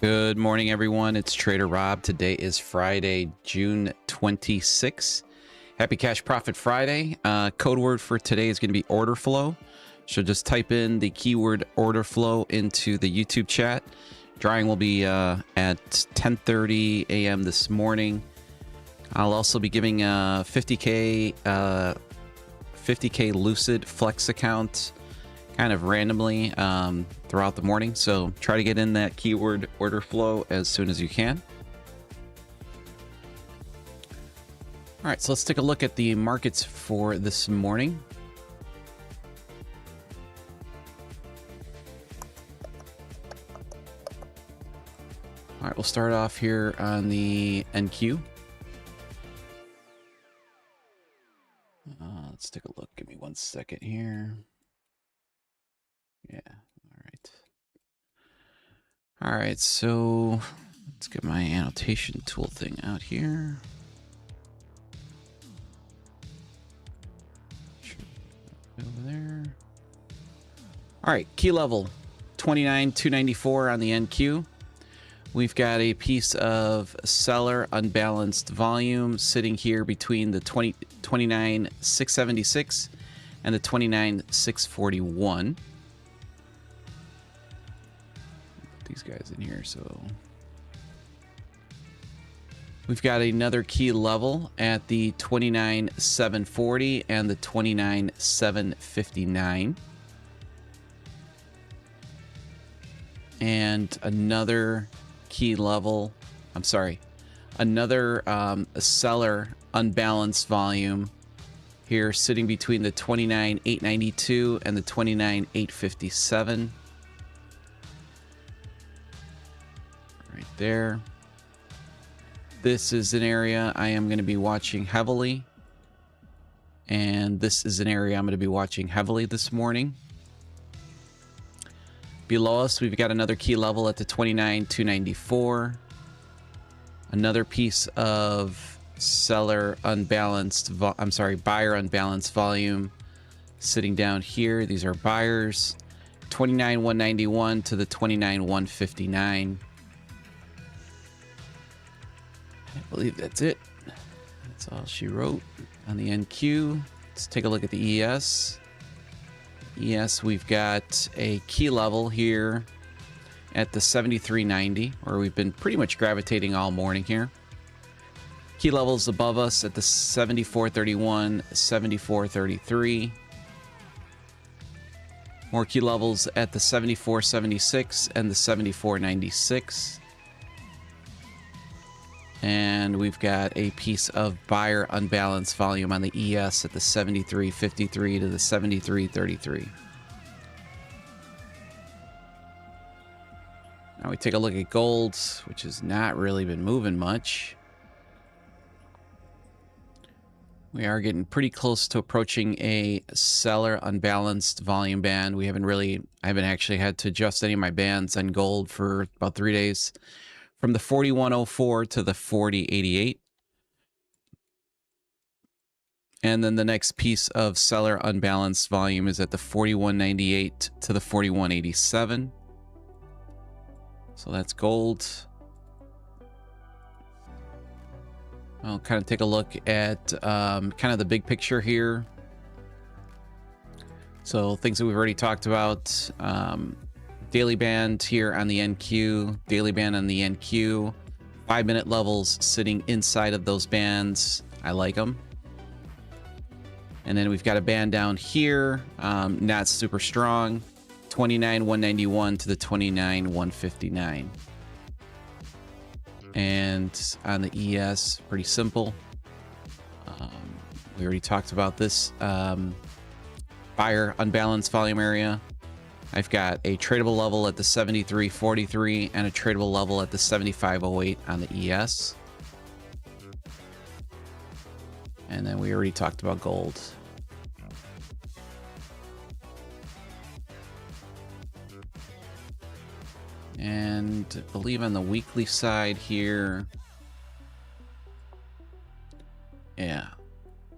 Good morning, everyone. It's Trader Rob. Today is Friday, June 26th. Happy Cash Profit Friday. Code word for today is going to be order flow. So just type in the keyword order flow into the YouTube chat. Drawing will be at 10:30 a.m. this morning. I'll also be giving a 50K Lucid Flex account kind of randomly throughout the morning. So try to get in that keyword order flow as soon as you can. All right, so let's take a look at the markets for this morning. All right, we'll start off here on the NQ. Let's take a look. Give me 1 second here. Yeah, all right. All right, so let's get my annotation tool thing out here. Over there. All right, key level 29,294 on the NQ. We've got a piece of seller unbalanced volume sitting here between the 29,676 and the 29,641. Put these guys in here. So we've got another key level at the 29,740 and the 29,759. And another key level, another seller unbalanced volume here sitting between the 29,892 and the 29,857. Right there. This is an area I am going to be watching heavily. And this is an area I'm going to be watching heavily this morning. Below us, we've got another key level at the 29,294. Another piece of buyer unbalanced volume sitting down here. These are buyers. 29,191 to the 29,159. I believe that's it. That's all she wrote on the NQ. Let's take a look at the ES. Yes, we've got a key level here at the 7390, where we've been pretty much gravitating all morning here. Key levels above us at the 7431, 7433. More key levels at the 7476 and the 7496. And we've got a piece of buyer unbalanced volume on the ES at the 7353 to the 7333. Now we take a look at gold, which has not really been moving much. We are getting pretty close to approaching a seller unbalanced volume band. I haven't actually had to adjust any of my bands on gold for about 3 days. From the 4104 to the 4088. And then the next piece of seller unbalanced volume is at the 4198 to the 4187. So that's gold. I'll kind of take a look at kind of the big picture here. So things that we've already talked about. Daily band here on the NQ, daily band on the NQ, 5-minute levels sitting inside of those bands. I like them. And then we've got a band down here, not super strong, 29,191 to the 29,159. And on the ES, pretty simple. We already talked about this buyer unbalanced volume area. I've got a tradable level at the 7343 and a tradable level at the 7508 on the ES. And then we already talked about gold. And I believe on the weekly side here. Yeah.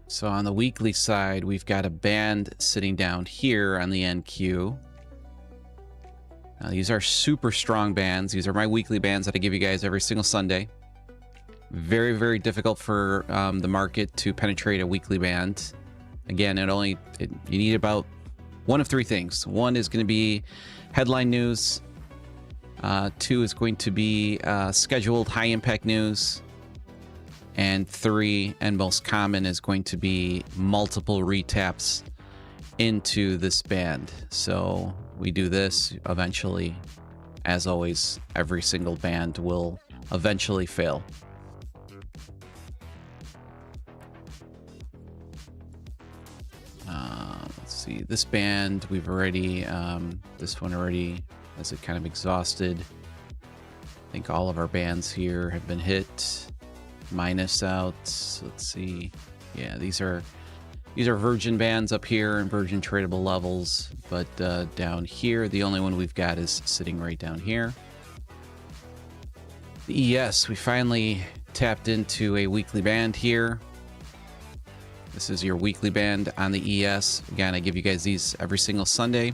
So on the weekly side, we've got a band sitting down here on the NQ. Now, these are super strong bands. These are my weekly bands that I give you guys every single Sunday. Very, very difficult for the market to penetrate a weekly band. Again, you need about one of three things. One is going to be headline news. Two is going to be scheduled high impact news. And three, and most common, is going to be multiple retaps into this band. So we do this eventually. As always, every single band will eventually fail. Let's see, this band we've already, this one already has it kind of exhausted. I think all of our bands here have been hit. Minus out. Let's see. Yeah, these are virgin bands up here and virgin tradable levels, but down here, the only one we've got is sitting right down here. The ES, we finally tapped into a weekly band here. This is your weekly band on the ES. Again, I give you guys these every single Sunday.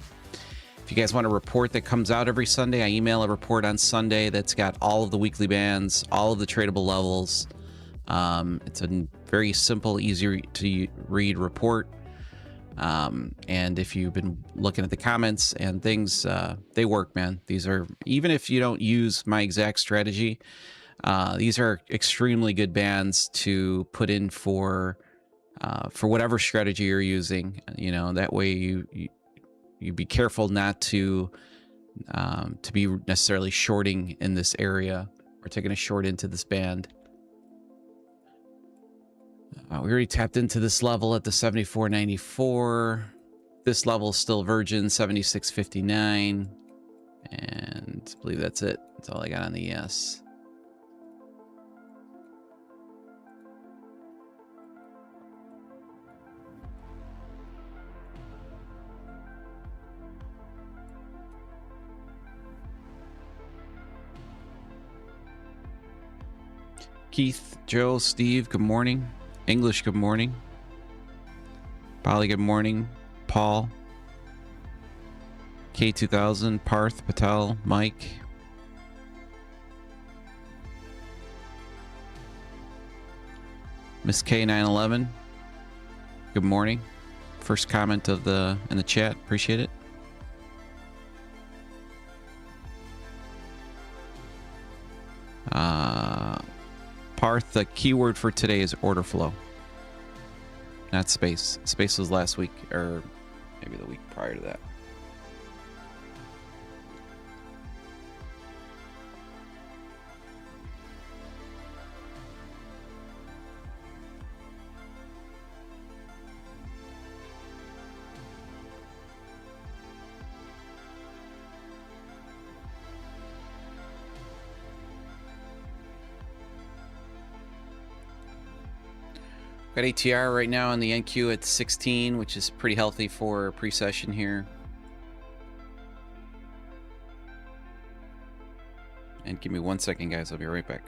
If you guys want a report that comes out every Sunday, I email a report on Sunday that's got all of the weekly bands, all of the tradable levels. It's a very simple, easy to read report. And if you've been looking at the comments and things, they work, man. These are, even if you don't use my exact strategy, these are extremely good bands to put in for whatever strategy you're using. You know, that way you be careful not to be necessarily shorting in this area or taking a short into this band. We already tapped into this level at the 74.94. This level is still virgin, 76.59. And I believe that's it. That's all I got on the ES. Keith, Joe, Steve, good morning. English, good morning. Polly, good morning. Paul, K2000, Parth, Patel, Mike. Miss K911, good morning. First comment in the chat, appreciate it. Parth, the keyword for today is order flow, not space. Space was last week, or maybe the week prior to that. Got ATR right now on the NQ at 16, which is pretty healthy for pre-session here. And give me 1 second, guys. I'll be right back.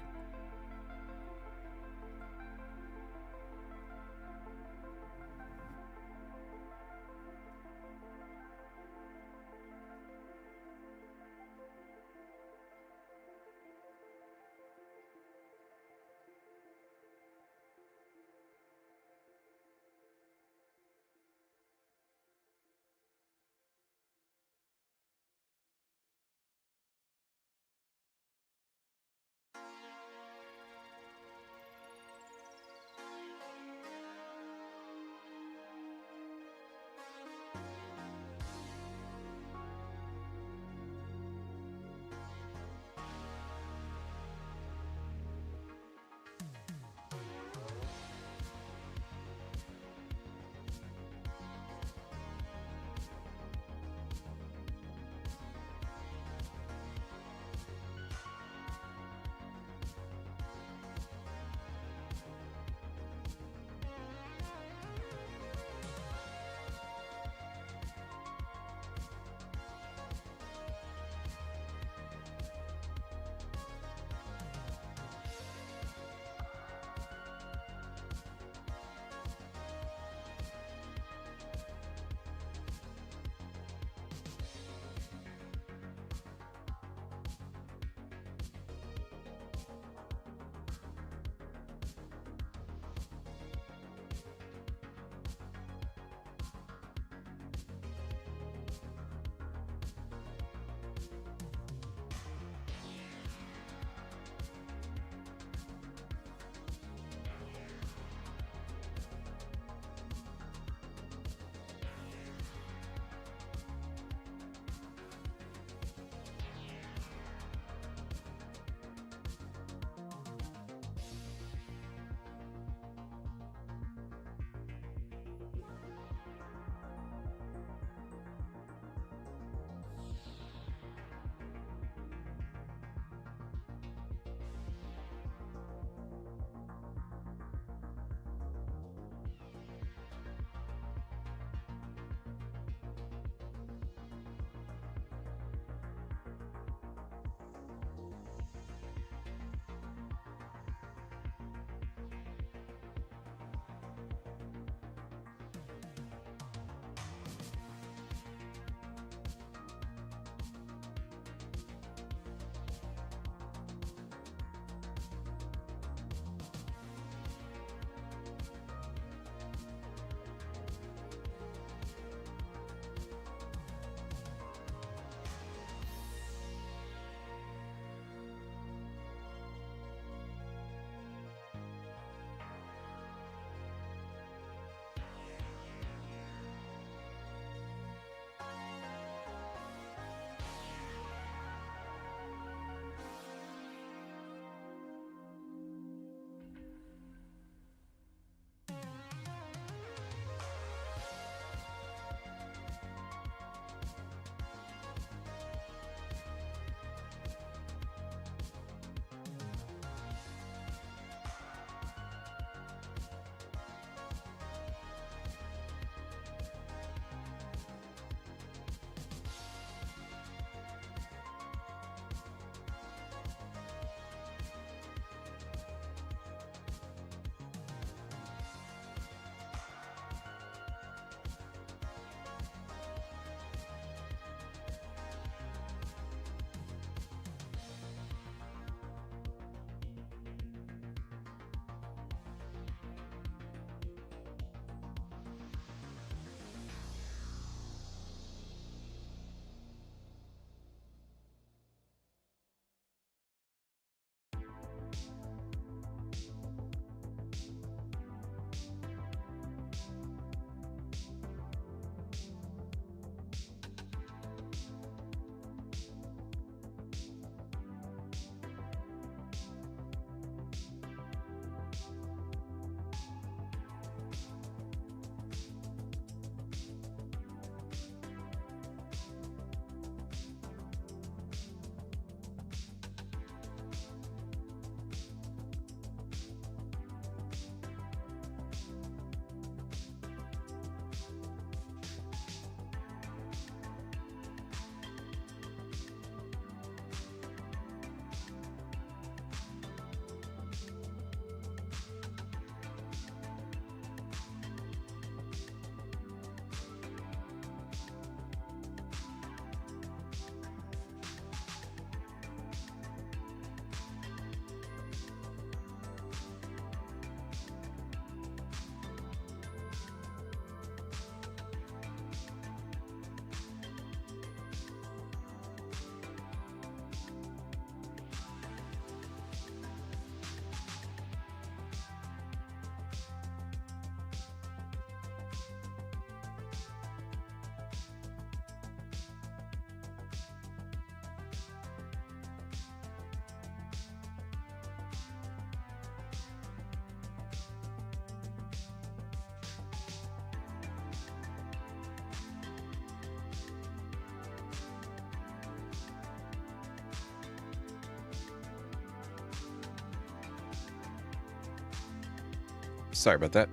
Sorry about that.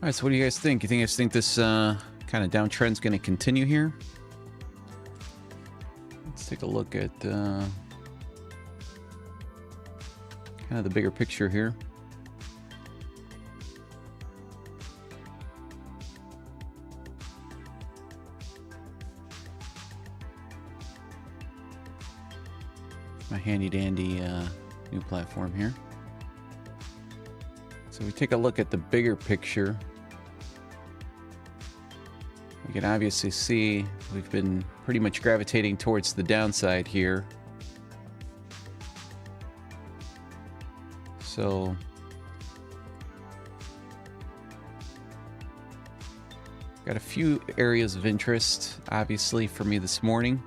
All right, so what do you guys think? You guys think this kind of downtrend's going to continue here? Let's take a look at kind of the bigger picture here. My handy dandy new platform here. So we take a look at the bigger picture. You can obviously see we've been pretty much gravitating towards the downside here. So got a few areas of interest, obviously, for me this morning.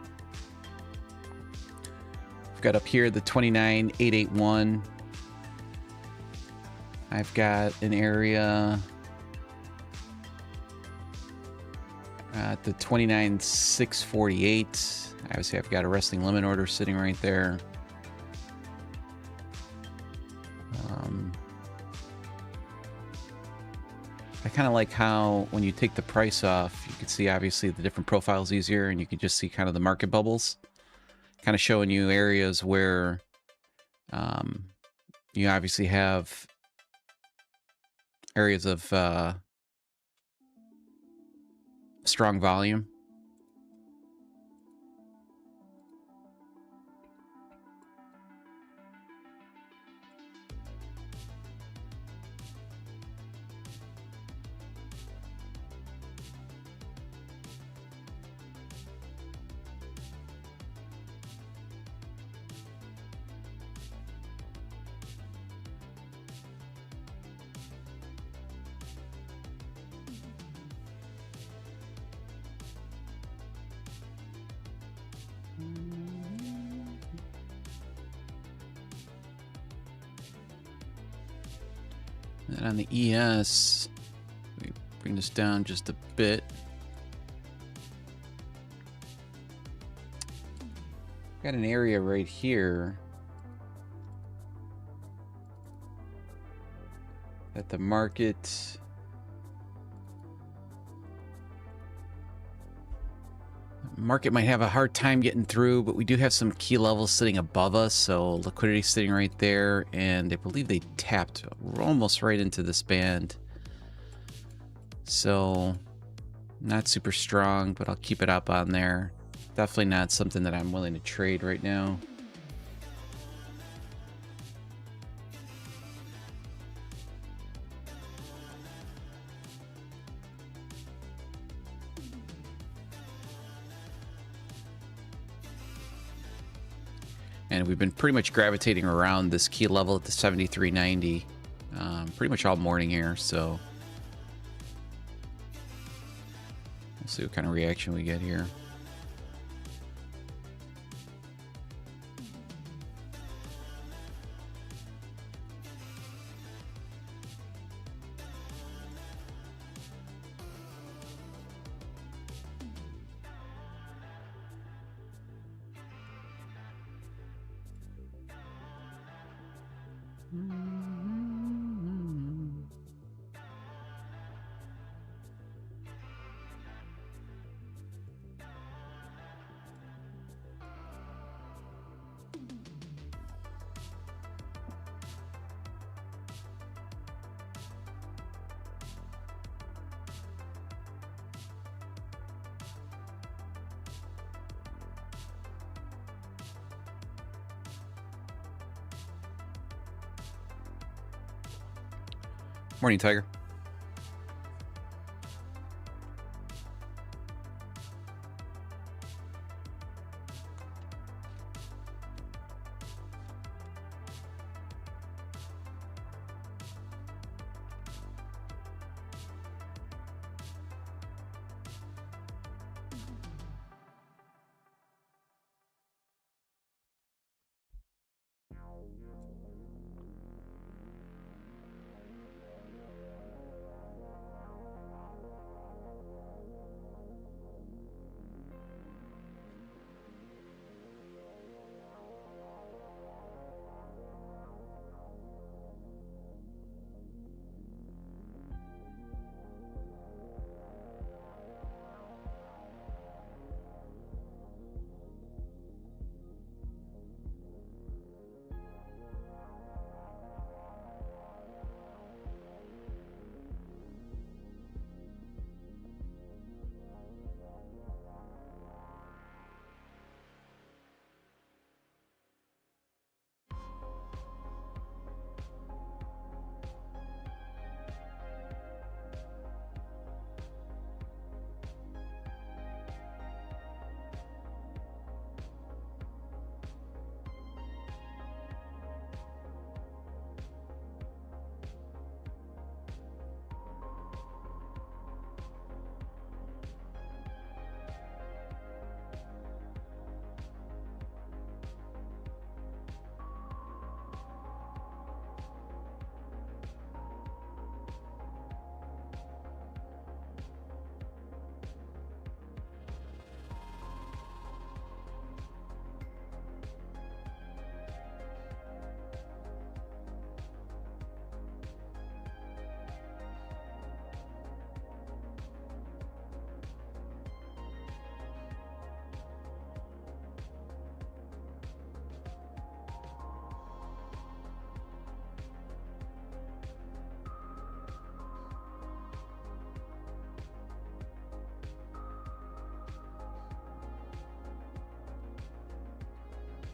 I've got up here the 29,881. I've got an area at the 29,648. Obviously, I've got a resting limit order sitting right there. I kind of like how when you take the price off, you can see obviously the different profiles easier, and you can just see kind of the market bubbles, kind of showing you areas where you obviously have areas of strong volume. And on the ES, we bring this down just a bit. Got an area right here that the market might have a hard time getting through, but we do have some key levels sitting above us, so liquidity sitting right there, and I believe they tapped almost right into this band. So not super strong, but I'll keep it up on there. Definitely not something that I'm willing to trade right now. And we've been pretty much gravitating around this key level at the 73.90 pretty much all morning here, so we'll see what kind of reaction we get here. Morning, Tiger.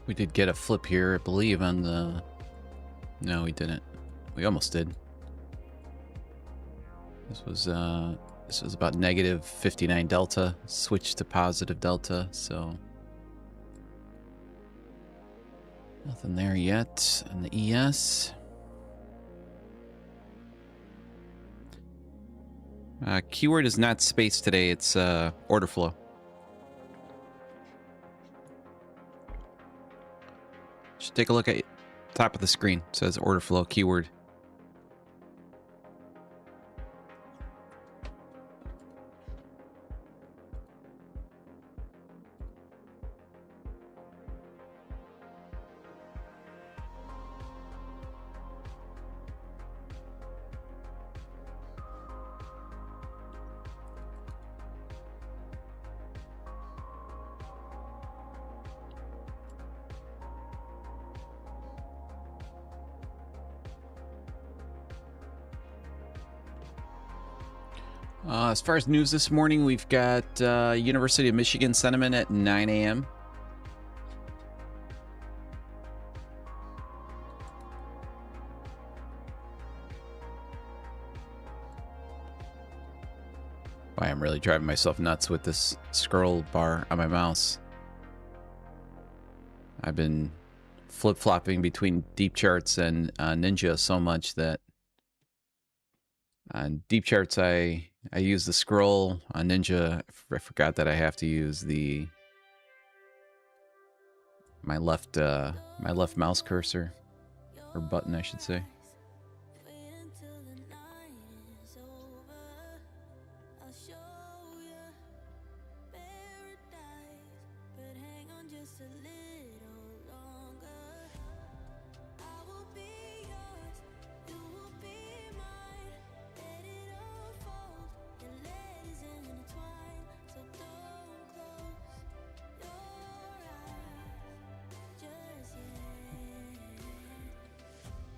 We did get a flip here, I believe, on the... No, we didn't. We almost did. This was about negative 59 delta. Switched to positive delta, so... Nothing there yet on the ES. Keyword is not space today, it's order flow. Should take a look at top of the screen. It says order flow keyword. As far as news this morning, we've got University of Michigan sentiment at 9 a.m. Boy, I'm really driving myself nuts with this scroll bar on my mouse. I've been flip-flopping between deep charts and Ninja so much that on deep charts I use the scroll. On Ninja, I forgot that I have to use my left mouse cursor, or button, I should say.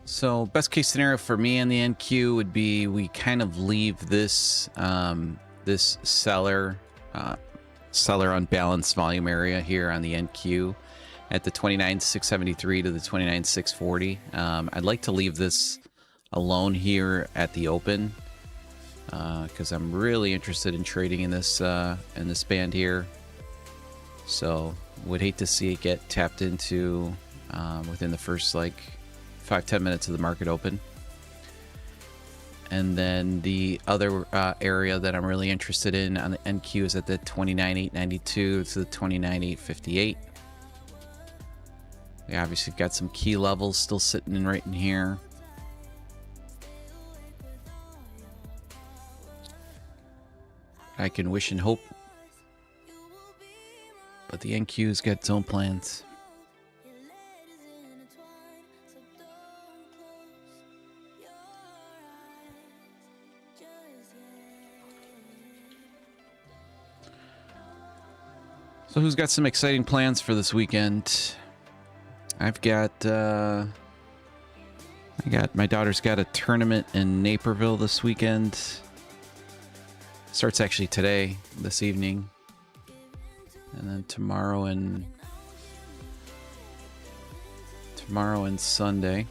So best case scenario for me in the NQ would be we kind of leave this this seller unbalanced volume area here on the NQ at the 29,673 to the 29,640. I'd like to leave this alone here at the open because I'm really interested in trading in this band here. So would hate to see it get tapped into within the first like 5-10 minutes of the market open. And then the other area that I'm really interested in on the NQ is at the 29,892 to the 29,858. We obviously got some key levels still sitting in right in here. I can wish and hope, but the NQ's got its own plans. So who's got some exciting plans for this weekend? I've got my daughter's got a tournament in Naperville this weekend. Starts actually today, this evening. And then tomorrow and Sunday.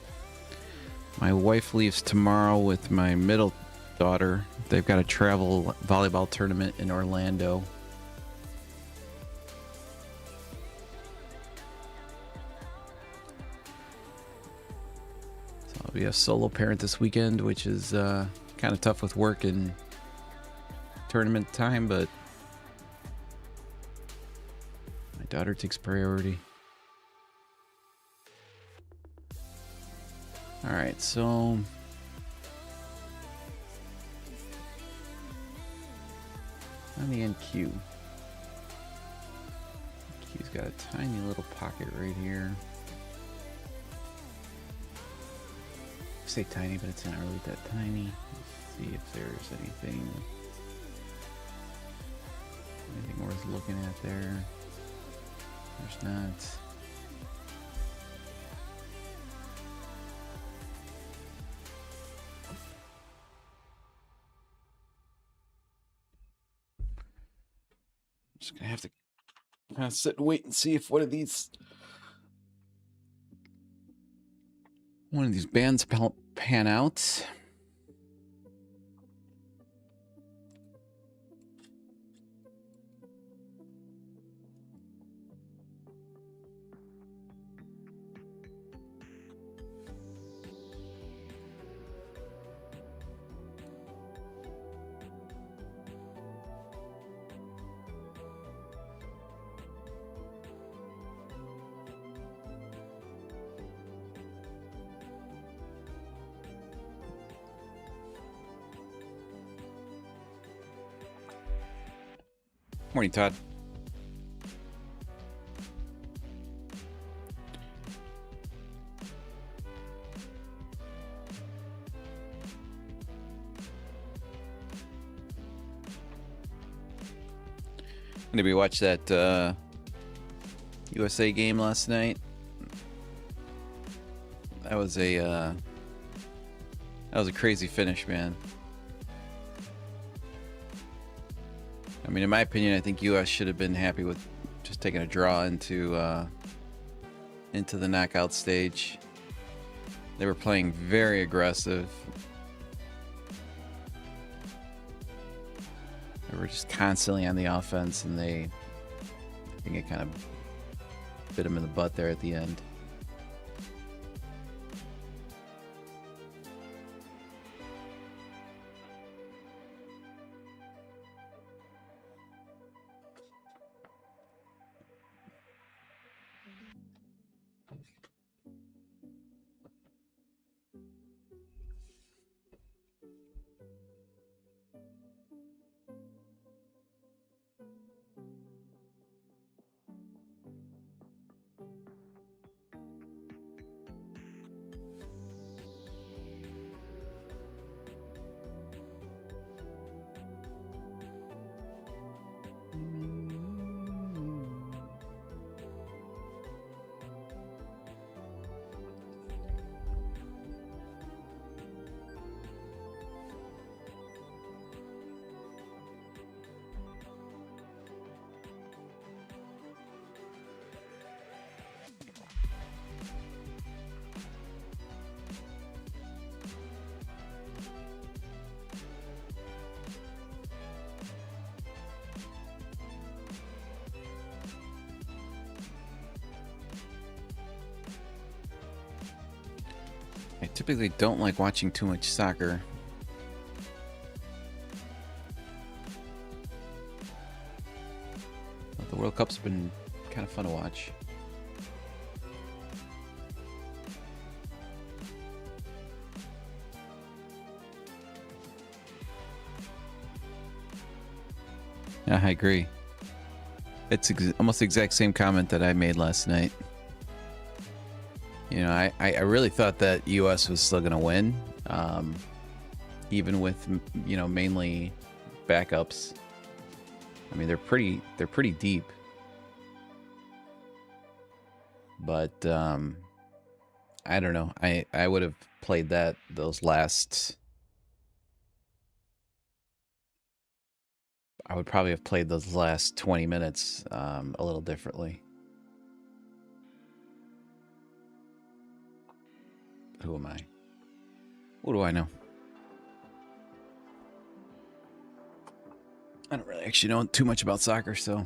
My wife leaves tomorrow with my middle daughter. They've got a travel volleyball tournament in Orlando. I'll be a solo parent this weekend, which is kind of tough with work and tournament time, but my daughter takes priority. All right, so on the NQ, NQ's got a tiny little pocket right here. I say tiny, but it's not really that tiny. Let's see if there's anything worth looking at there. There's not. I'm just gonna have to kind of sit and wait and see if one of these One of these bands pan out. Morning, Todd. Anybody watch that USA game last night? That was a crazy finish, man. I mean, in my opinion, I think US should have been happy with just taking a draw into the knockout stage. They were playing very aggressive. They were just constantly on the offense, and I think it kind of bit them in the butt there at the end. I typically don't like watching too much soccer. But the World Cup's been kind of fun to watch. Yeah, I agree. It's almost the exact same comment that I made last night. You know, I really thought that U.S. was still going to win, even with, you know, mainly backups. I mean, they're pretty deep. But I don't know. I would have played those last. I would probably have played those last 20 minutes a little differently. Who am I? What do I know? I don't really actually know too much about soccer, so.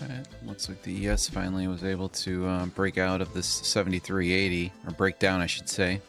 Alright, looks like the ES finally was able to break out of this 7380, or break down, I should say.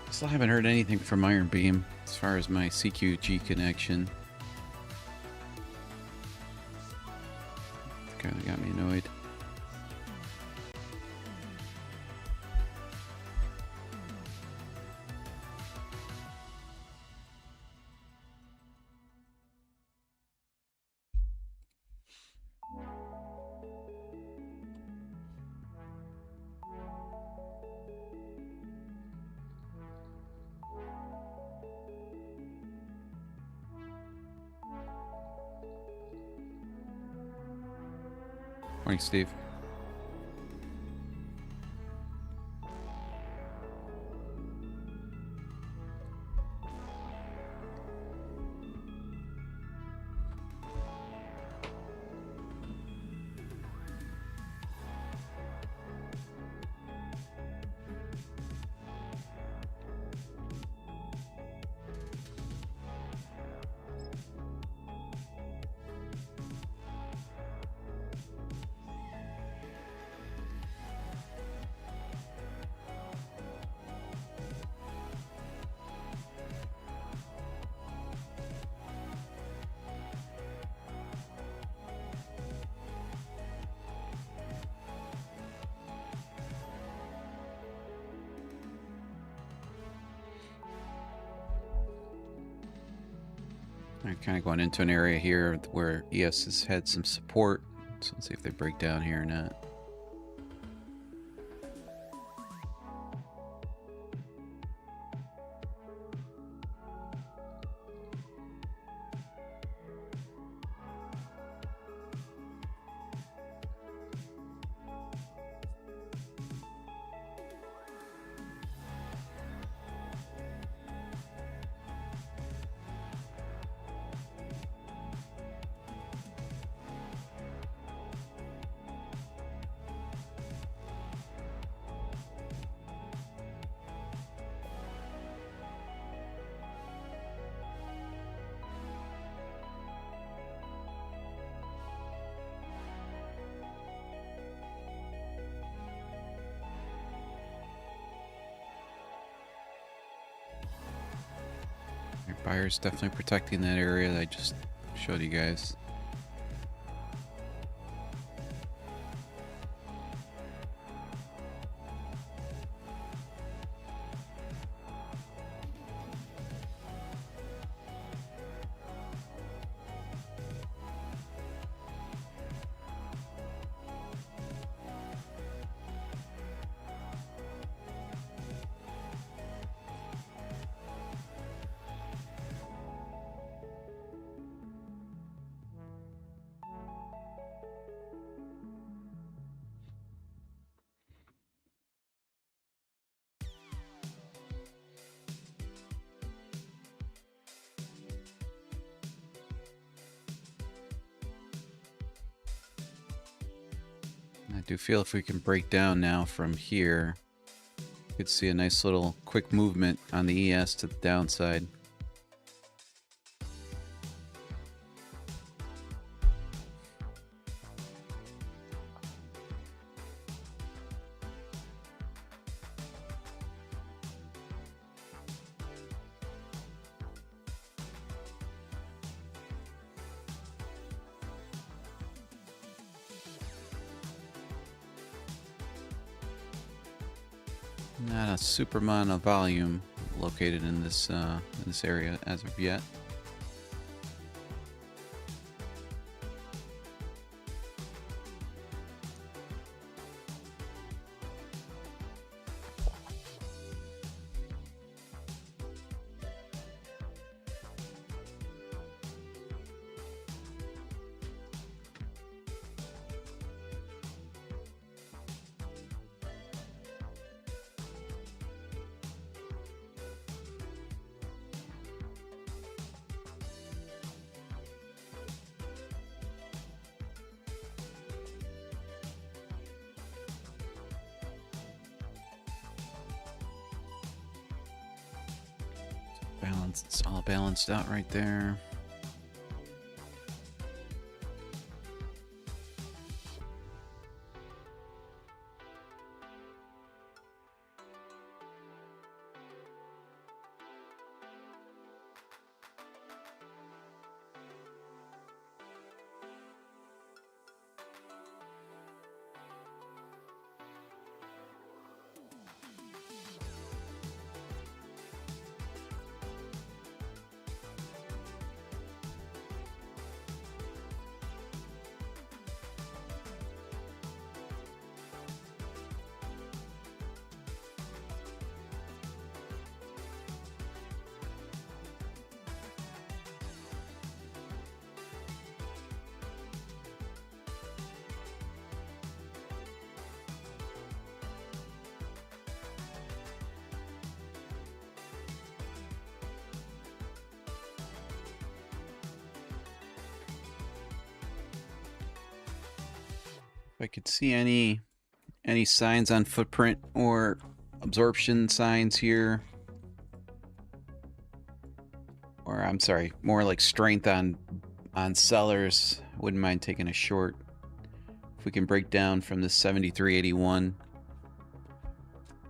Still haven't heard anything from Iron Beam as far as my CQG connection. Kind of got me annoyed. Morning, Steve. They're kind of going into an area here where ES has had some support. So let's see if they break down here or not. Buyer's definitely protecting that area that I just showed you guys. I do feel if we can break down now from here, you could see a nice little quick movement on the ES to the downside. Not a super amount of volume located in this area as of yet. It's all balanced out right there. If I could see any signs on footprint or absorption signs here, or I'm sorry, more like strength on sellers, wouldn't mind taking a short. If we can break down from the 73.81,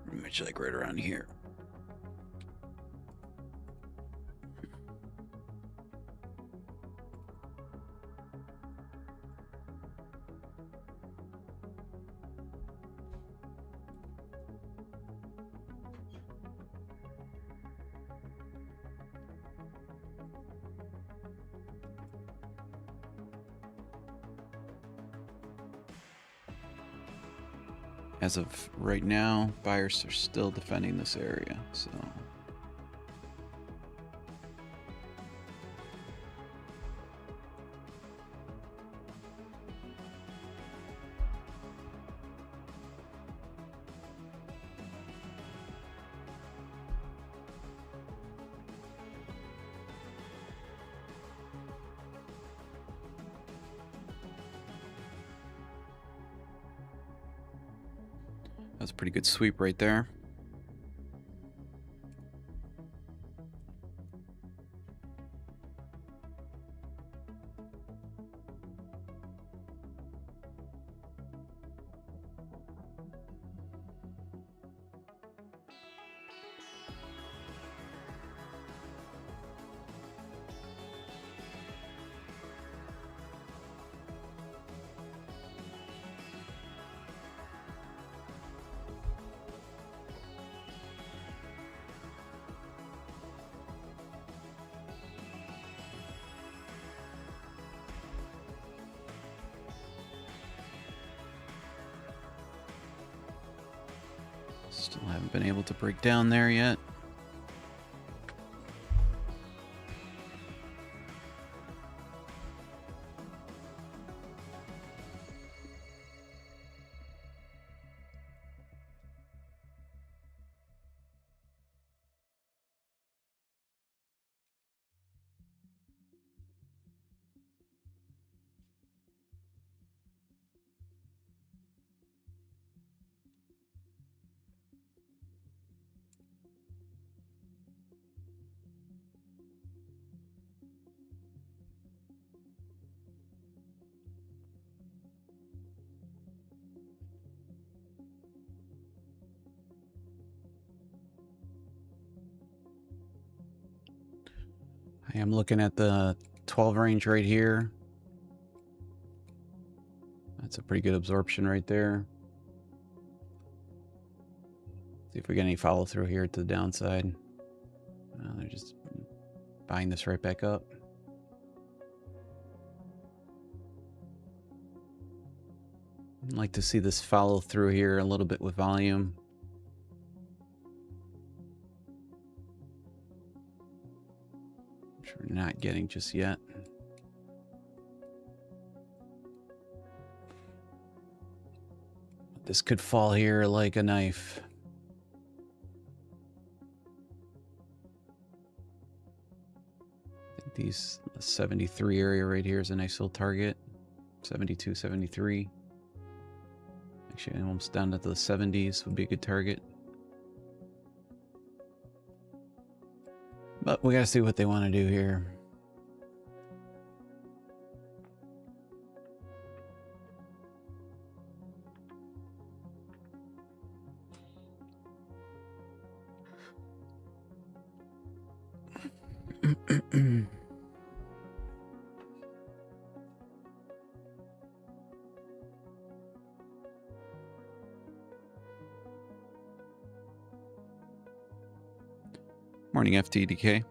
pretty much like right around here. as of right now, buyers are still defending this area, so. That's a pretty good sweep right there. Still haven't been able to break down there yet. I am looking at the 12 range right here. That's a pretty good absorption right there. See if we get any follow through here to the downside. They're just buying this right back up. I'd like to see this follow through here a little bit with volume. Which we're not getting just yet. This could fall here like a knife. I think these 73 area right here is a nice little target. 72, 73. Actually, almost down to the 70s would be a good target. But we gotta see what they want to do here. Morning, FTDK.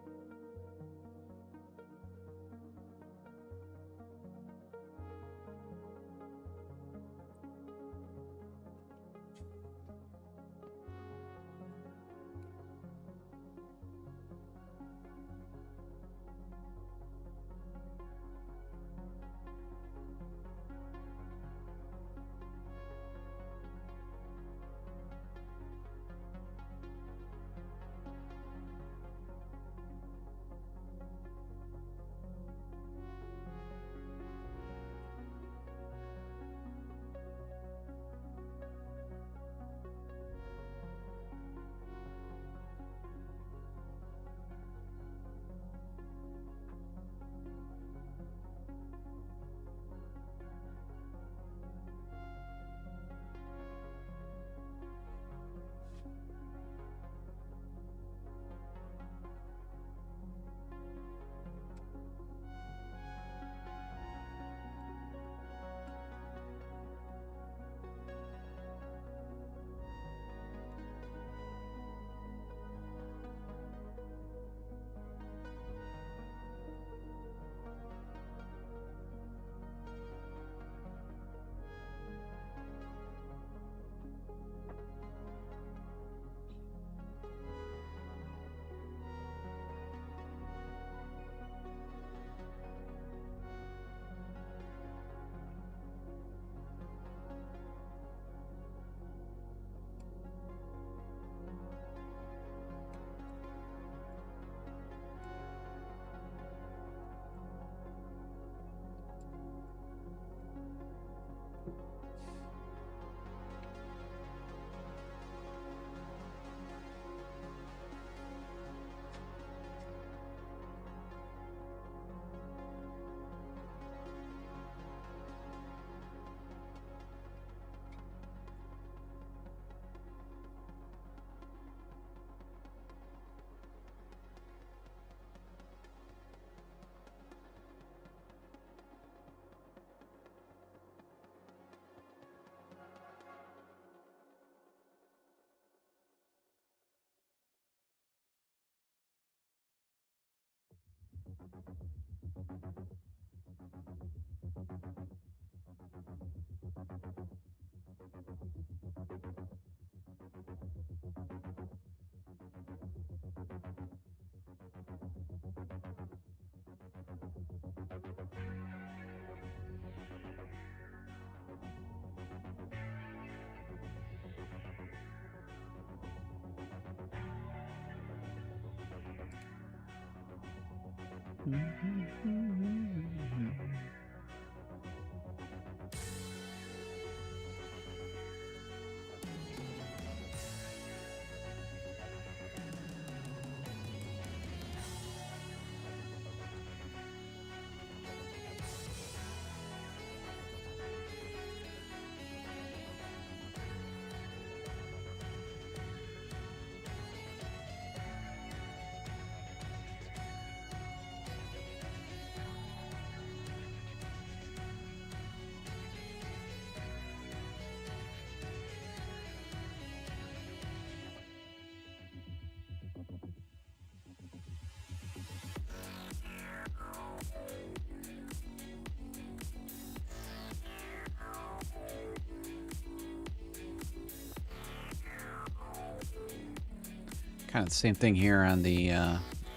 Kind of the same thing here on the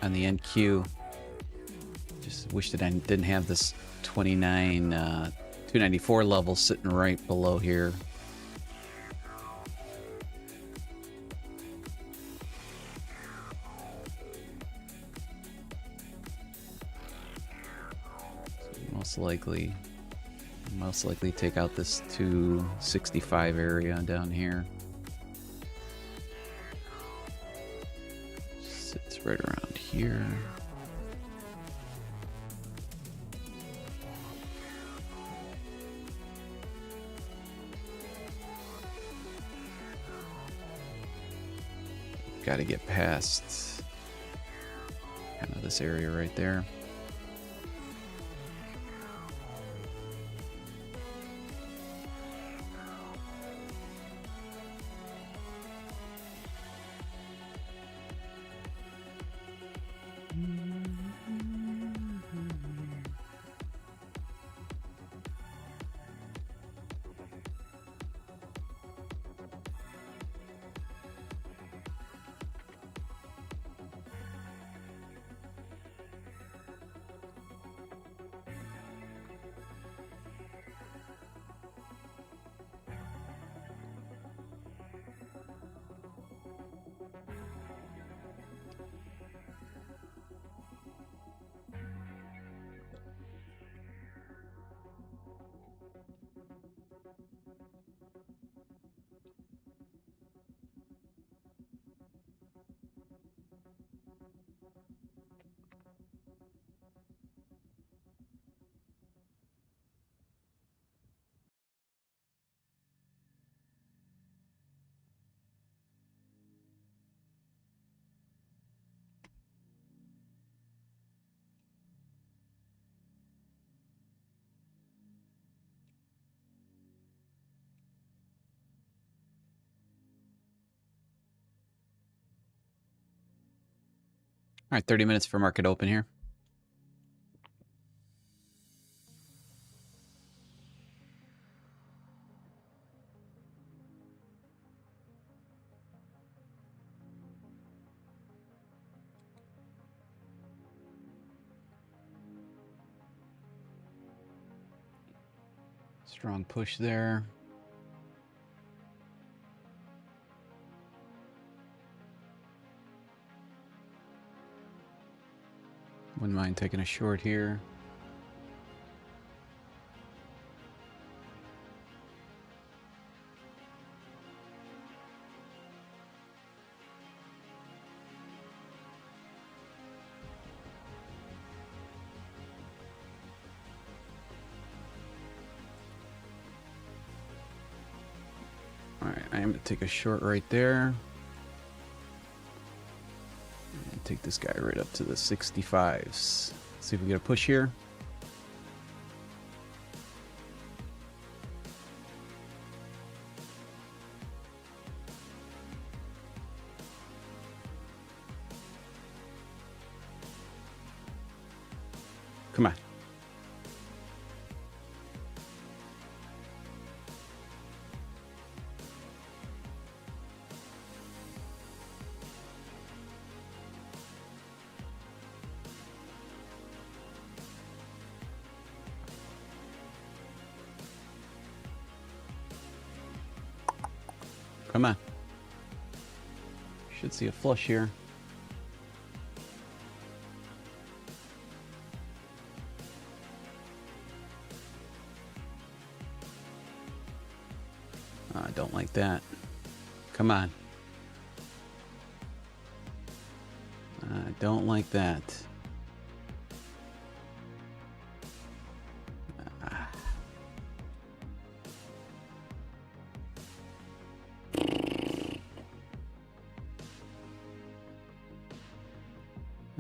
NQ. Just wish that I didn't have this 294 level sitting right below here. So most likely take out this 265 area down here. Sits right around here. Got to get past kind of this area right there. All right, 30 minutes for market open here. Strong push there. Wouldn't mind taking a short here. All right, I am going to take a short right there. And take this guy right up to the 65s. See if we get a push here. Come on. Come on. Should see a flush here. Don't like that. Come on. I don't like that.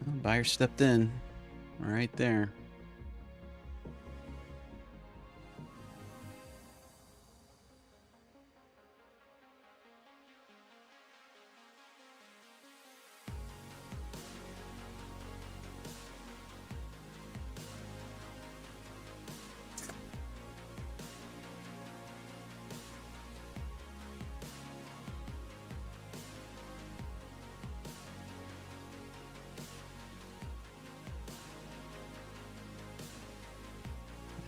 Well, buyer stepped in right there.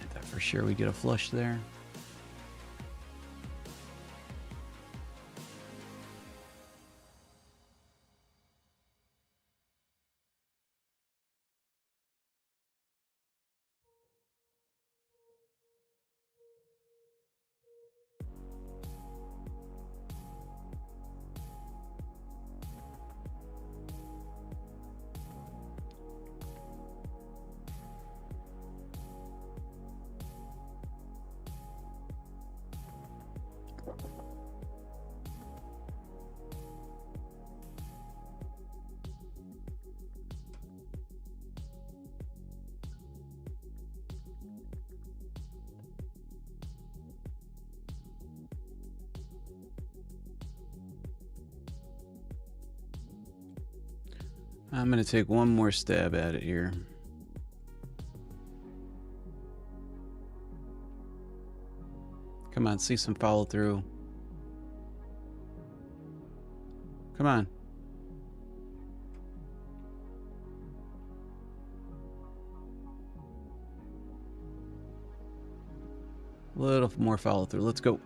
I thought for sure we get a flush there. I'm going to take one more stab at it here. Come on, see some follow through. Come on. A little more follow through. Let's go.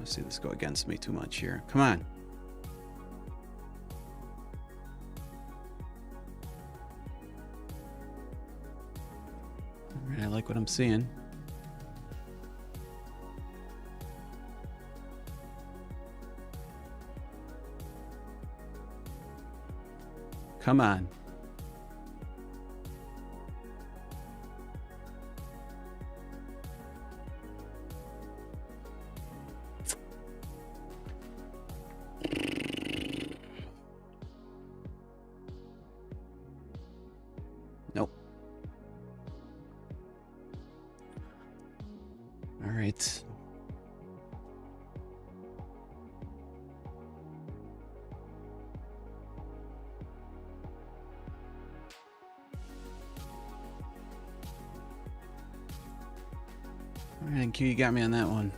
I see this go against me too much here. Come on. All right, I like what I'm seeing. Come on. Nope. All right. All right, Q, you got me on that one.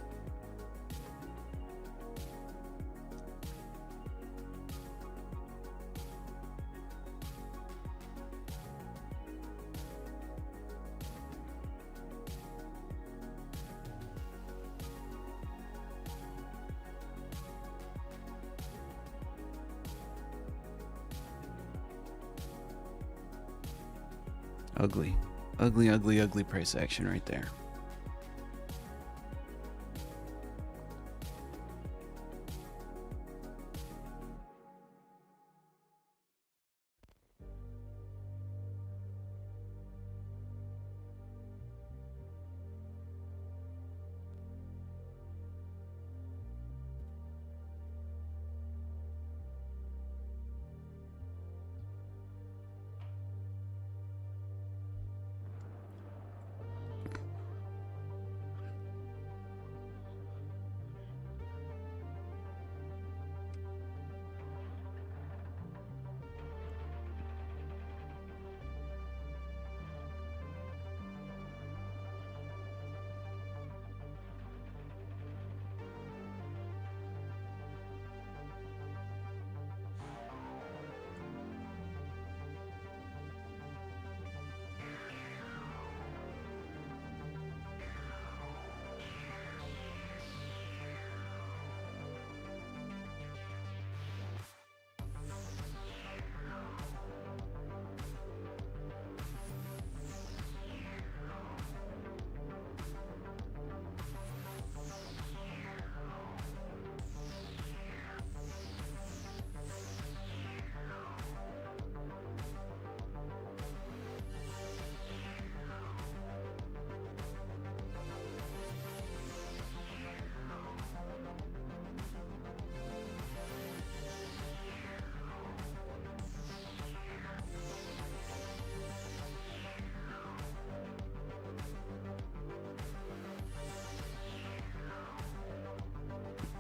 Ugly. Ugly, ugly, ugly price action right there.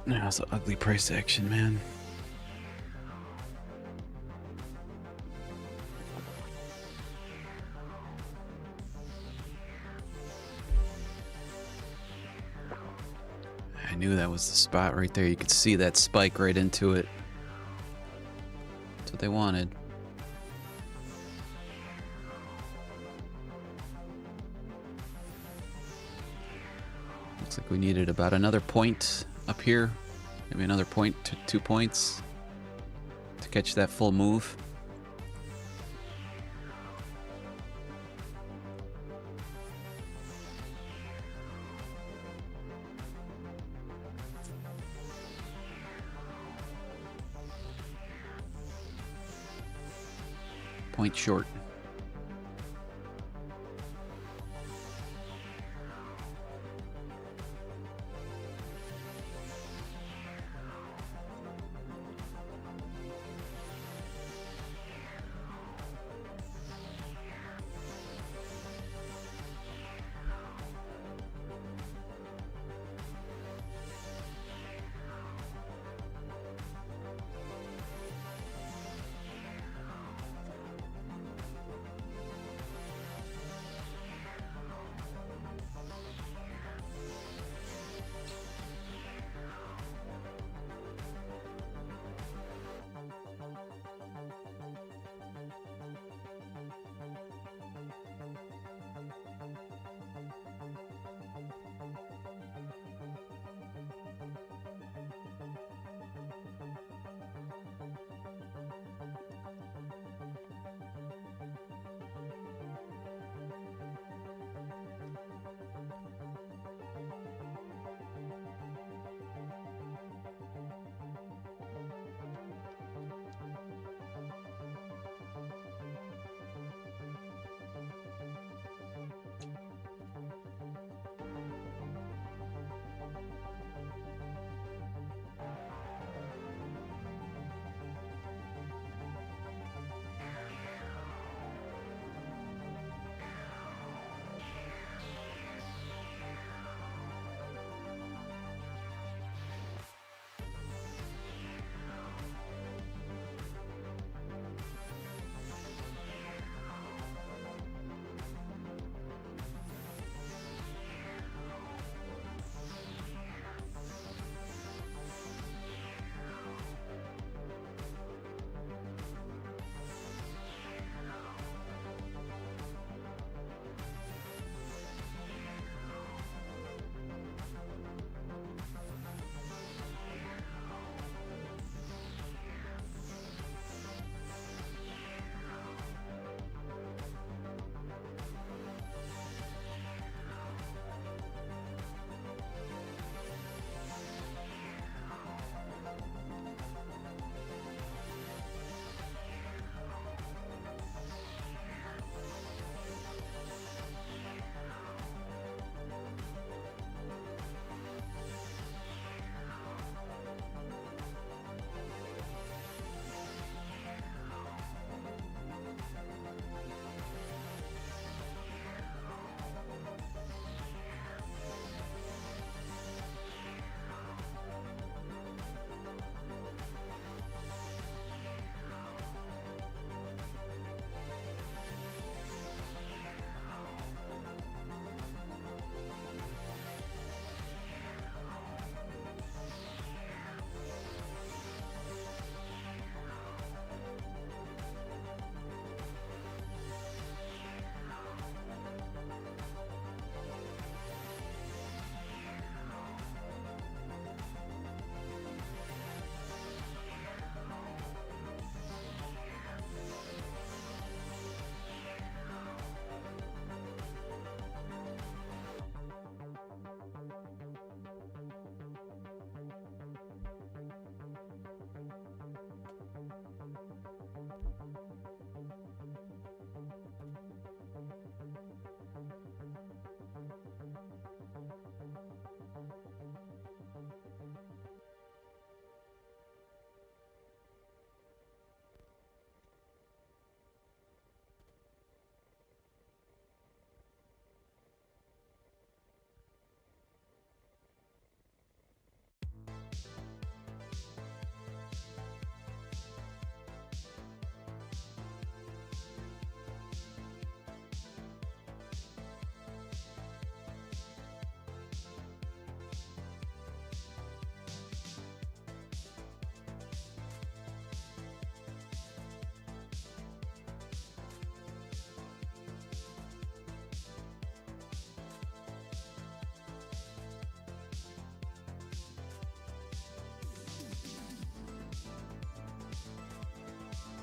That's an ugly price action, man. I knew that was the spot right there. You could see that spike right into it. That's what they wanted. Looks like we needed about another point up here. Maybe another point to 2 points to catch that full move. Point short.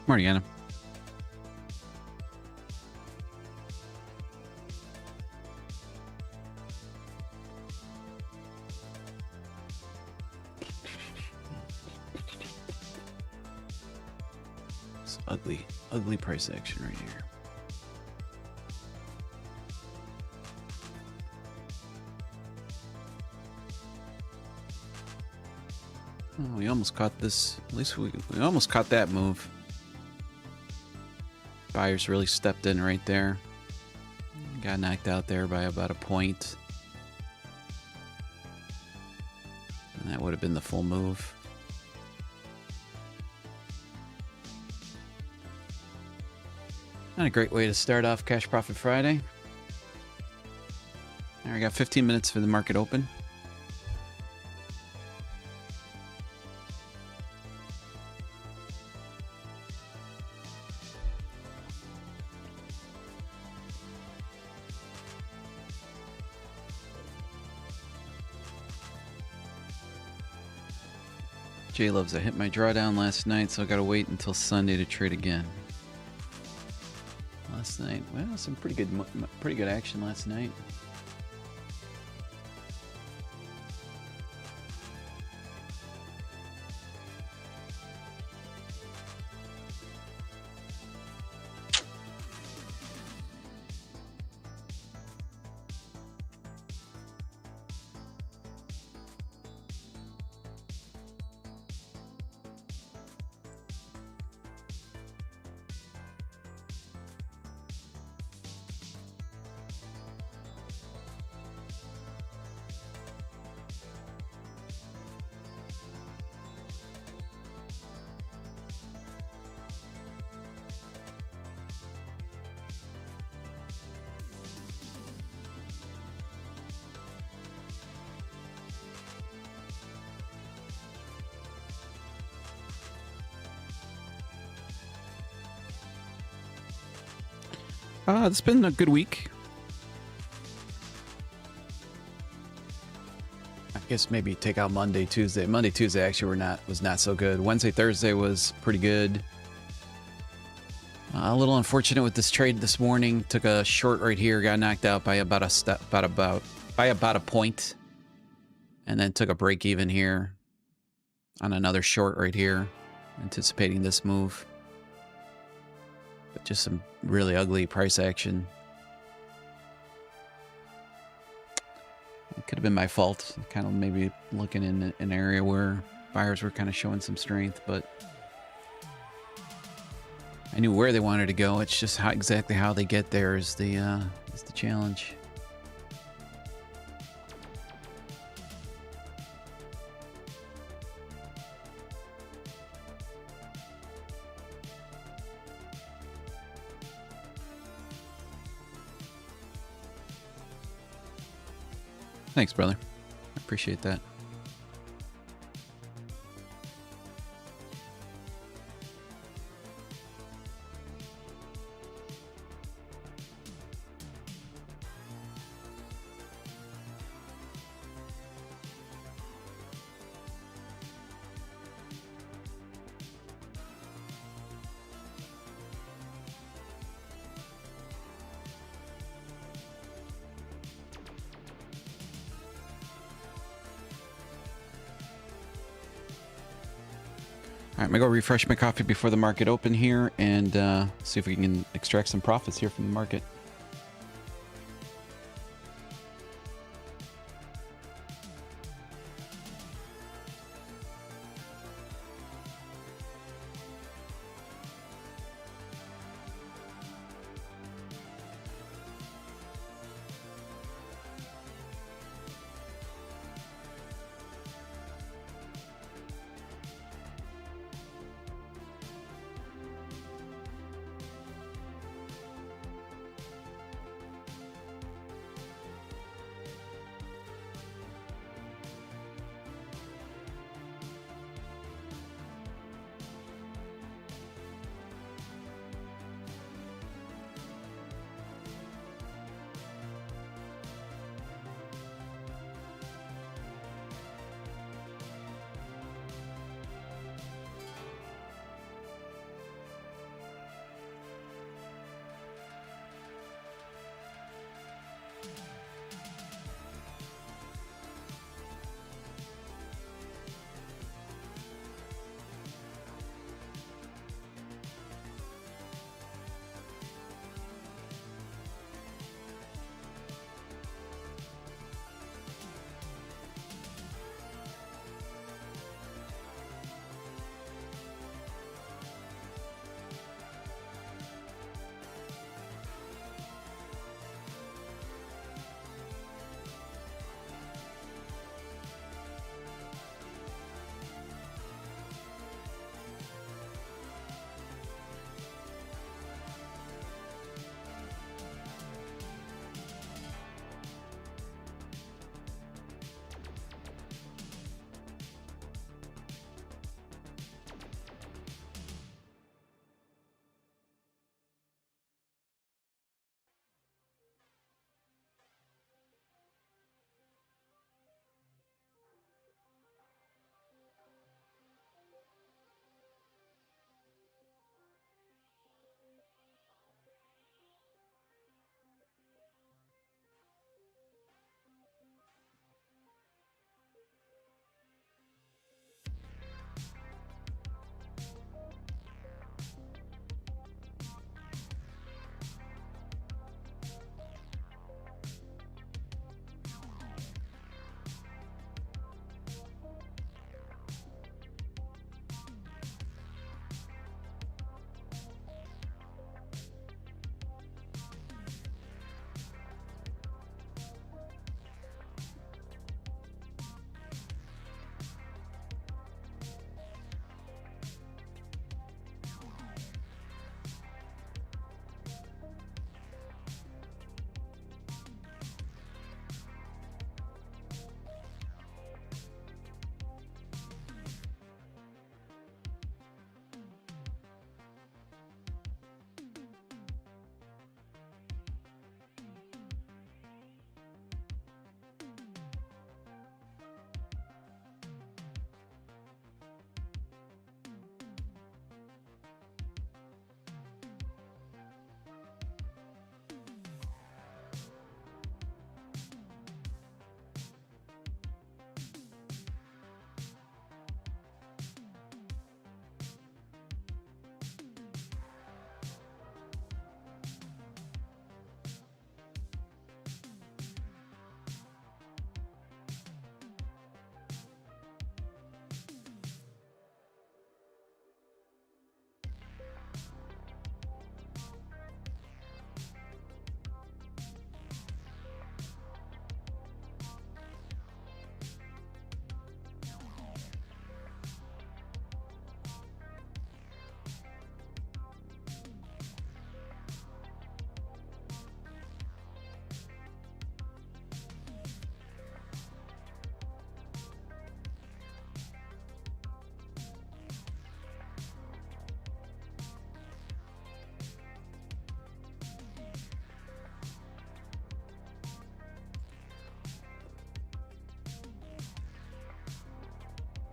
Morning, Anna. It's ugly price action right here. Oh, we almost caught this. At least we almost caught that move. Buyers really stepped in right there. Got knocked out there by about a point. And that would have been the full move. Not a great way to start off Cash Profit Friday. Now we got 15 minutes for the market open. Jay loves, I hit my drawdown last night, so I gotta wait until Sunday to trade again. Last night, well, some pretty good action last night. It's been a good week. I guess maybe take out Monday, Tuesday. Monday, Tuesday actually was not so good. Wednesday, Thursday was pretty good. A little unfortunate with this trade this morning. Took a short right here, got knocked out by about a point, and then took a break even here on another short right here, anticipating this move. But just some really ugly price action. It could have been my fault. Kind of maybe looking in an area where buyers were kind of showing some strength, but I knew where they wanted to go. It's just exactly how they get there is the challenge. Thanks, brother. I appreciate that. All right, I'm going to go refresh my coffee before the market open here and see if we can extract some profits here from the market.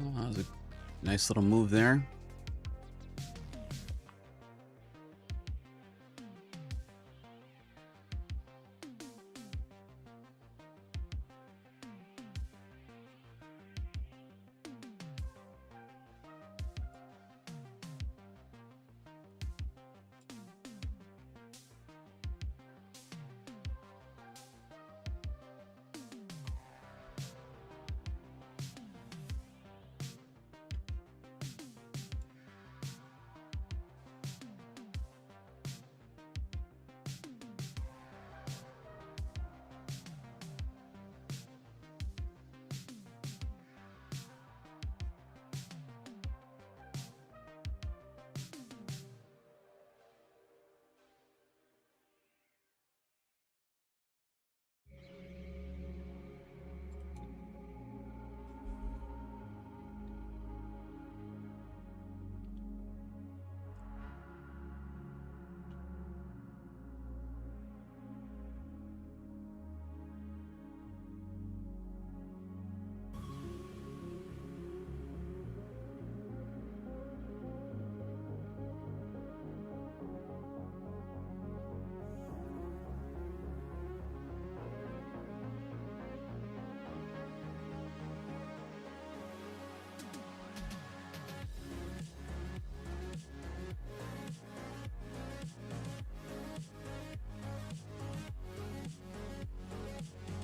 Oh, that was a nice little move there.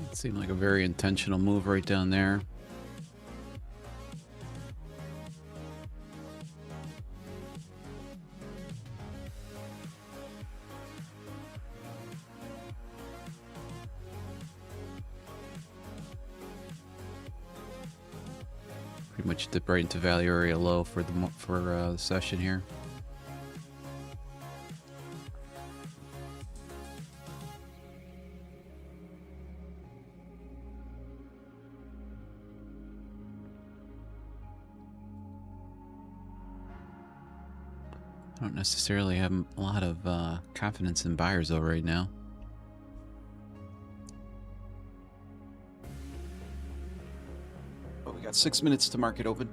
It seemed like a very intentional move right down there. Pretty much dip right into value area low for the session here. I don't necessarily have a lot of confidence in buyers though right now. Oh, we got 6 minutes to market open.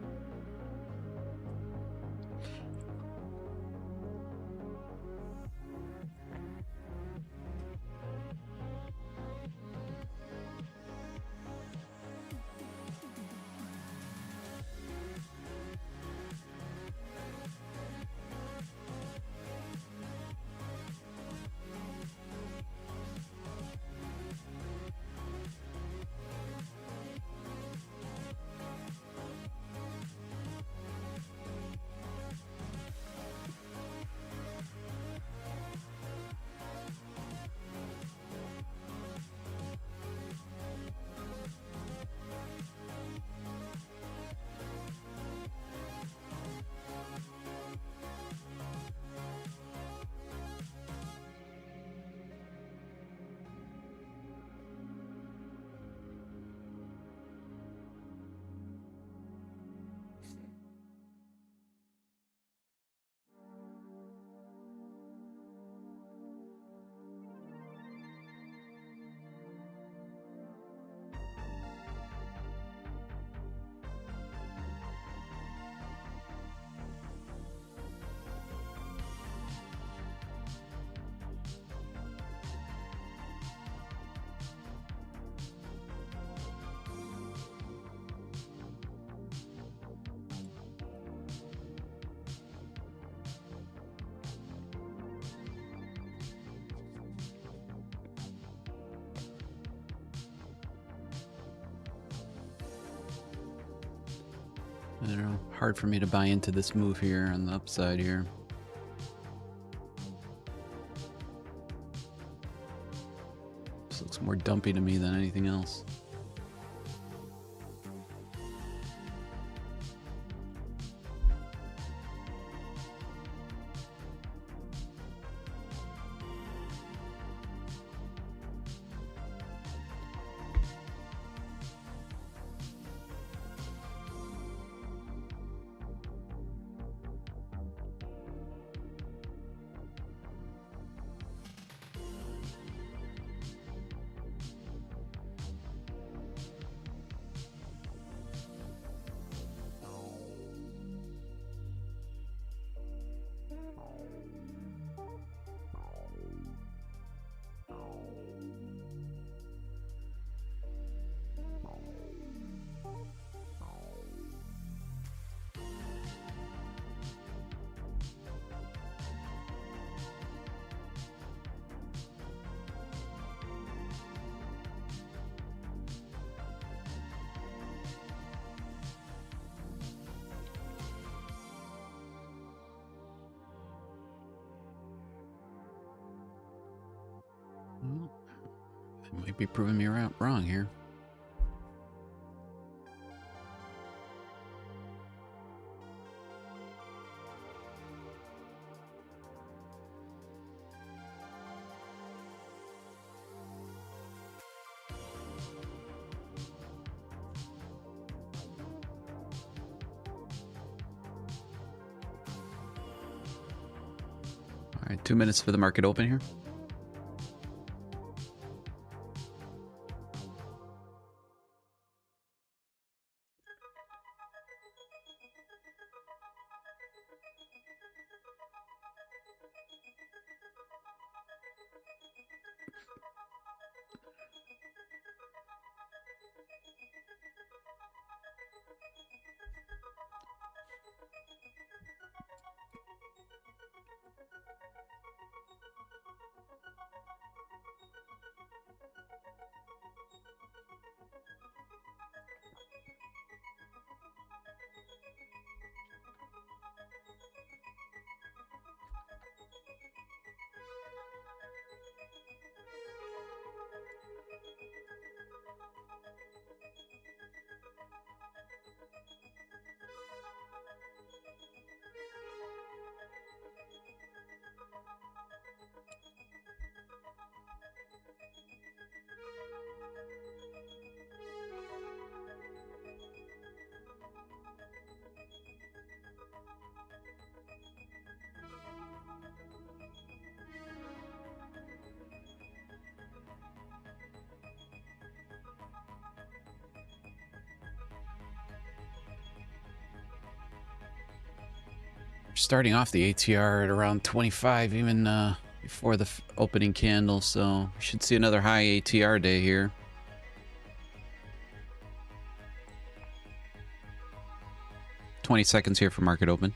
I don't know, hard for me to buy into this move here on the upside here. This looks more dumpy to me than anything else. be proving me wrong here. All right, 2 minutes for the market open here. Starting off the ATR at around 25 even before the opening candle, so we should see another high ATR day here. $20 seconds here for market open.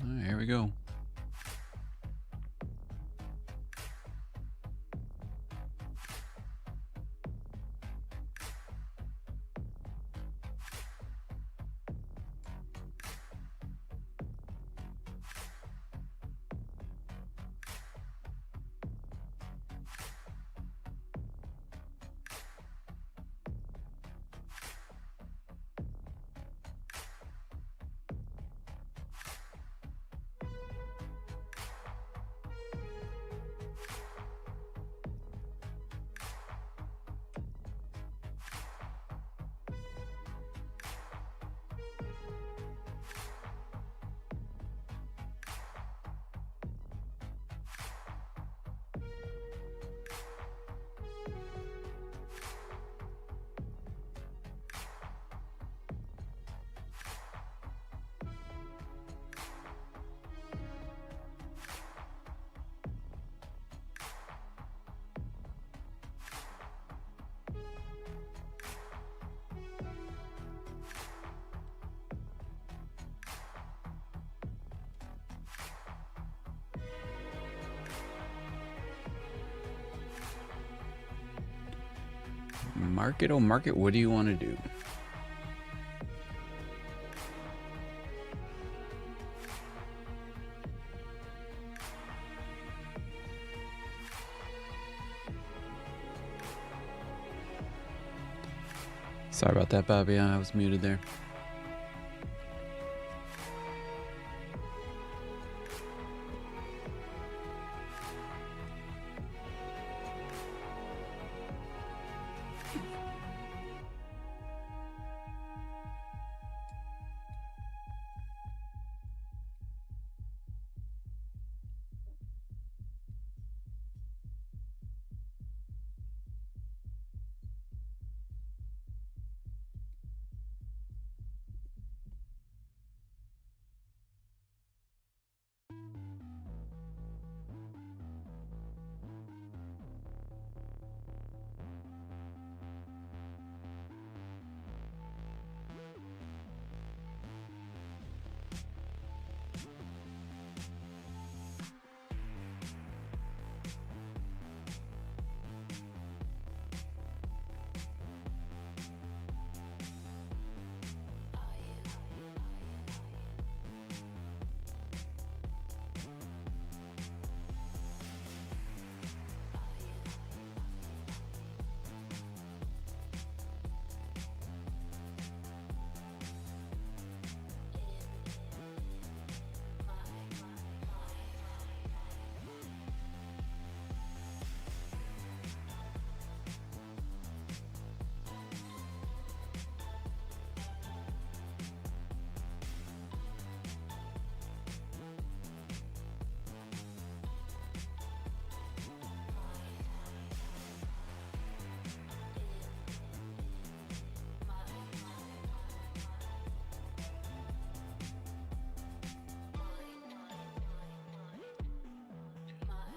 All right, here we go. Market, oh market, what do you want to do? Sorry about that, Bobby. I was muted there.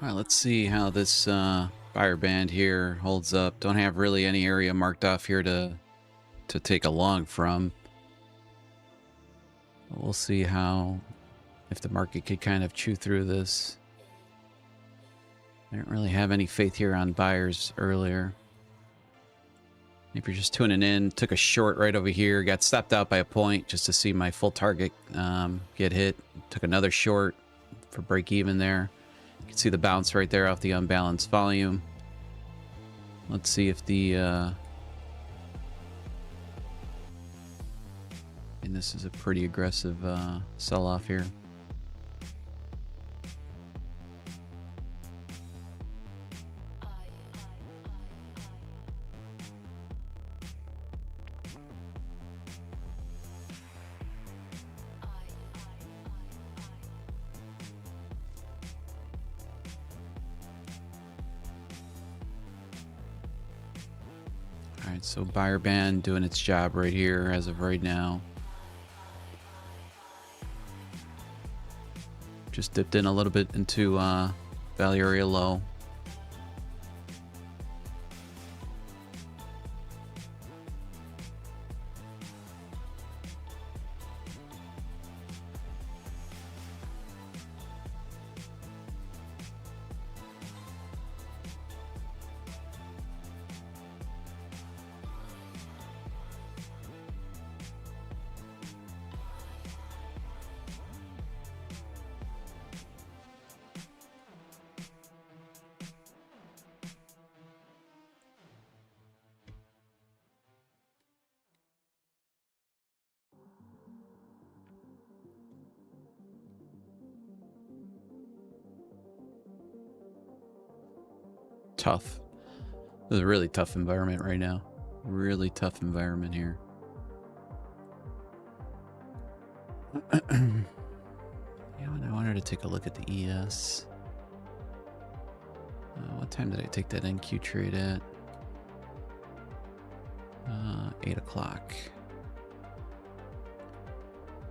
All right, let's see how this buyer band here holds up. Don't have really any area marked off here to take a long from. We'll see how, if the market could kind of chew through this. I didn't really have any faith here on buyers earlier. If you're just tuning in, took a short right over here, got stopped out by a point just to see my full target get hit. Took another short for break even there. You can see the bounce right there off the unbalanced volume. Let's see if the... and this is a pretty aggressive sell-off here. All right, so buyer band doing its job right here as of right now. Just dipped in a little bit into value area low. Tough. This is a really tough environment right now. Really tough environment here. Yeah, and I wanted to take a look at the ES. What time did I take that NQ trade at? 8 o'clock.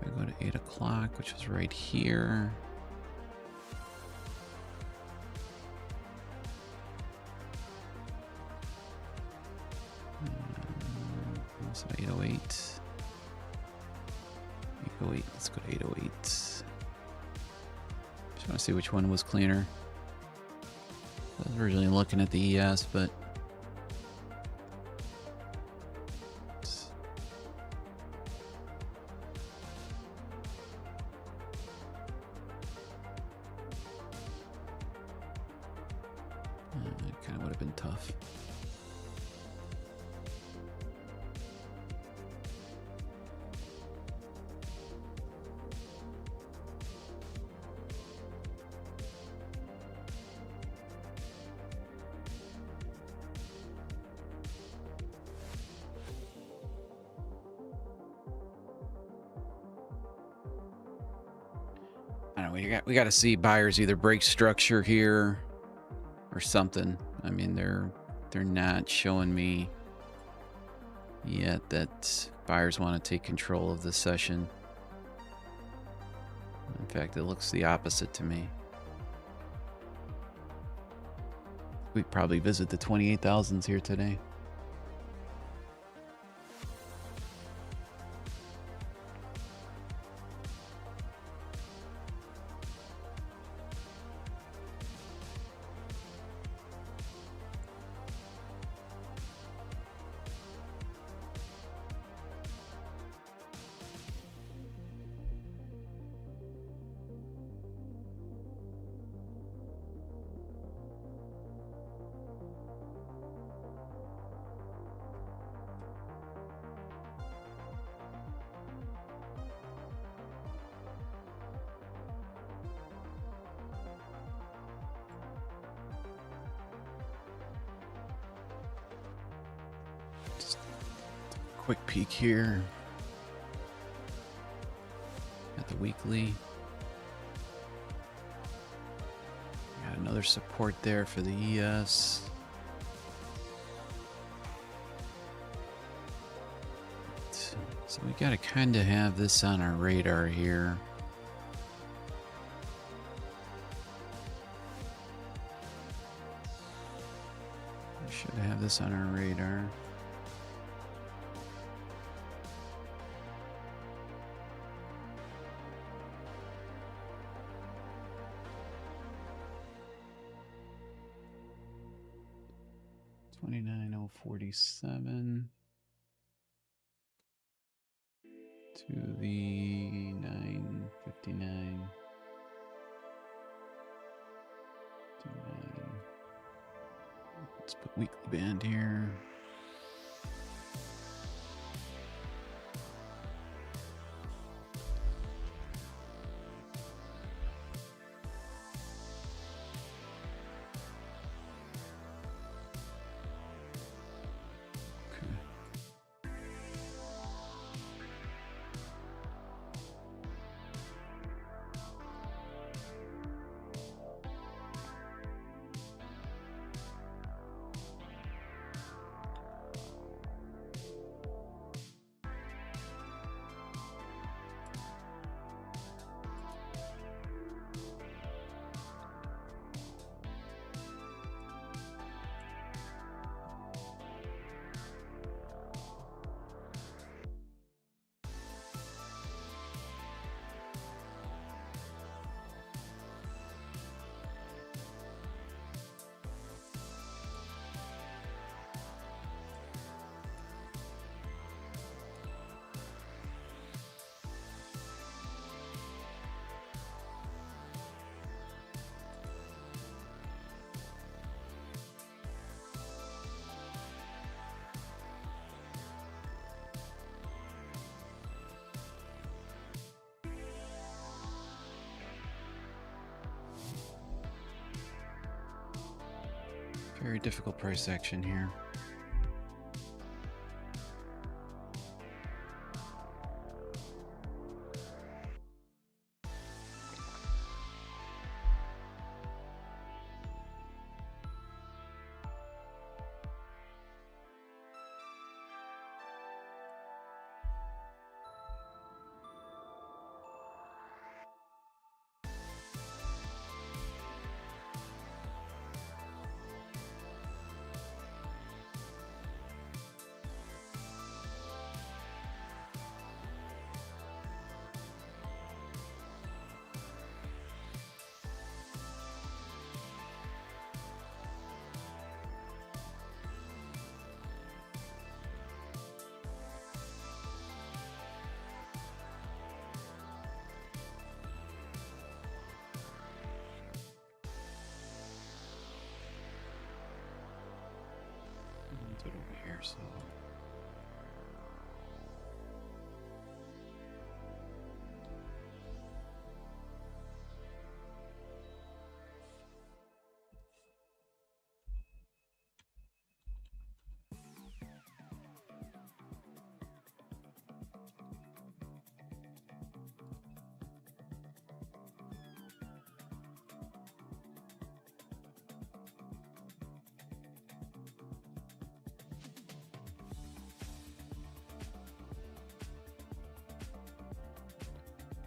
I go to 8 o'clock, which was right here. So 808. 808. Let's go to 808. Just want to see which one was cleaner. I was originally looking at the ES, but it kind of would have been tough. I don't know, we got to see buyers either break structure here or something. I mean, they're not showing me yet that buyers want to take control of this session. In fact, it looks the opposite to me. We probably visit the 28,000s here today. Just a quick peek here at the weekly. Got another support there for the ES. So we got to kind of have this on our radar here. this on our radar. $29,047 to the $959. Let's put weekly band here. Very difficult price action here. Let's put it over here, so.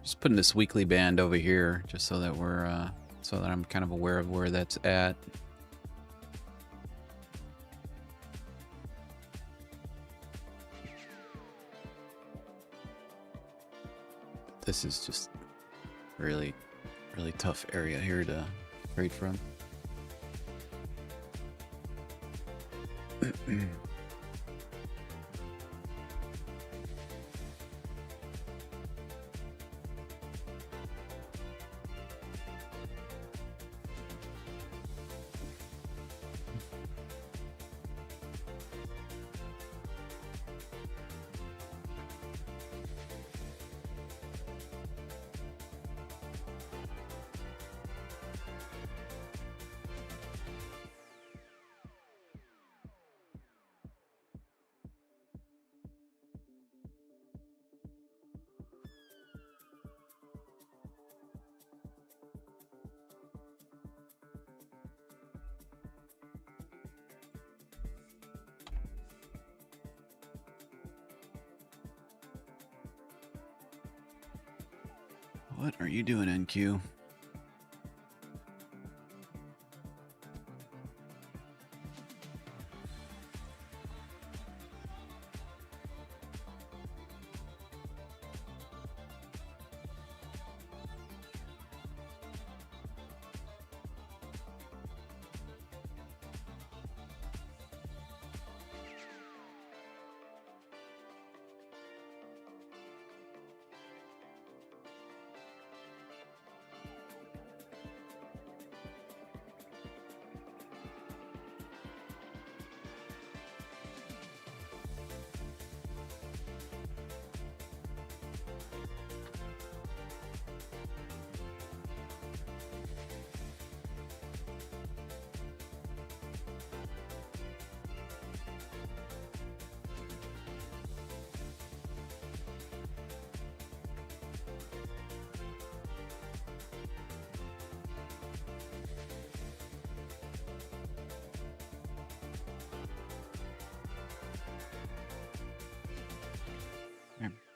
Just putting this weekly band over here, just so that we're, so that I'm kind of aware of where that's at. This is just really, really tough area here to trade from. What are you doing, NQ?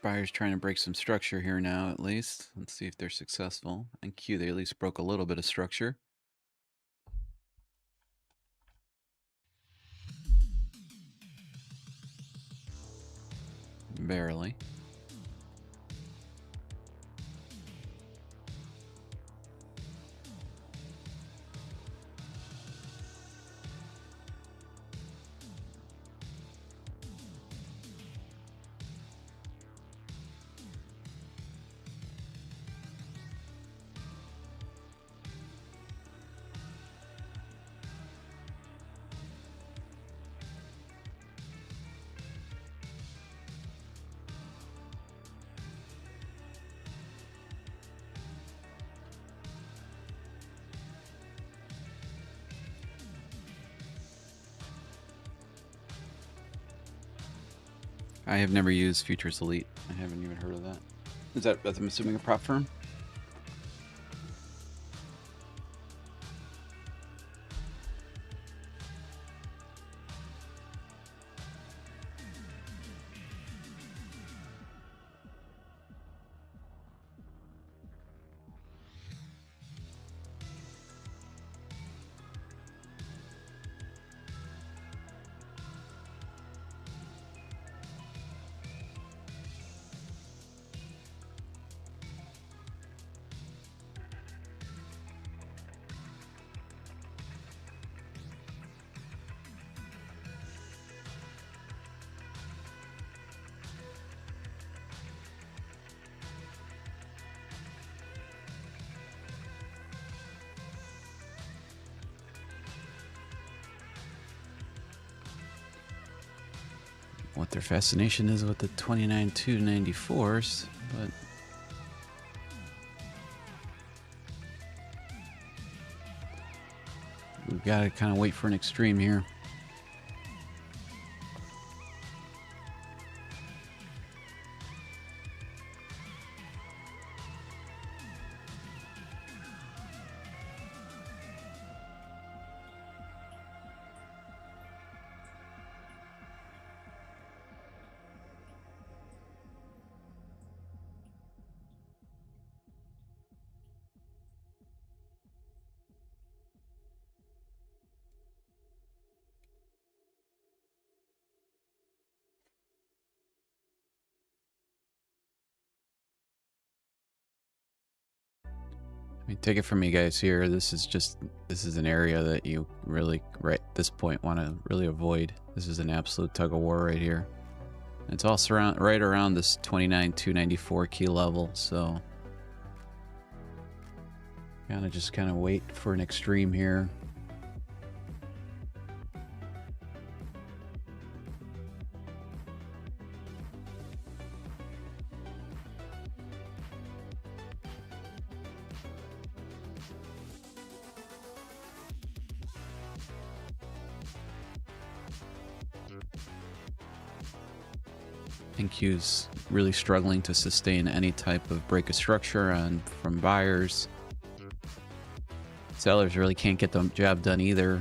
Buyers trying to break some structure here now, at least. Let's see if they're successful. And Q, they at least broke a little bit of structure. Barely. I have never used Futures Elite. I haven't even heard of that. Is that, I'm assuming, a prop firm? What their fascination is with the 29.294s, but we've got to kind of wait for an extreme here. I mean, take it from me, guys. Here, this is an area that you really, right at this point, want to really avoid. This is an absolute tug of war right here. It's all right around this 29.294 key level, so gotta just kind of wait for an extreme here. Q's really struggling to sustain any type of break of structure from buyers. Sellers really can't get the job done either.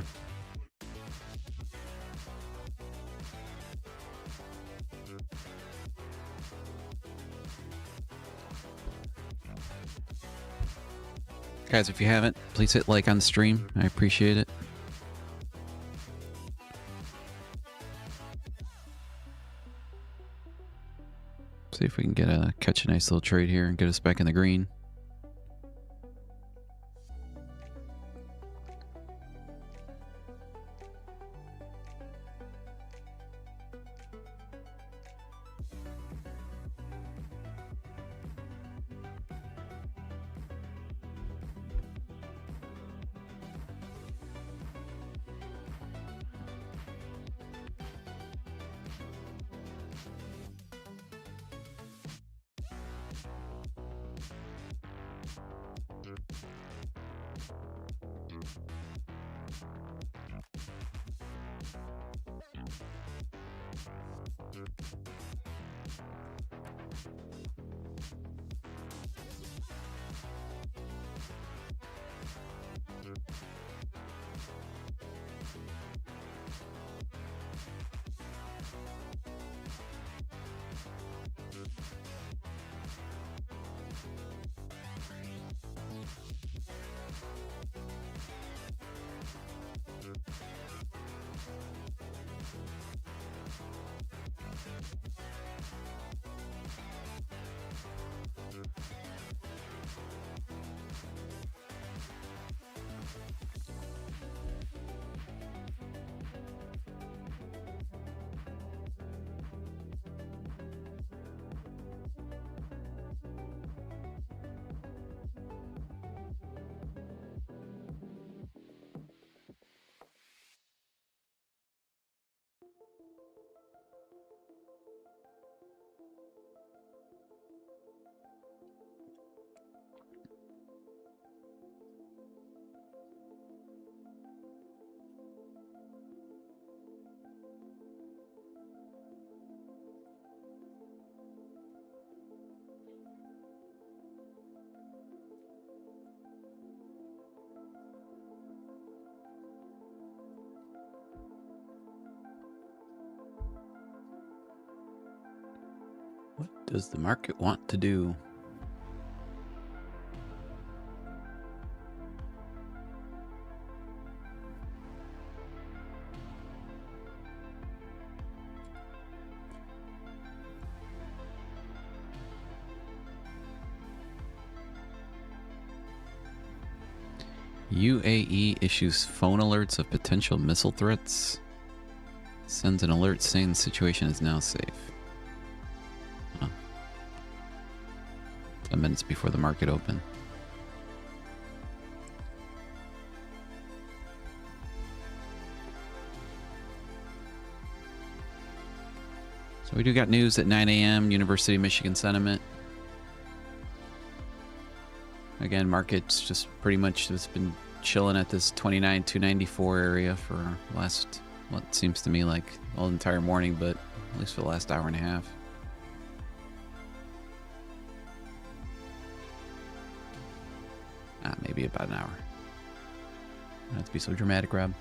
Guys, if you haven't, please hit like on the stream. I appreciate it. See if we can catch a nice little trade here and get us back in the green. What does the market want to do? UAE issues phone alerts of potential missile threats. Sends an alert saying the situation is now safe. Huh. 10 minutes before the market open. So we do got news at 9 a.m. University of Michigan sentiment. Again, market's just pretty much just been chilling at this 29,294 area for last, what seems to me like all the entire morning, but at least for the last hour and a half. Maybe about an hour. Don't have to be so dramatic, Rob.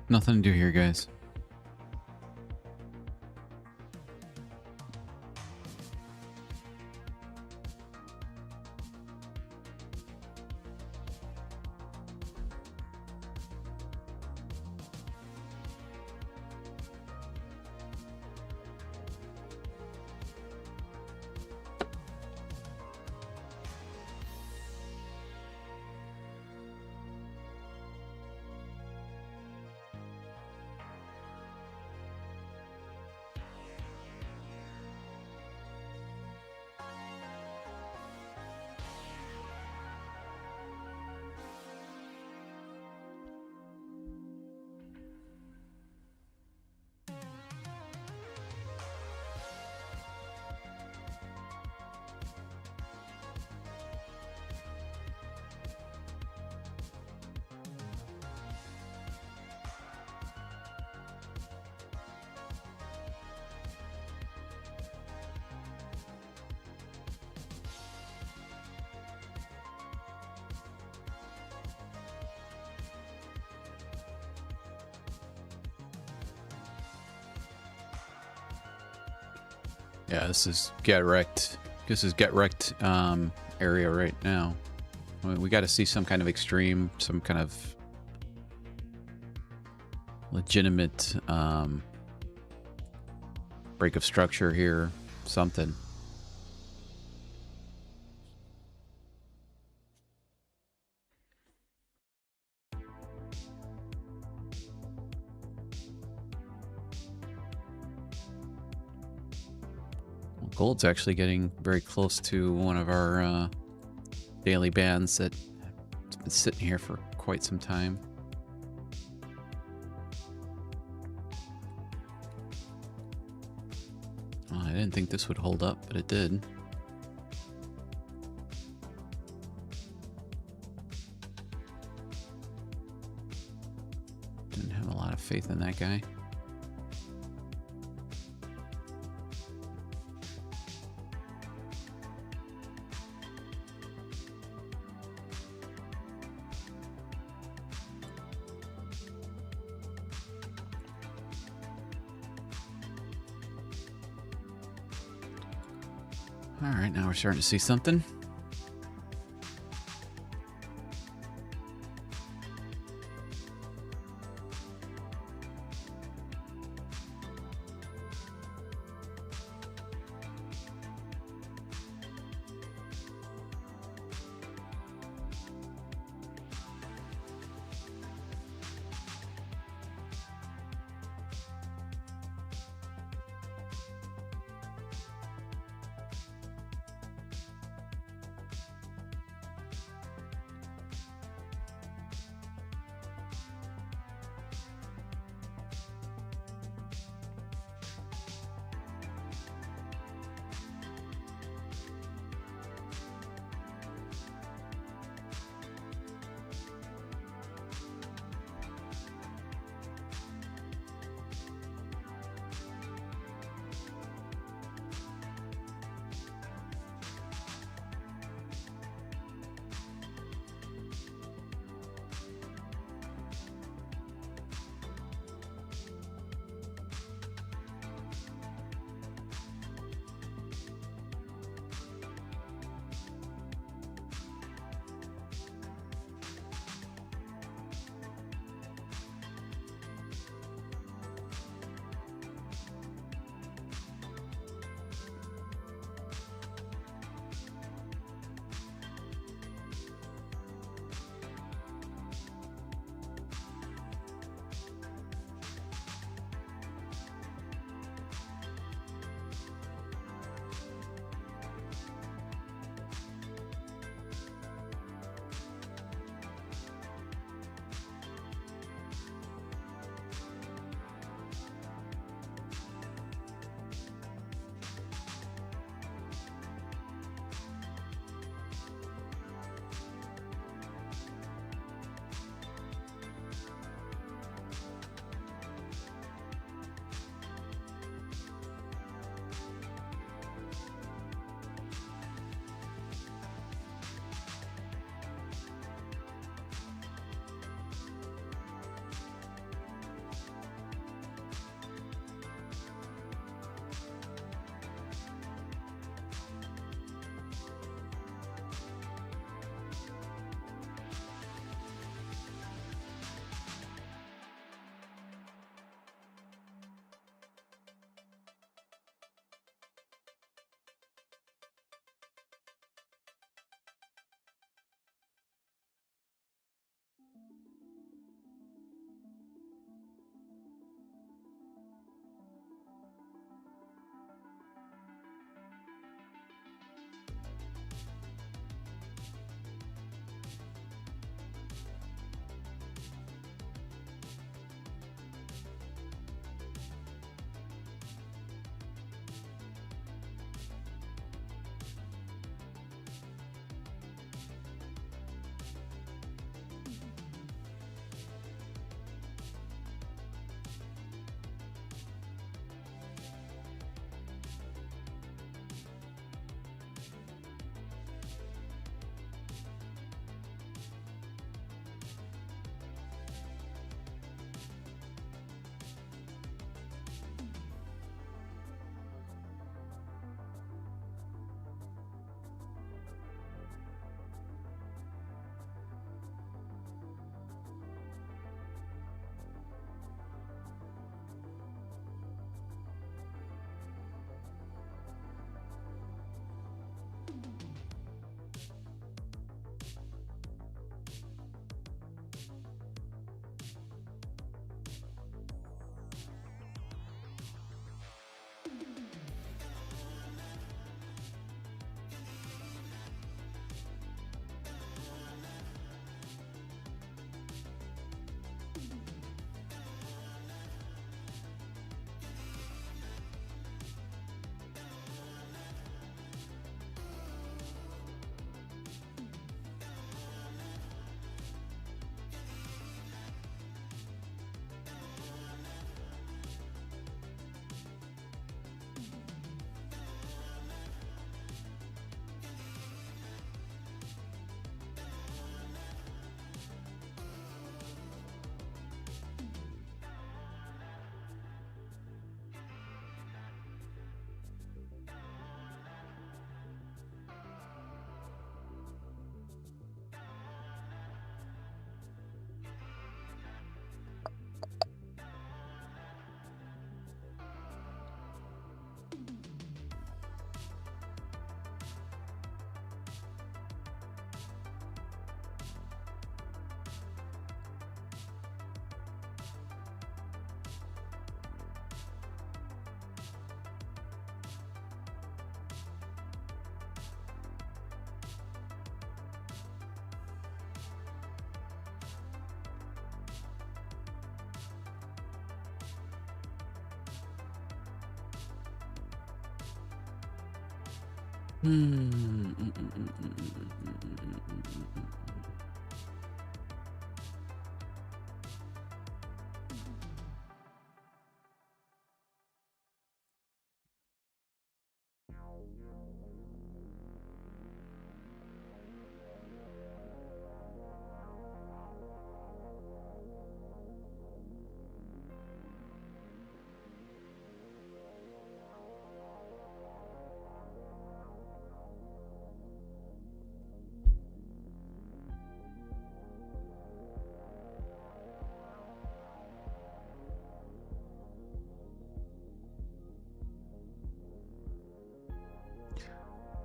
Nothing to do here, guys. Yeah, this is get wrecked. This is get wrecked area right now. I mean, we got to see some kind of extreme, some kind of legitimate break of structure here, something. Well, gold's actually getting very close to one of our daily bands that's been sitting here for quite some time. Well, I didn't think this would hold up, but it did. Didn't have a lot of faith in that guy. All right, now we're starting to see something.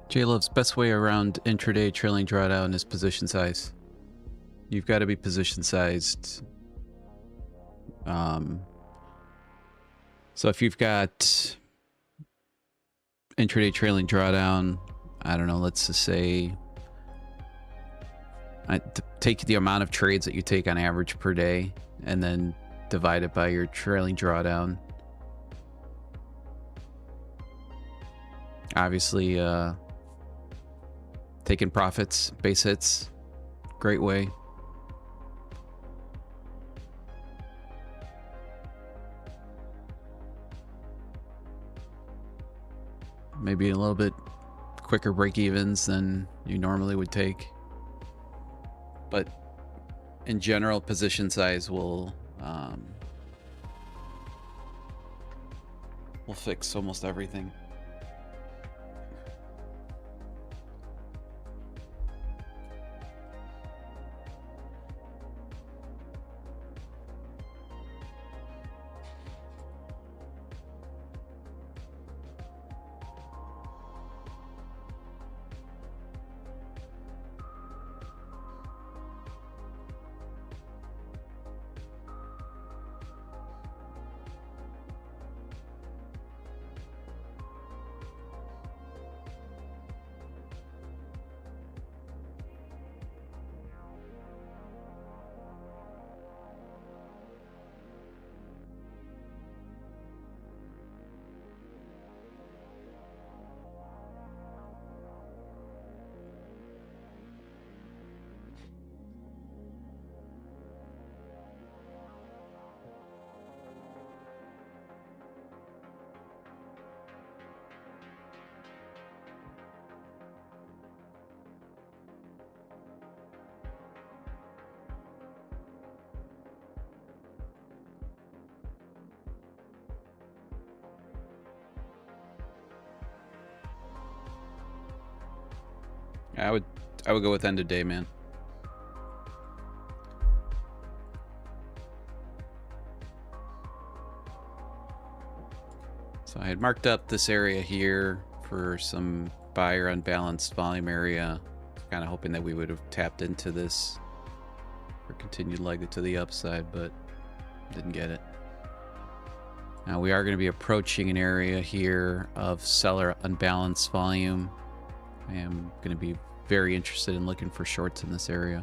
J-Love's best way around intraday trailing drawdown is position size. You've got to be position sized. So if you've got intraday trailing drawdown, I don't know, let's just say, take the amount of trades that you take on average per day and then divide it by your trailing drawdown. Obviously, taking profits, base hits, great way. Maybe a little bit quicker break evens than you normally would take. But in general, position size will fix almost everything. I would go with end of day, man. So I had marked up this area here for some buy or unbalanced volume area, kind of hoping that we would have tapped into this for continued leg to the upside, but didn't get it. Now we are going to be approaching an area here of seller unbalanced volume. I am going to be very interested in looking for shorts in this area.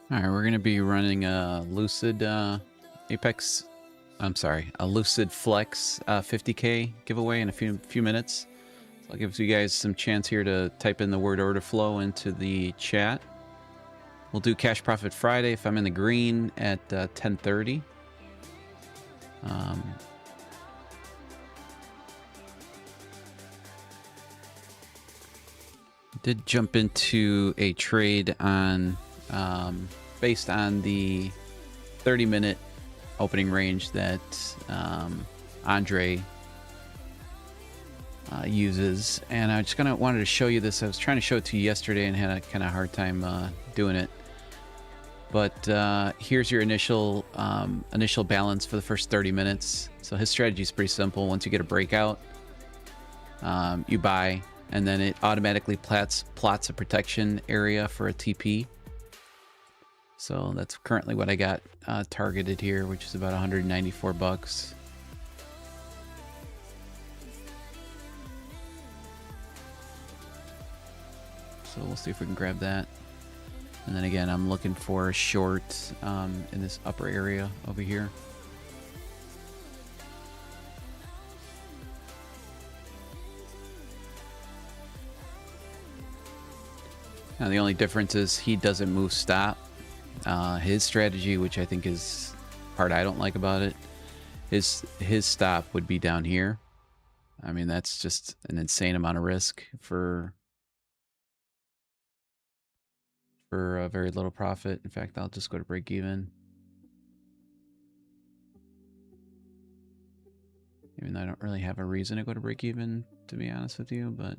All right, we're going to be running a Lucid Apex. I'm sorry, a Lucid Flex 50K giveaway in a few minutes. So I'll give you guys some chance here to type in the word order flow into the chat. We'll do Cash Profit Friday if I'm in the green at 10:30. Did jump into a trade on based on the 30-minute opening range that Andre uses, and I just wanted to show you this. I was trying to show it to you yesterday and had a kind of hard time doing it. But here's your initial balance for the first 30 minutes. So his strategy is pretty simple. Once you get a breakout, you buy, and then it automatically plots a protection area for a TP. So that's currently what I got targeted here, which is about 194 bucks. So we'll see if we can grab that. And then again, I'm looking for a short in this upper area over here. Now the only difference is he doesn't move stop. His strategy, which I think is part I don't like about it, his stop would be down here. I mean, that's just an insane amount of risk for a very little profit. In fact, I'll just go to break even. Even though I don't really have a reason to go to break even, to be honest with you, but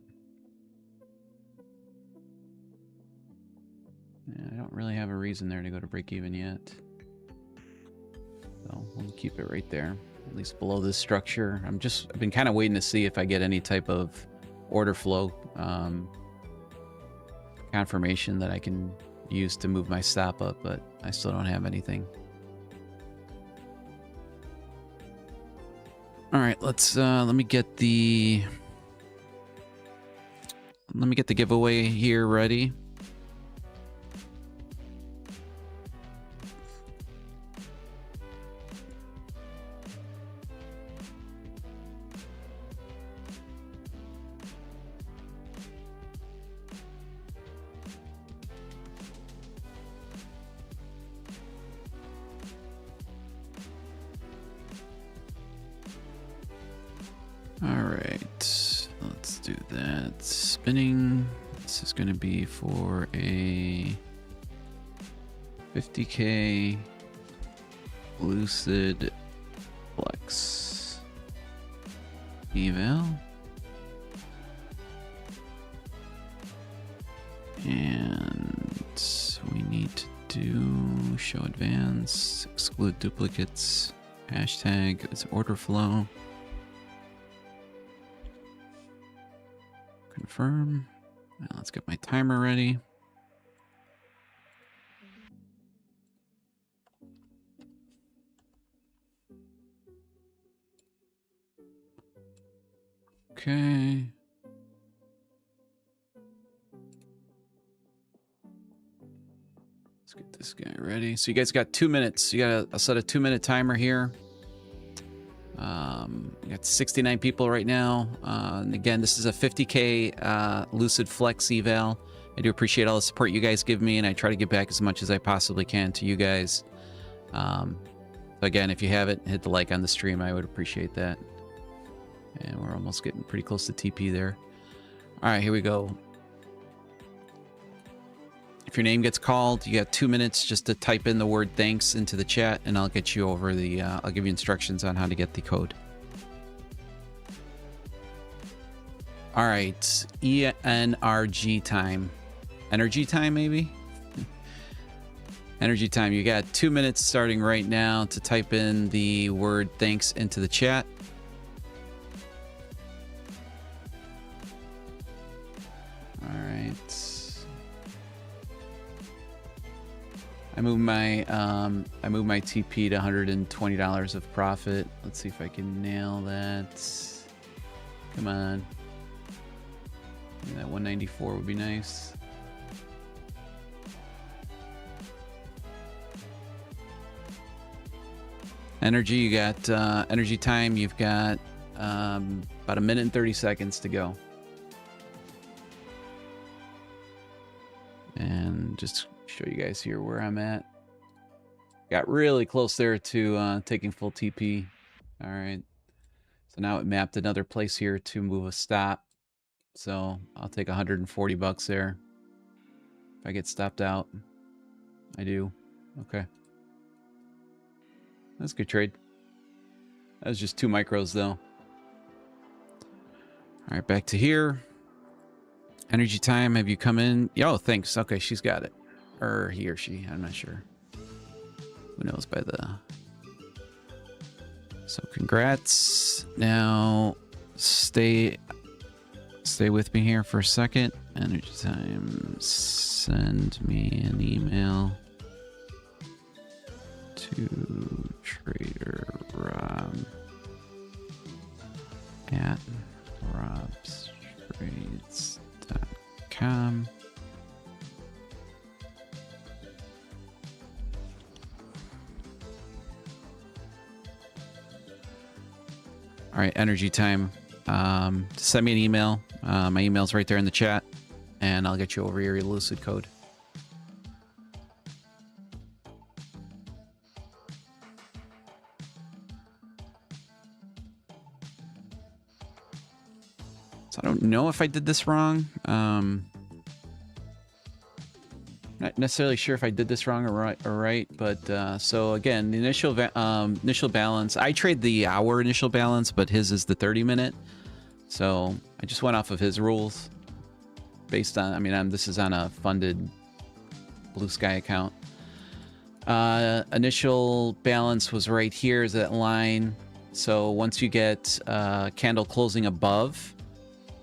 yeah, I don't really have a reason there to go to break even yet. So we'll keep it right there, at least below this structure. I've been kind of waiting to see if I get any type of order flow confirmation that I can use to move my stop up, but I still don't have anything. All right, let's let me get the giveaway here ready. All right, let's do that. Spinning. This is going to be for a 50K Lucid Flex eval. And we need to do show advance, exclude duplicates, hashtag, it's order flow. Confirm. Now let's get my timer ready. Okay. Let's get this guy ready. So you guys got 2 minutes. You got a set a 2-minute timer here. We got 69 people right now. And again, this is a 50K Lucid Flex eval. I do appreciate all the support you guys give me, and I try to give back as much as I possibly can to you guys. So again, if you haven't, hit the like on the stream. I would appreciate that. And we're almost getting pretty close to TP there. All right, here we go. If your name gets called, you got 2 minutes just to type in the word thanks into the chat, and I'll get you over the, I'll give you instructions on how to get the code. All right, ENRG time. Energy time, maybe? Energy time. You got 2 minutes starting right now to type in the word thanks into the chat. All right. I moved my TP to $120 of profit. Let's see if I can nail that. Come on. That 194 would be nice. Energy, you got energy time. You've got about 1 minute and 30 seconds to go. And just show you guys here where I'm at. Got really close there to taking full TP. All right. So now it mapped another place here to move a stop. So I'll take $140 there. If I get stopped out, I do. Okay. That's a good trade. That was just 2 micros though. All right, back to here. Energy time, have you come in? Oh, thanks. Okay, she's got it. Or he or she, I'm not sure. Who knows by the... So congrats. Now stay with me here for a second. Energy time, send me an email to Trader Rob at robstrades.com. All right, energy time. Send me an email. My email's right there in the chat, and I'll get you over your elucid code. So I don't know if I did this wrong. Not necessarily sure if I did this wrong or right, but so again, the initial balance. I trade the hour initial balance, but his is the 30-minute. So I just went off of his rules, based on. I mean, this is on a funded Blue Sky account. Initial balance was right here, is that line. So once you get candle closing above,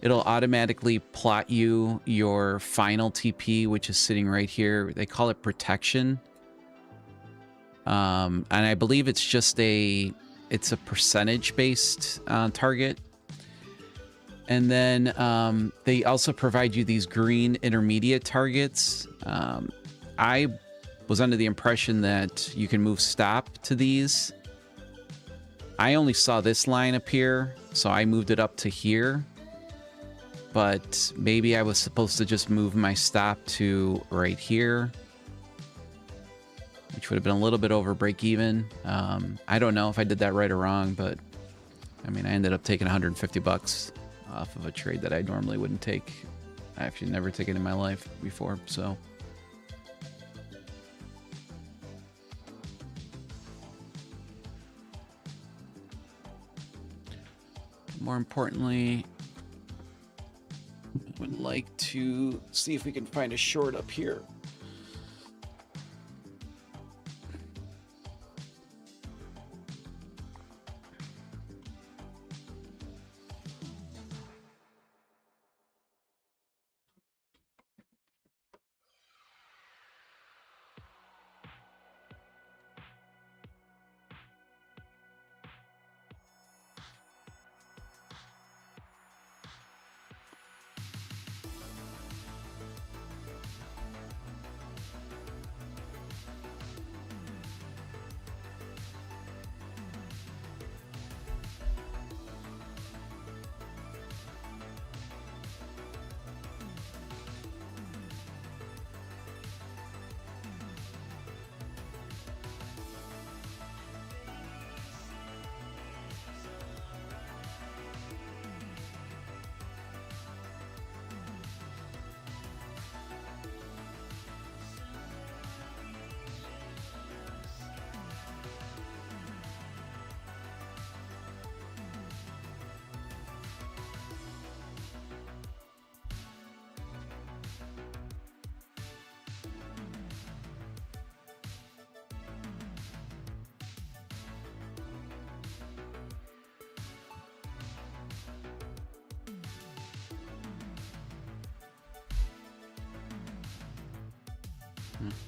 it'll automatically plot you your final TP, which is sitting right here. They call it protection. And I believe it's just it's a percentage-based target. And then they also provide you these green intermediate targets. I was under the impression that you can move stop to these. I only saw this line appear, so I moved it up to here. But maybe I was supposed to just move my stop to right here, which would have been a little bit over break even. I don't know if I did that right or wrong, but I mean, I ended up taking $150 off of a trade that I normally wouldn't take. I actually never taken in my life before, so. More importantly, I would like to see if we can find a short up here.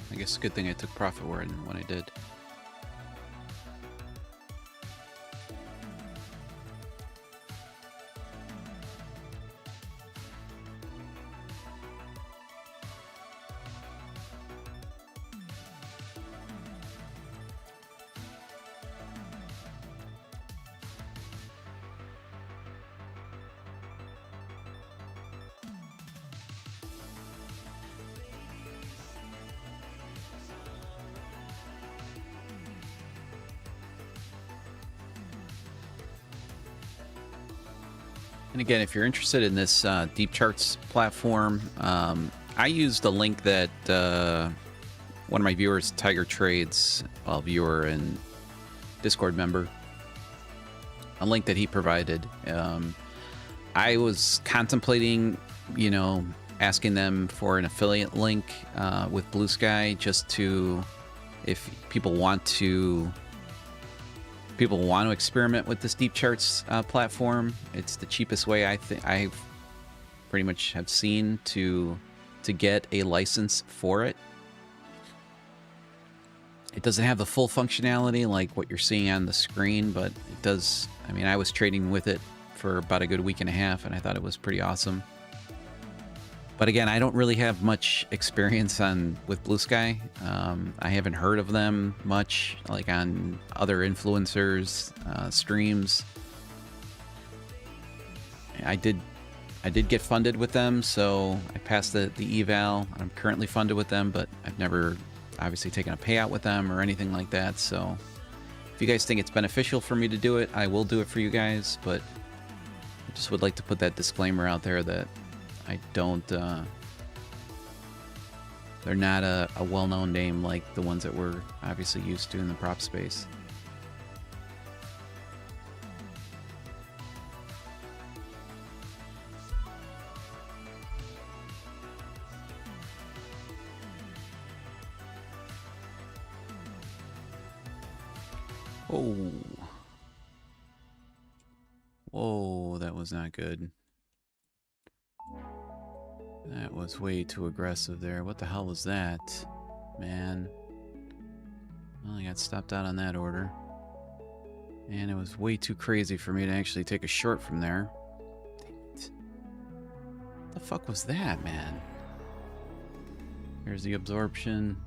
I guess it's a good thing I took profit when I did. And again, if you're interested in this deep charts platform, I used a link that one of my viewers, Tiger Trades, well, viewer and Discord member, a link that he provided. I was contemplating, you know, asking them for an affiliate link with Blue Sky, just to, if people want to experiment with this deep charts platform. It's the cheapest way I've pretty much have seen to get a license for it. It doesn't have the full functionality like what you're seeing on the screen, but it does. I mean, I was trading with it for about a good week and a half, and I thought it was pretty awesome. But again, I don't really have much experience with Blue Sky. I haven't heard of them much, like on other influencers' streams. I did get funded with them, so I passed the eval. I'm currently funded with them, but I've never obviously taken a payout with them or anything like that. So if you guys think it's beneficial for me to do it, I will do it for you guys. But I just would like to put that disclaimer out there that I don't, they're not a well-known name like the ones that we're obviously used to in the prop space. Oh. Whoa, that was not good. That was way too aggressive there. What the hell was that? Man. Well, I got stopped out on that order. And it was way too crazy for me to actually take a short from there. Dang it. What the fuck was that, man? Here's the absorption.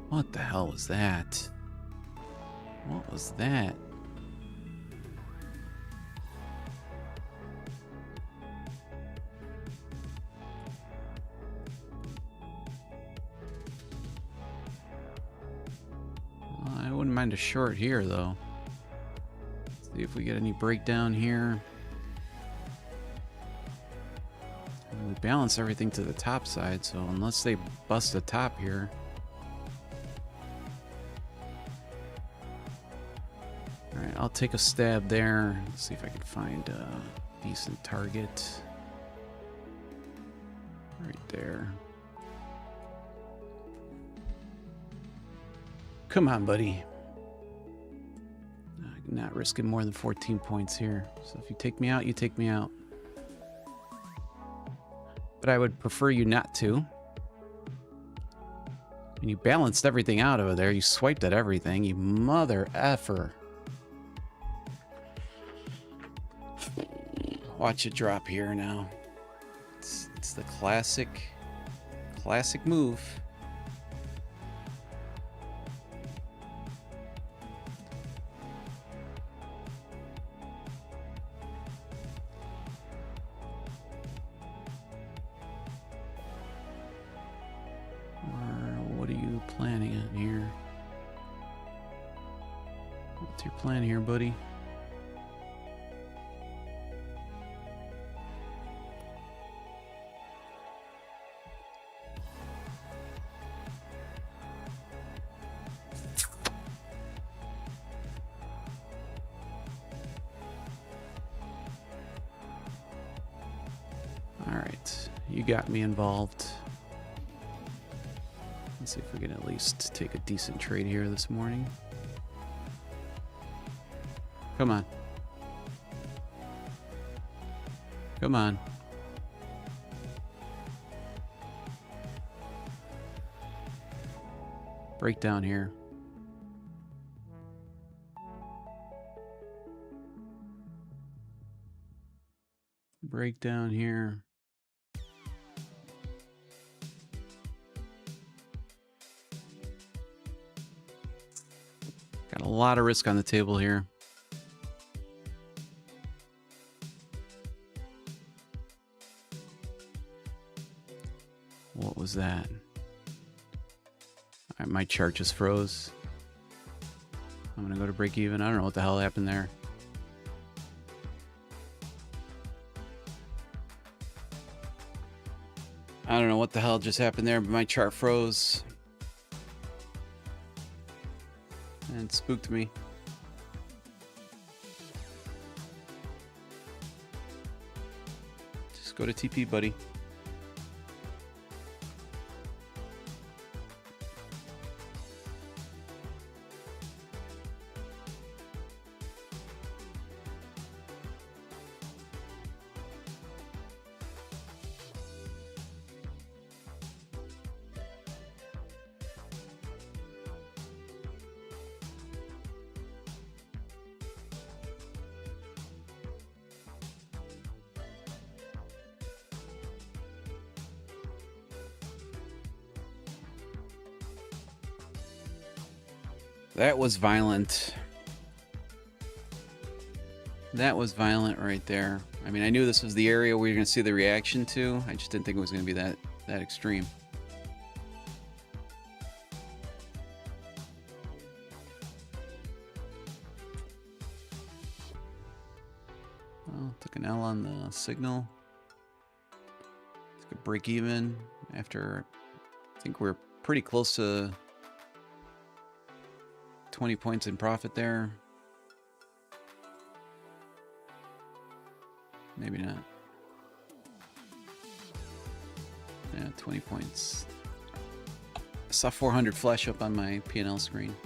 What the hell was that? What was that? Well, I wouldn't mind a short here, though. Let's see if we get any breakdown here. We balance everything to the top side, so unless they bust the top here. Alright, I'll take a stab there. Let's see if I can find a decent target. Right there. Come on, buddy. I'm not risking more than 14 points here. So if you take me out, you take me out. But I would prefer you not to. And you balanced everything out over there. You swiped at everything, you mother effer. Watch it drop here now. It's the classic move. Or what are you planning on here? What's your plan here, buddy? Alright, you got me involved. Let's see if we can at least take a decent trade here this morning. Come on. Come on. Breakdown here. Breakdown here. Got a lot of risk on the table here. What was that? All right, my chart just froze. I'm gonna go to break even. I don't know what the hell happened there. I don't know what the hell just happened there, but my chart froze. And it spooked me. Just go to TP, buddy. That was violent. That was violent right there. I mean, I knew this was the area we were going to see the reaction to. I just didn't think it was going to be that extreme. Well, took an L on the signal. Took a break even after, I think we're pretty close to 20 points in profit there. Maybe not. Yeah, 20 points. I saw 400 flash up on my P&L screen.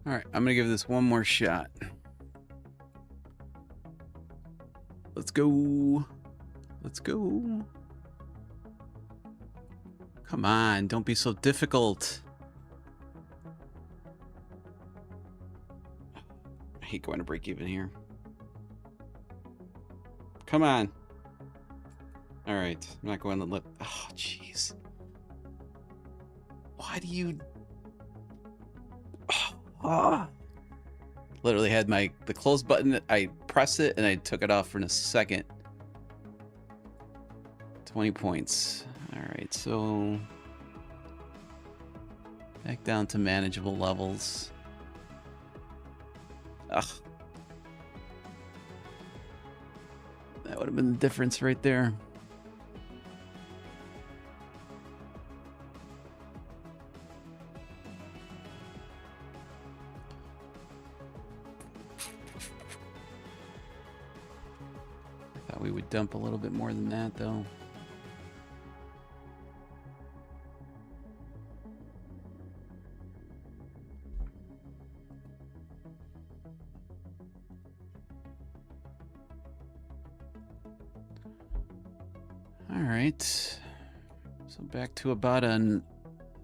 All right, I'm gonna give this one more shot. Let's go. Let's go. Come on, don't be so difficult. I hate going to break even here. Come on. All right, I'm not going to let. Oh, jeez. Why do you? Oh. Literally had the close button. I pressed it and I took it off for a second. 20 points. All right, so back down to manageable levels. Ugh. That would have been the difference right there. We would dump a little bit more than that, though. All right. So back to about an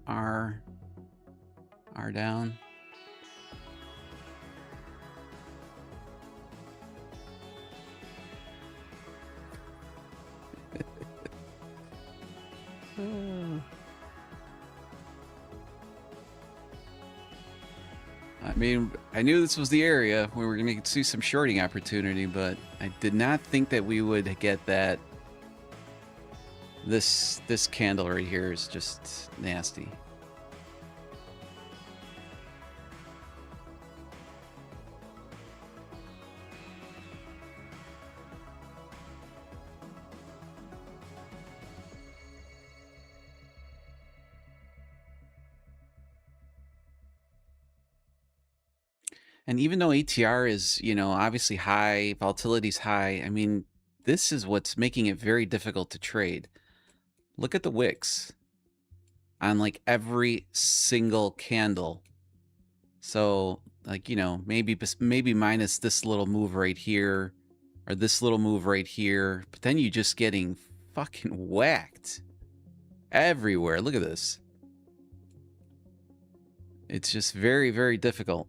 R down. I mean, I knew this was the area where we were going to see some shorting opportunity, but I did not think that we would get that. This candle right here is just nasty. And even though ATR is, you know, obviously high, volatility's high, I mean, this is what's making it very difficult to trade. Look at the wicks on like every single candle. So like, you know, maybe minus this little move right here, or this little move right here, but then you just getting fucking whacked everywhere. Look at this. It's just very, very difficult.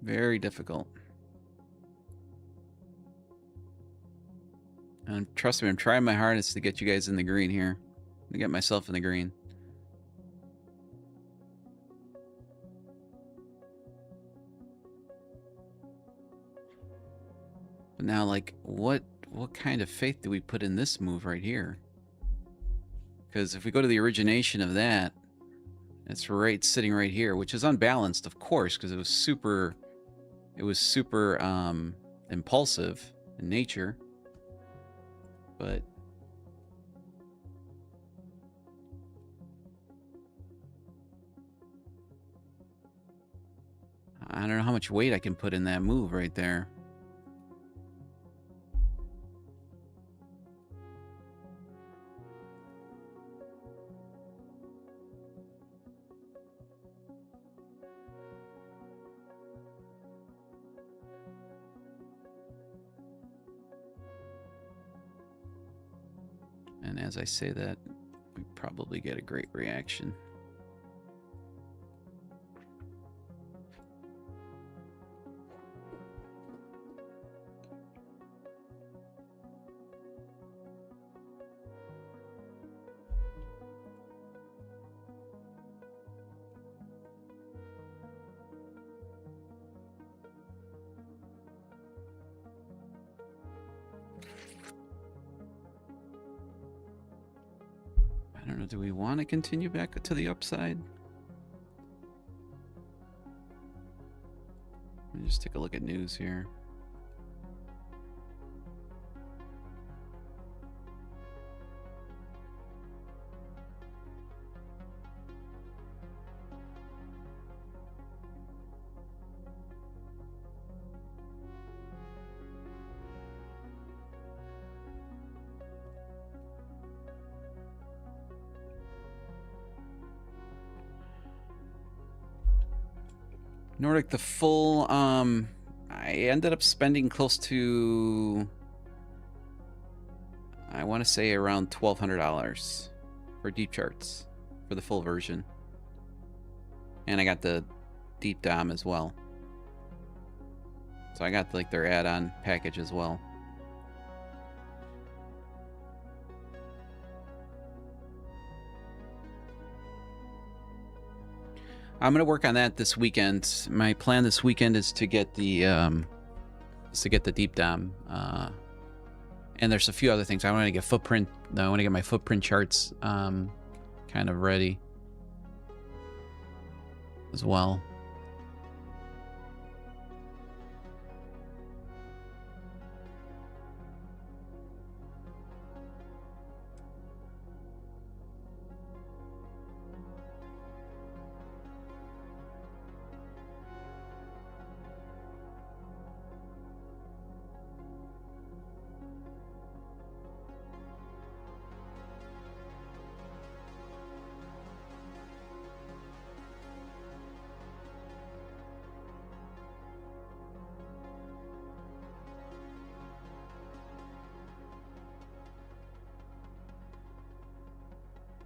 Very difficult. And trust me, I'm trying my hardest to get you guys in the green here. To get myself in the green. But now, like, what kind of faith do we put in this move right here? Because if we go to the origination of that, it's right sitting right here, which is unbalanced, of course, because it was super impulsive in nature. But I don't know how much weight I can put in that move right there. And as I say that, we probably get a great reaction. I don't know, do we want to continue back to the upside? Let me just take a look at news here. Nordic, the full, I ended up spending close to, I want to say around $1,200 for deep charts for the full version. And I got the deep dom as well. So I got like their add-on package as well. I'm gonna work on that this weekend. My plan this weekend is to get the deep dom, and there's a few other things. I want to get footprint. I want to get my footprint charts kind of ready as well.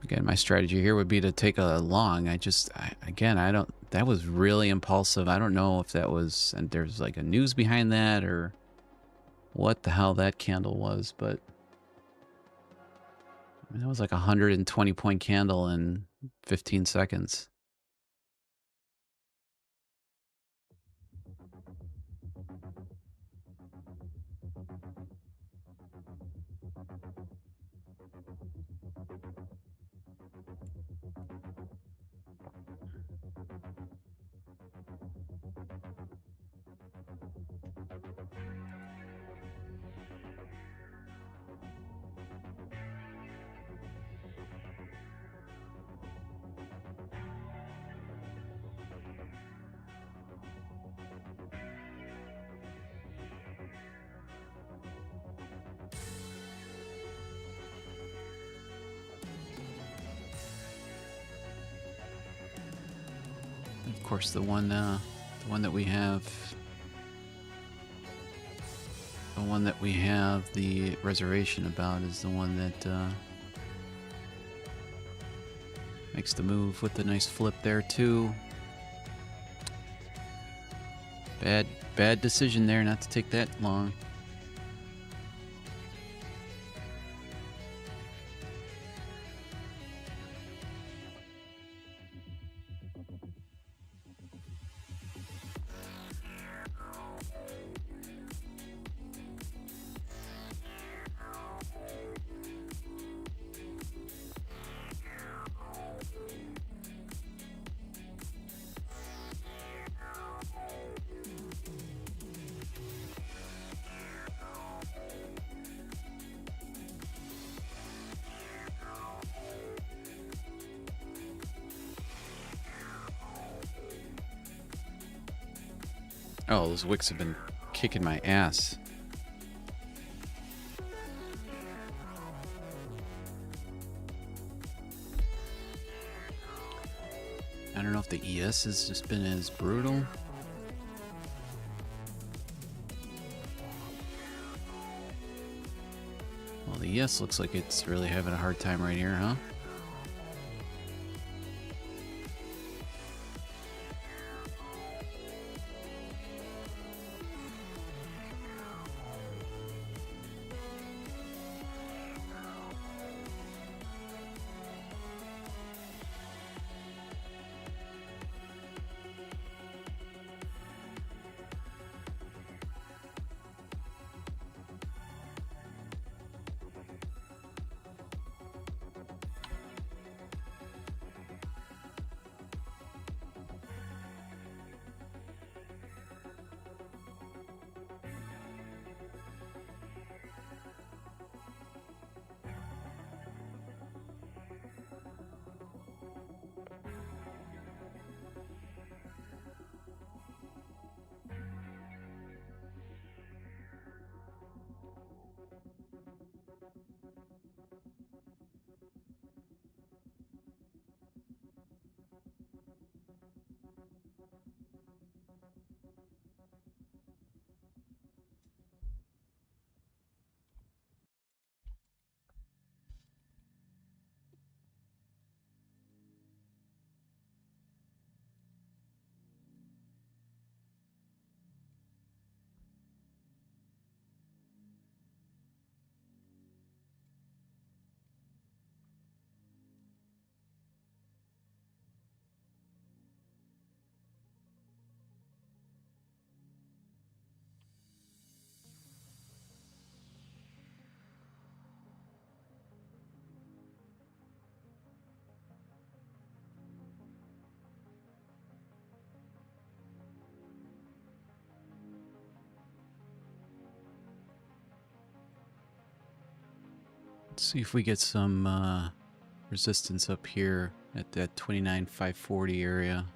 Again, my strategy here would be to take a long. I don't, that was really impulsive. I don't know if that was, and there's like a news behind that or what the hell that candle was, but I mean, that was like a 120 point candle in 15 seconds. Of course, the one that we have The one that we have the reservation about is the one that makes the move with the nice flip there too. Bad decision there not to take that long. Oh, those wicks have been kicking my ass. I don't know if the ES has just been as brutal. Well, the ES looks like it's really having a hard time right here, huh? Let's see if we get some resistance up here at that 29,540 area.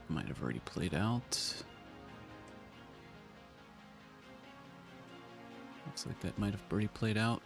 Might have already played out. Looks like that might have already played out.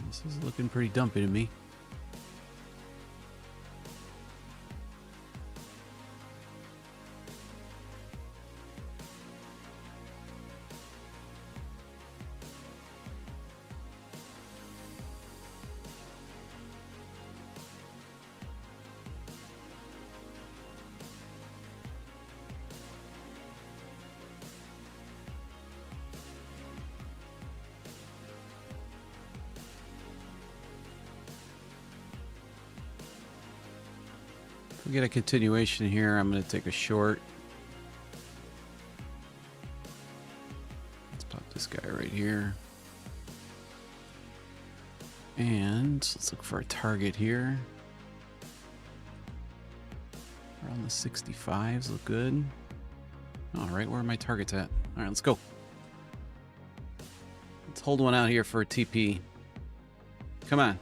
This is looking pretty dumpy to me. If we get a continuation here, I'm going to take a short. Let's pop this guy right here. And let's look for a target here. Around the 65s look good. All right, where are my targets at? All right, let's go. Let's hold one out here for a TP. Come on.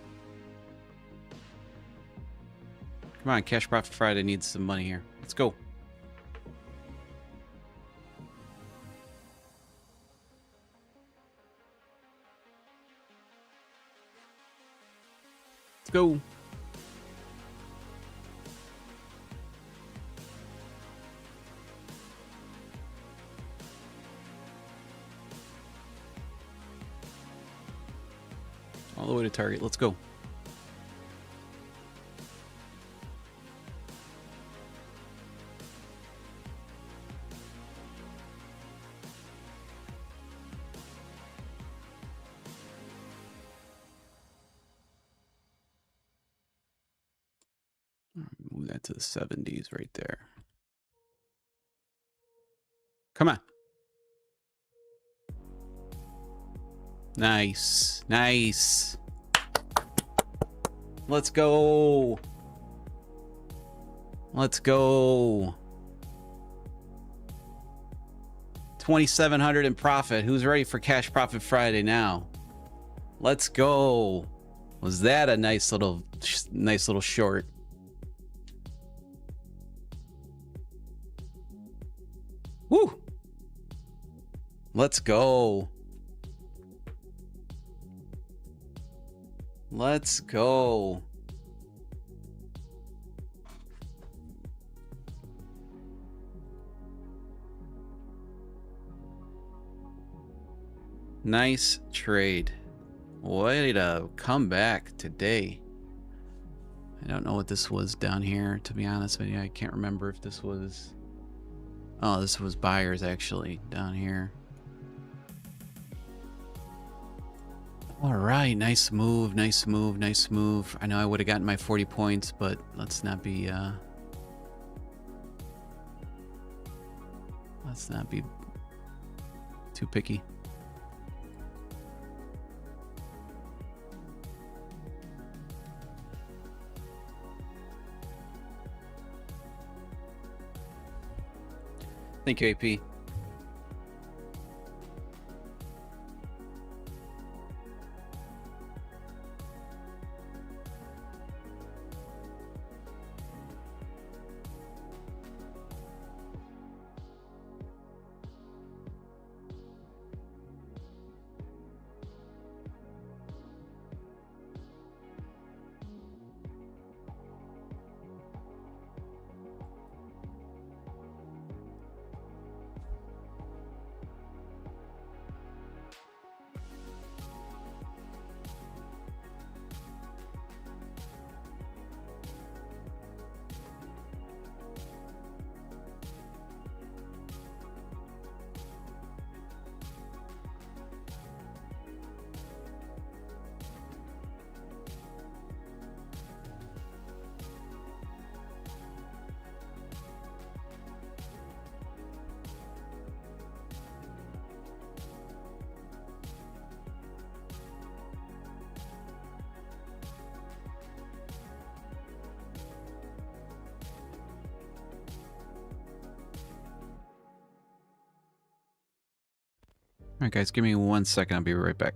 Come on, Cash Profit Friday needs some money here. Let's go. Let's go. All the way to target. Let's go. Move that to the 70s right there. Come on. Nice. Nice. Let's go. Let's go. 2,700 in profit. Who's ready for Cash Profit Friday now? Let's go. Was that a nice little short? Woo. Let's go. Let's go. Nice trade. Way to come back today. I don't know what this was down here, to be honest with you. I can't remember if this was... Oh, this was buyers actually down here. All right, nice move, nice move, nice move. I know I would have gotten my 40 points, but let's not be too picky. Thank you, AP. All right, guys, give me 1 second. I'll be right back.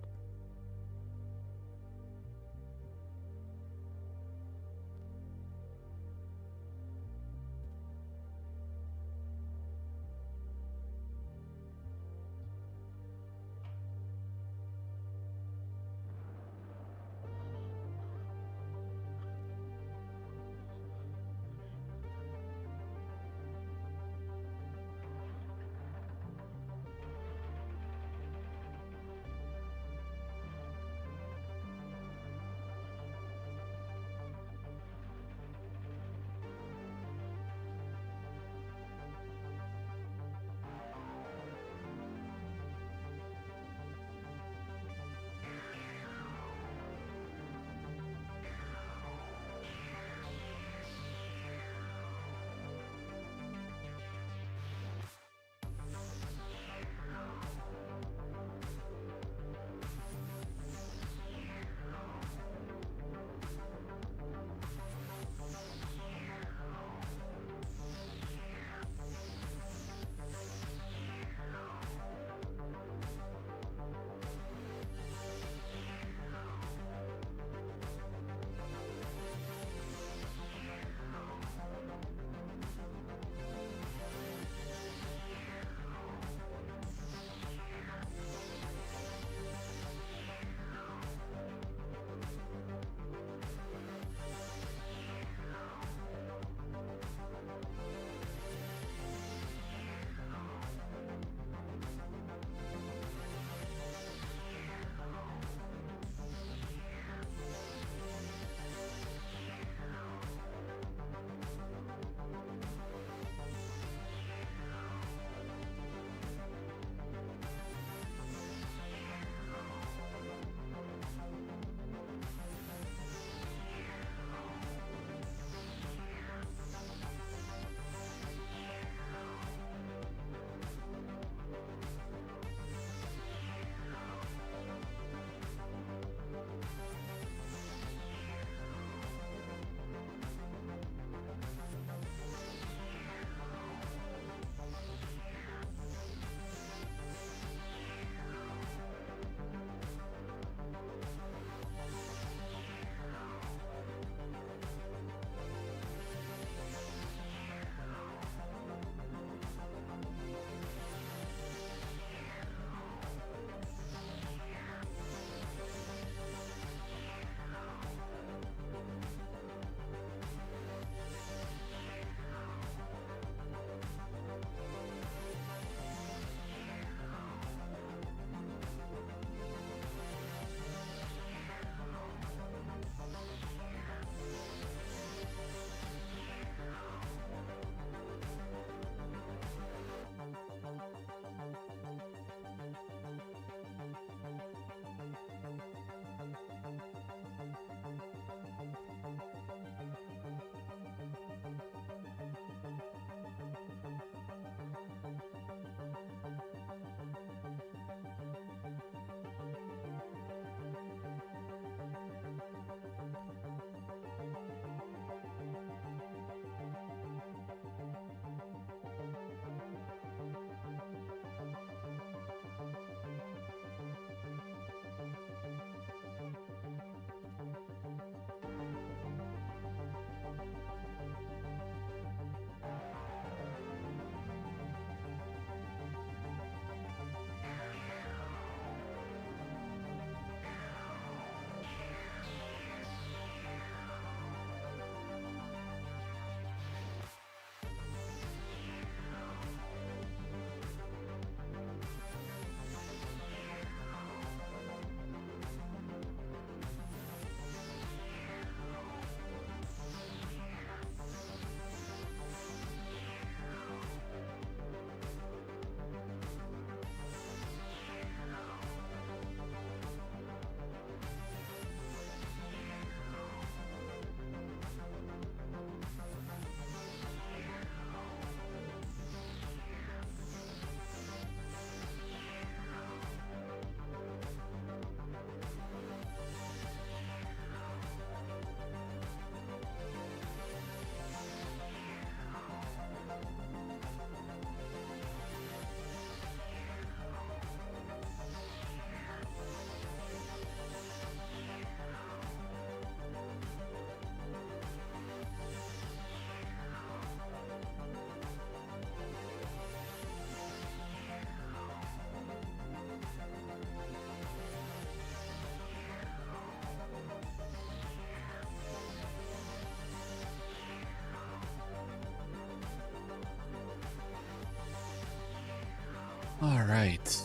All right.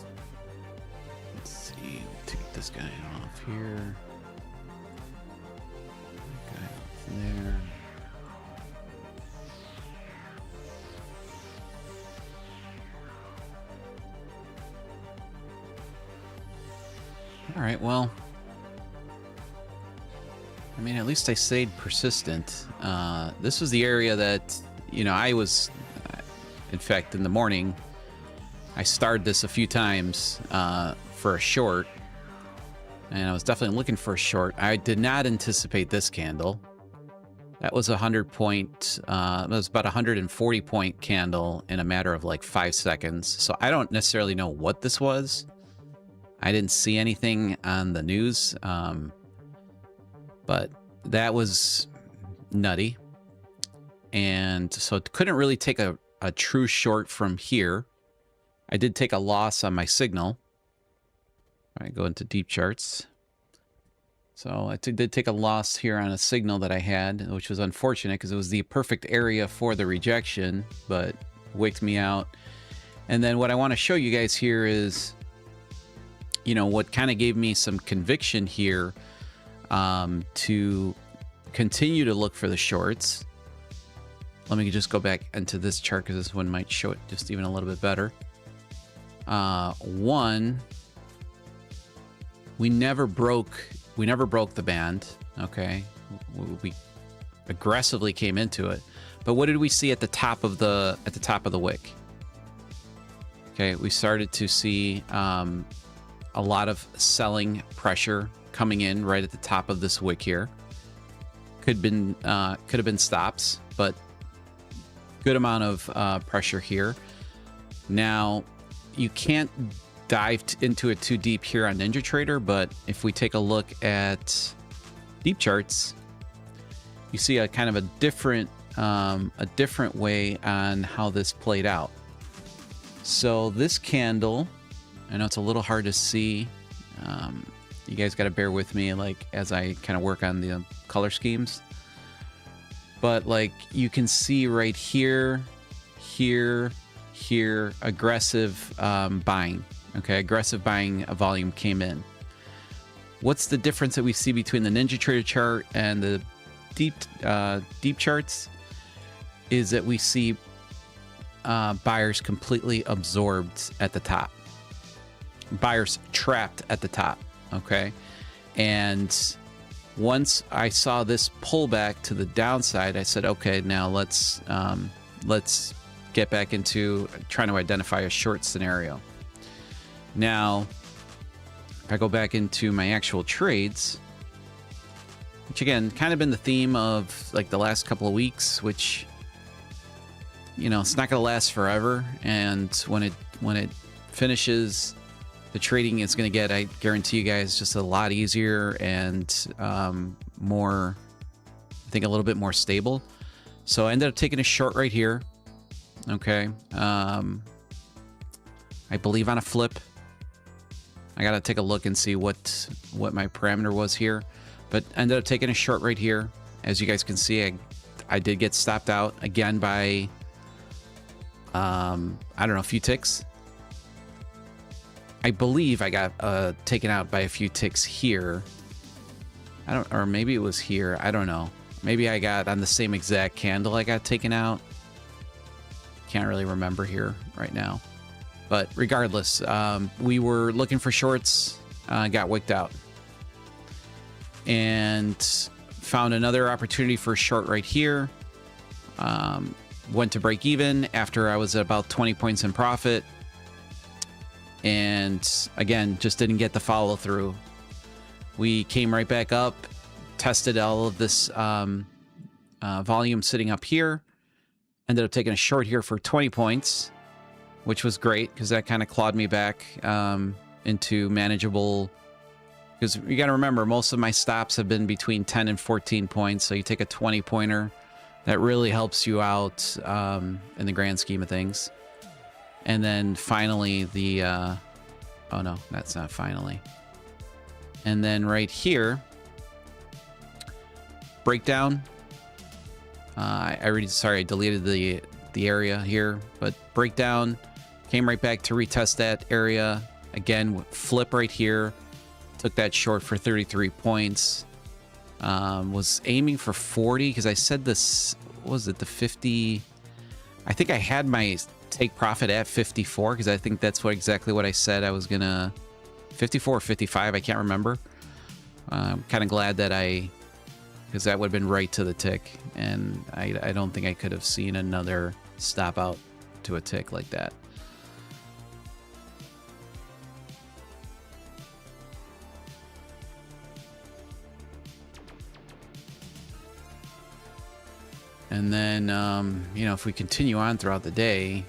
Let's see. Take this guy off here. That guy off there. All right, well, I mean, at least I stayed persistent. This was the area that, you know, I was, in fact, in the morning, I starred this a few times for a short, and I was definitely looking for a short. I did not anticipate this candle. That was 100 point, that was about 140 point candle in a matter of like 5 seconds. So I don't necessarily know what this was. I didn't see anything on the news, but that was nutty. And so couldn't really take a true short from here. I did take a loss on my signal. All right, go into deep charts. So I did take a loss here on a signal that I had, which was unfortunate because it was the perfect area for the rejection, but waked me out. And then what I want to show you guys here is, you know, what kind of gave me some conviction here to continue to look for the shorts. Let me just go back into this chart because this one might show it just even a little bit better. One, we never broke the band. Okay, we aggressively came into it, but what did we see at the top of the wick? Okay, we started to see a lot of selling pressure coming in right at the top of this wick here. Could have been stops, but good amount of pressure here. Now, you can't dive into it too deep here on NinjaTrader, but if we take a look at deep charts, you see a kind of a different way on how this played out. So this candle, I know it's a little hard to see. You guys got to bear with me, like, as I kind of work on the color schemes. But like you can see right here, aggressive buying. Okay, aggressive buying volume came in. What's the difference that we see between the NinjaTrader chart and the deep charts? Is that we see buyers completely absorbed at the top. Buyers trapped at the top. Okay, and once I saw this pullback to the downside, I said, okay, now let's get back into trying to identify a short scenario. Now, if I go back into my actual trades, which again, kind of been the theme of like the last couple of weeks, which, you know, it's not going to last forever. And when it finishes, the trading is going to get, I guarantee you guys, just a lot easier and more, I think, a little bit more stable. So I ended up taking a short right here. Okay. I believe on a flip. I got to take a look and see what my parameter was here. But ended up taking a short right here. As you guys can see, I did get stopped out again by, I don't know, a few ticks. I believe I got taken out by a few ticks here. Or maybe it was here. I don't know. Maybe I got on the same exact candle I got taken out. Can't really remember here right now. But regardless, we were looking for shorts, got wicked out. And found another opportunity for a short right here. Went to break even after I was at about 20 points in profit. And again, just didn't get the follow through. We came right back up, tested all of this volume sitting up here. Ended up taking a short here for 20 points, which was great because that kind of clawed me back into manageable. Because you got to remember, most of my stops have been between 10 and 14 points. So you take a 20 pointer, that really helps you out in the grand scheme of things. And then finally the, oh no, that's not finally. And then right here, breakdown. I deleted the area here, but breakdown Came right back to retest that area. Again, flip right here. Took that short for 33 points. Was aiming for 40 because I said this, what was it, the 50? I think I had my take profit at 54 because I think that's exactly what I said I was going to, 54 or 55, I can't remember. I'm kind of glad that because that would have been right to the tick. And I don't think I could have seen another stop out to a tick like that. And then, you know, if we continue on throughout the day,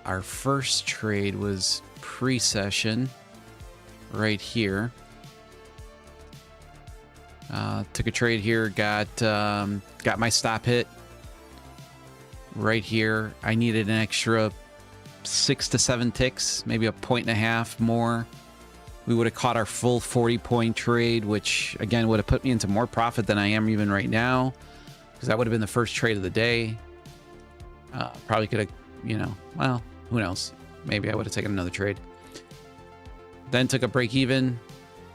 our first trade was pre-session right here. Took a trade here, got my stop hit right here. I needed an extra 6 to 7 ticks, maybe a 1.5 more. We would have caught our full 40-point trade, which, again, would have put me into more profit than I am even right now, because that would have been the first trade of the day. Probably could have, you know, well, who knows? Maybe I would have taken another trade. Then took a break even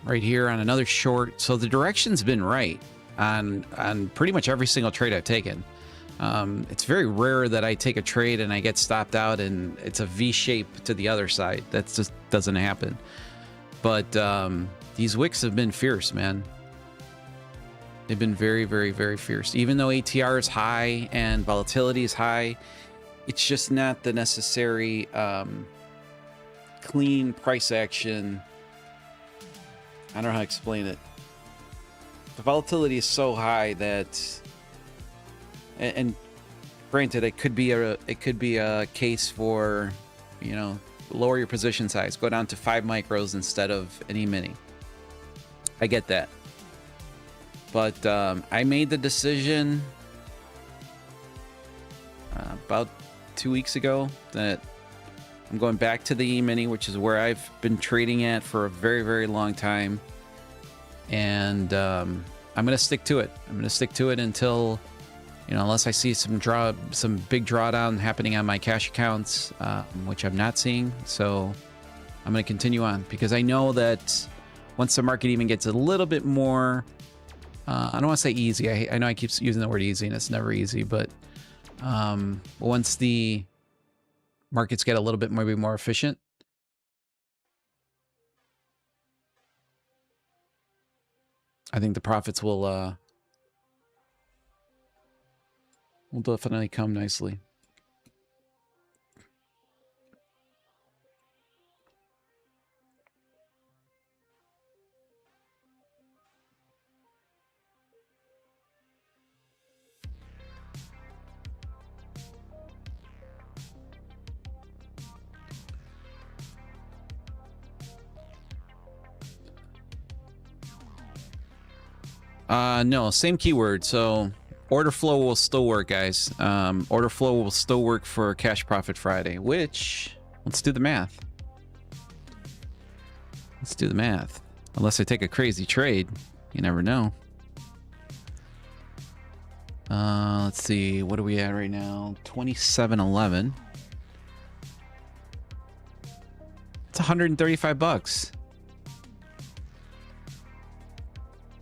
right here on another short. So the direction's been right on pretty much every single trade I've taken. It's very rare that I take a trade and I get stopped out and it's a V shape to the other side. That just doesn't happen. But these wicks have been fierce, man. They've been very, very, very fierce. Even though ATR is high and volatility is high, it's just not the necessary clean price action. I don't know how to explain it. The volatility is so high that, and granted, it could be a case for, you know, lower your position size, go down to 5 micros instead of an E-mini. I get that. But I made the decision about 2 weeks ago that I'm going back to the E-mini, which is where I've been trading at for a very, very long time. And I'm going to stick to it. I'm going to stick to it until, you know, unless I see some big drawdown happening on my cash accounts, which I'm not seeing. So I'm going to continue on because I know that once the market even gets a little bit more, I don't want to say easy. I know I keep using the word easy and it's never easy, but once the markets get a little bit maybe more efficient, I think the profits will definitely come nicely. No, same keyword. So order flow will still work, guys. Order flow will still work for Cash Profit Friday, which, let's do the math. Let's do the math. Unless I take a crazy trade, you never know. Let's see, what are we at right now? 27.11. It's 135 bucks.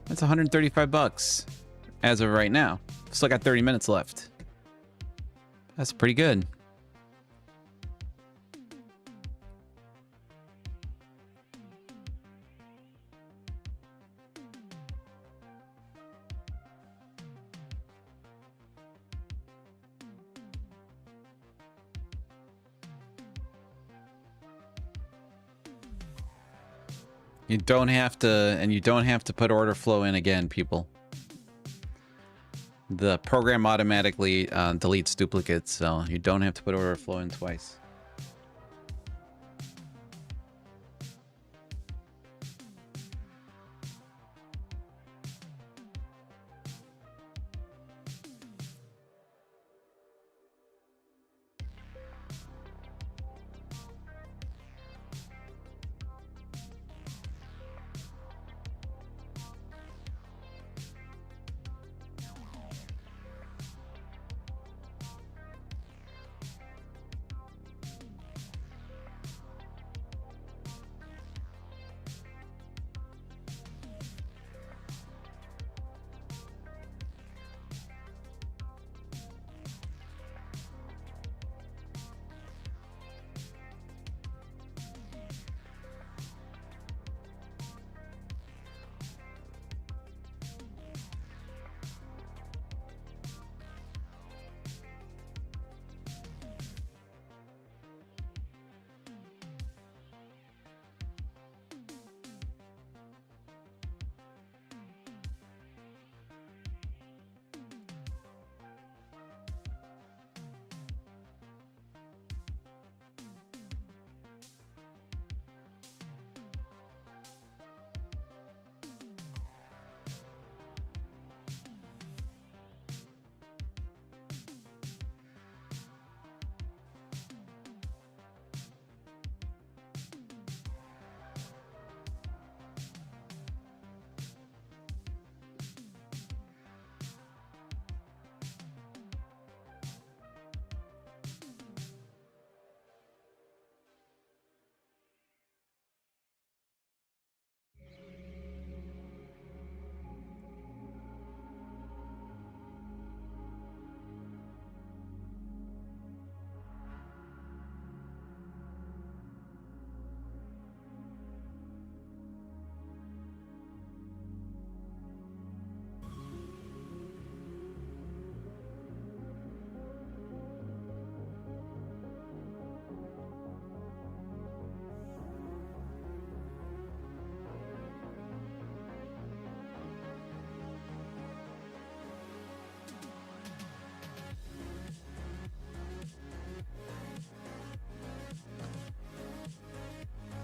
That's 135 bucks as of right now. Still got 30 minutes left. That's pretty good. You don't have to, and you don't have to put order flow in again, people. The program automatically deletes duplicates, so you don't have to put order flow in twice.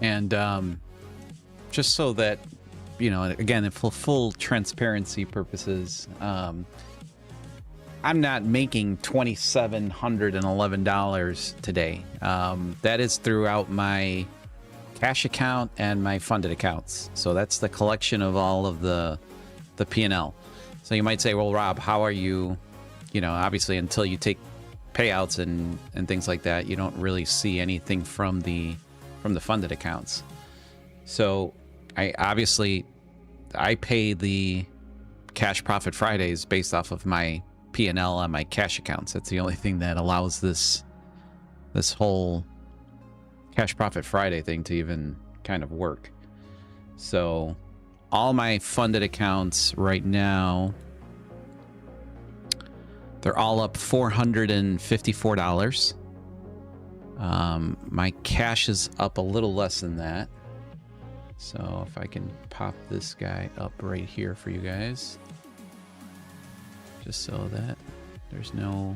And just so that, you know, again, for full transparency purposes, I'm not making $2,711 today. That is throughout my cash account and my funded accounts. So that's the collection of all of the P&L. So you might say, well, Rob, how are you, you know, obviously until you take payouts and things like that, you don't really see anything from the funded accounts. So I pay the Cash Profit Fridays based off of my P&L on my cash accounts. That's the only thing that allows this whole Cash Profit Friday thing to even kind of work. So all my funded accounts right now, they're all up $454. My cash is up a little less than that. So if I can pop this guy up right here for you guys, just so that there's no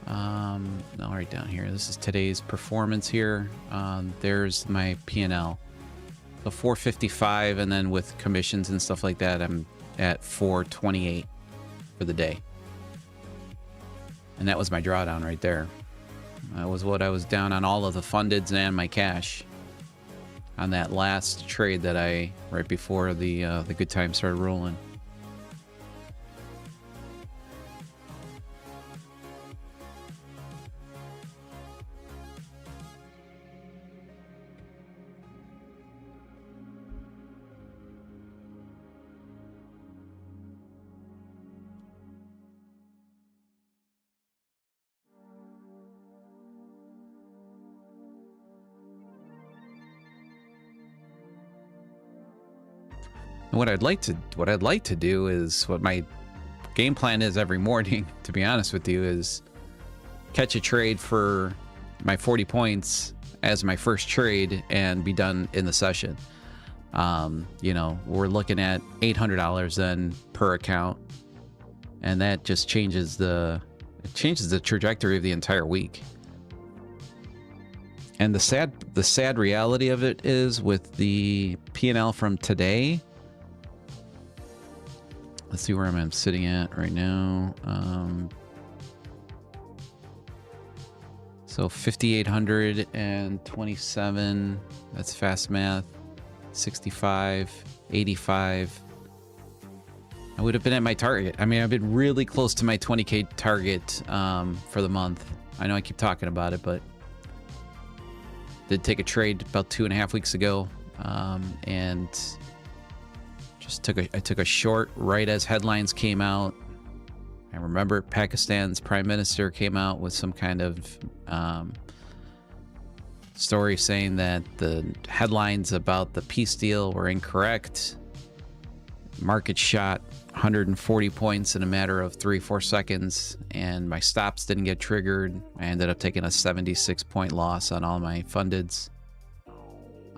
right down here. This is today's performance here. There's my P&L. So 455, and then with commissions and stuff like that, I'm at 428 for the day. And that was my drawdown right there. That was what I was down on all of the fundeds and my cash on that last trade that I, right before the good time started rolling. What I'd like to do is, what my game plan is every morning, to be honest with you, is catch a trade for my 40 points as my first trade and be done in the session. You know, we're looking at $800 then per account, and that just changes the trajectory of the entire week. And the sad reality of it is, with the P&L from today, let's see where I'm sitting at right now. So 5,827, that's fast math. 65, 85. I would have been at my target. I mean, I've been really close to my 20K target for the month. I know I keep talking about it, but did take a trade about 2.5 weeks ago, and I took a short right as headlines came out. I remember Pakistan's prime minister came out with some kind of story saying that the headlines about the peace deal were incorrect. Market shot 140 points in a matter of 3-4 seconds, and my stops didn't get triggered. I ended up taking a 76-point loss on all my fundeds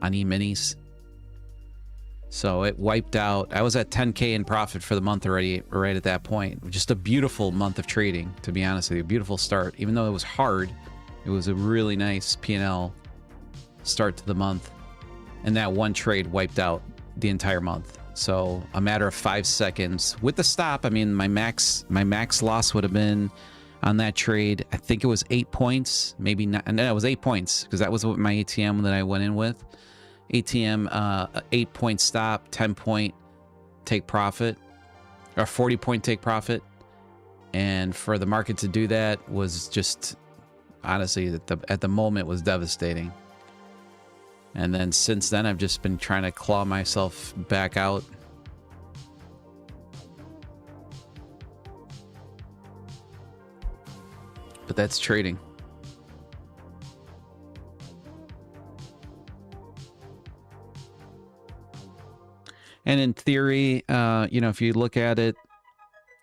on E-minis. So it wiped out. I was at 10K in profit for the month already, right at that point. Just a beautiful month of trading, to be honest with you. A beautiful start. Even though it was hard, it was a really nice P&L start to the month. And that one trade wiped out the entire month. So a matter of 5 seconds with the stop. I mean, my max loss would have been on that trade, I think it was 8 points, maybe not. And then it was 8 points, because that was what my ATM that I went in with. ATM, 8-point stop, 10-point take profit, or 40-point take profit. And for the market to do that was just, honestly, at the moment, was devastating. And then since then, I've just been trying to claw myself back out. But that's trading. And in theory, you know, if you look at it,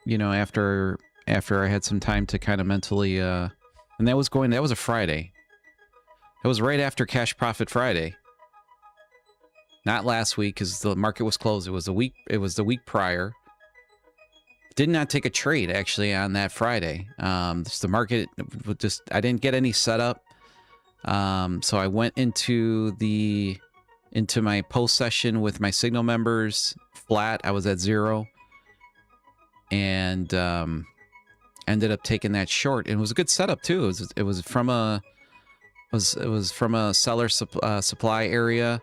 you know, after I had some time to kind of mentally, and that was a Friday. It was right after Cash Profit Friday. Not last week, because the market was closed. It was the week prior. Did not take a trade actually on that Friday. Just the market just, I didn't get any setup. So I went into my post session with my signal members flat. I was at 0, and ended up taking that short. And it was a good setup too. It was from a seller supply area.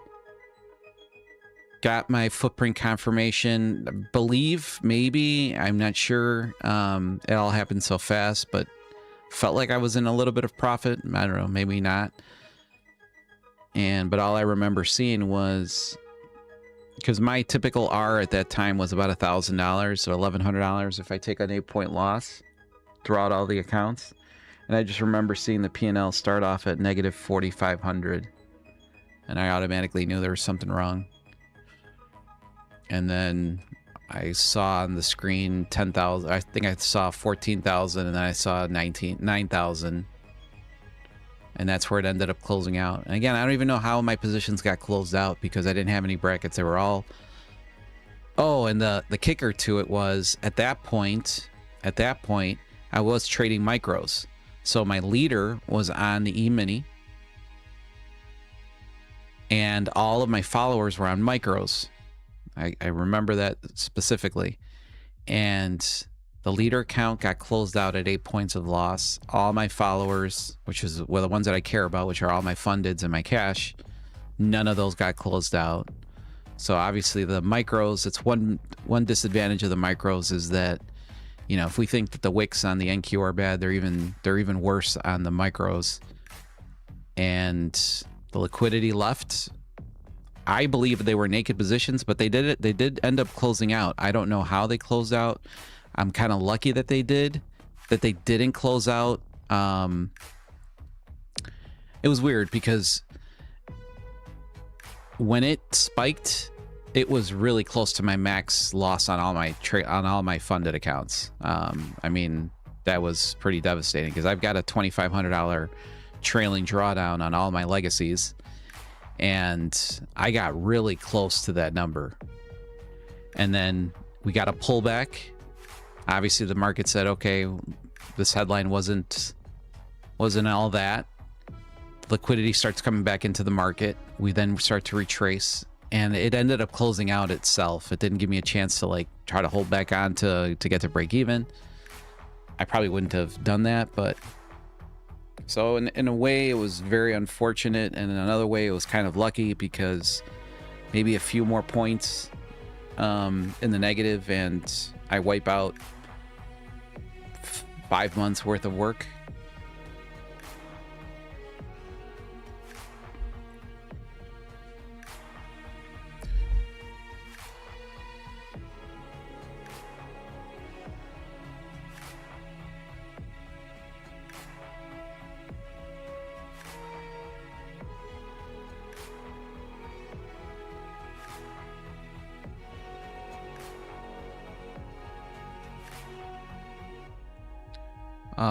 Got my footprint confirmation. I believe, maybe, I'm not sure. It all happened so fast, but felt like I was in a little bit of profit. I don't know, maybe not. But all I remember seeing was, because my typical R at that time was about $1,000, so $1,100 if I take an 8-point loss throughout all the accounts. And I just remember seeing the P&L start off at negative 4,500, and I automatically knew there was something wrong. And then I saw on the screen 10,000. I think I saw 14,000, and then I saw 9,000. And that's where it ended up closing out. And again, I don't even know how my positions got closed out because I didn't have any brackets. They were all... Oh, and the kicker to it was, at that point, I was trading micros. So my leader was on the E-mini, and all of my followers were on micros. I remember that specifically. And the leader account got closed out at 8 points of loss. All my followers, which is the ones that I care about, which are all my fundeds and my cash, none of those got closed out. So obviously the micros, it's one disadvantage of the micros is that, you know, if we think that the wicks on the NQ are bad, they're even worse on the micros. And the liquidity left, I believe they were naked positions, but they did end up closing out. I don't know how they closed out. I'm kind of lucky that they didn't close out. It was weird because when it spiked, it was really close to my max loss on all my funded accounts. I mean, that was pretty devastating because I've got a $2,500 trailing drawdown on all my legacies, and I got really close to that number. And then we got a pullback. Obviously, the market said, okay, this headline wasn't all that. Liquidity starts coming back into the market. We then start to retrace, and it ended up closing out itself. It didn't give me a chance to like try to hold back on to get to break even. I probably wouldn't have done that, but so in a way it was very unfortunate, and in another way it was kind of lucky because maybe a few more points in the negative and I wipe out 5 months worth of work.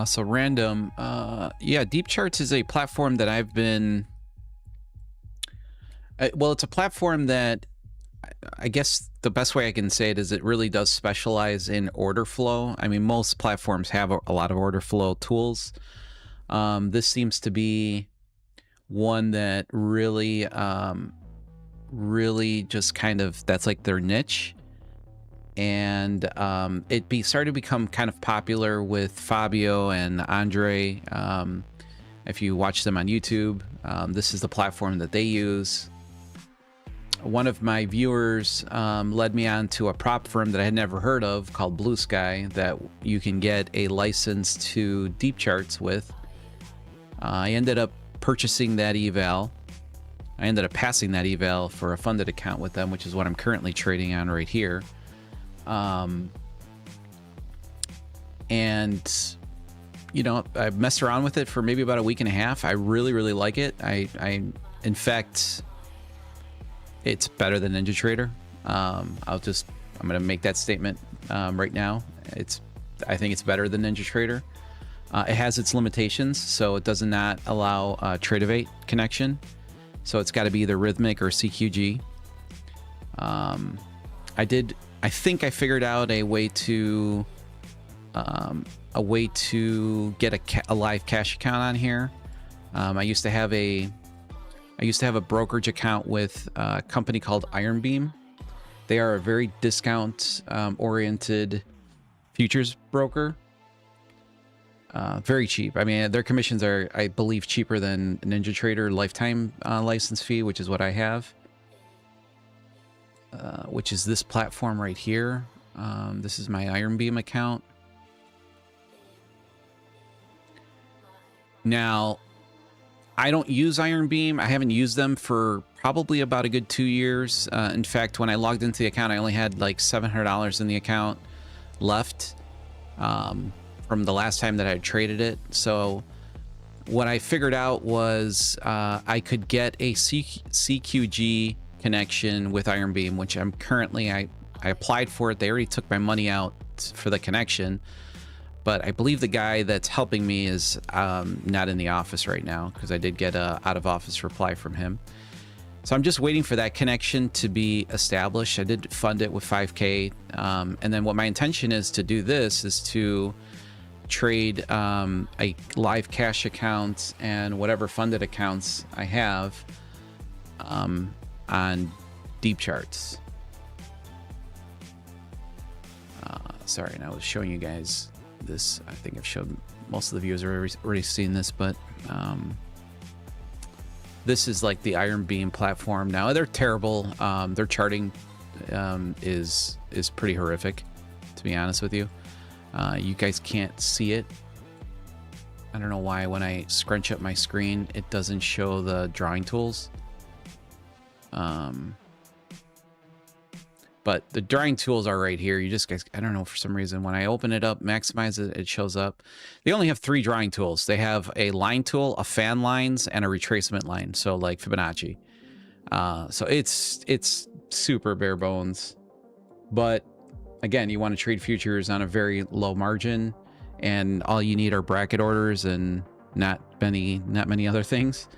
So random, yeah, Deep Charts is a platform that I've been, well, it's a platform that I guess the best way I can say it is it really does specialize in order flow. I mean, most platforms have a lot of order flow tools. This seems to be one that really, really just kind of, that's like their niche. And it started to become kind of popular with Fabio and Andre. If you watch them on YouTube, this is the platform that they use. One of my viewers led me on to a prop firm that I had never heard of called Blue Sky that you can get a license to Deep Charts with. I ended up purchasing that eval. I ended up passing that eval for a funded account with them, which is what I'm currently trading on right here. And you know, I messed around with it for maybe about a week and a half. I really, really like it. In fact, it's better than NinjaTrader. I'm going to make that statement, right now. I think it's better than NinjaTrader. It has its limitations, so it does not allow, Tradeovate connection. So it's got to be either Rhythmic or CQG. I think I figured out a way to get a live cash account on here. I used to have a brokerage account with a company called Iron Beam. They are a very discount oriented futures broker. Very cheap. I mean, their commissions are, I believe, cheaper than NinjaTrader lifetime license fee, which is what I have. Which is this platform right here. This is my Iron Beam account. Now, I don't use Iron Beam. I haven't used them for probably about a good 2 years. In fact, when I logged into the account, I only had like $700 in the account left from the last time that I had traded it. So what I figured out was I could get a CQG connection with Iron Beam, which I'm currently, I applied for it. They already took my money out for the connection. But I believe the guy that's helping me is not in the office right now, because I did get a out-of-office reply from him. So I'm just waiting for that connection to be established. I did fund it with 5K. And then what my intention is to do this is to trade a live cash account and whatever funded accounts I have on deep charts. Sorry, and I was showing you guys this. I think I've showed most of the viewers have already seen this, but this is like the Iron Beam platform. Now they're terrible. Their charting is pretty horrific, to be honest with you. You guys can't see it. I don't know why when I scrunch up my screen it doesn't show the drawing tools. But the drawing tools are right here. You just guys, I don't know, for some reason, when I open it up, maximize it, it shows up. They only have 3 drawing tools. They have a line tool, a fan lines, and a retracement line. So like Fibonacci. So it's super bare bones. But again, you want to trade futures on a very low margin, and all you need are bracket orders and not many other things.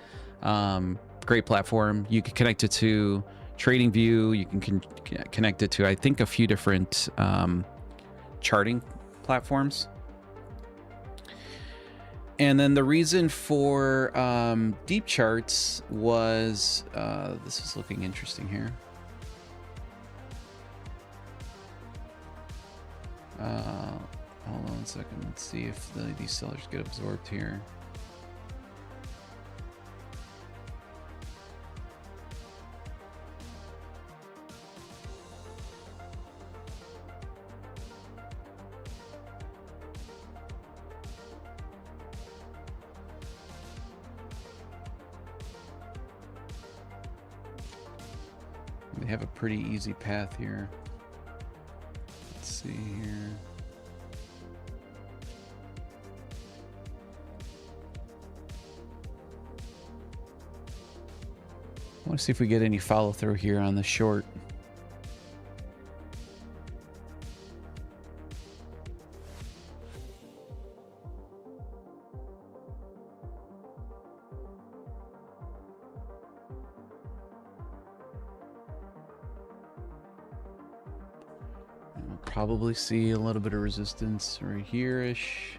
Great platform. You can connect it to TradingView. You can connect it to, I think, a few different charting platforms. And then the reason for deep charts was this is looking interesting here. Hold on a second. Let's see if these sellers get absorbed here. They have a pretty easy path here. Let's see here. I want to see if we get any follow through here on the short. Probably see a little bit of resistance right here-ish.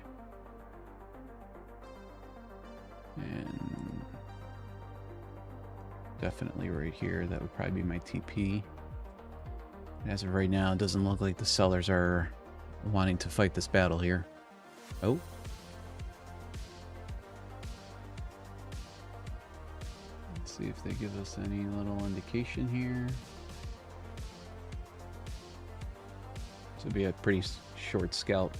And definitely right here. That would probably be my TP. As of right now, it doesn't look like the sellers are wanting to fight this battle here. Oh. Let's see if they give us any little indication here. This would be a pretty short scalp.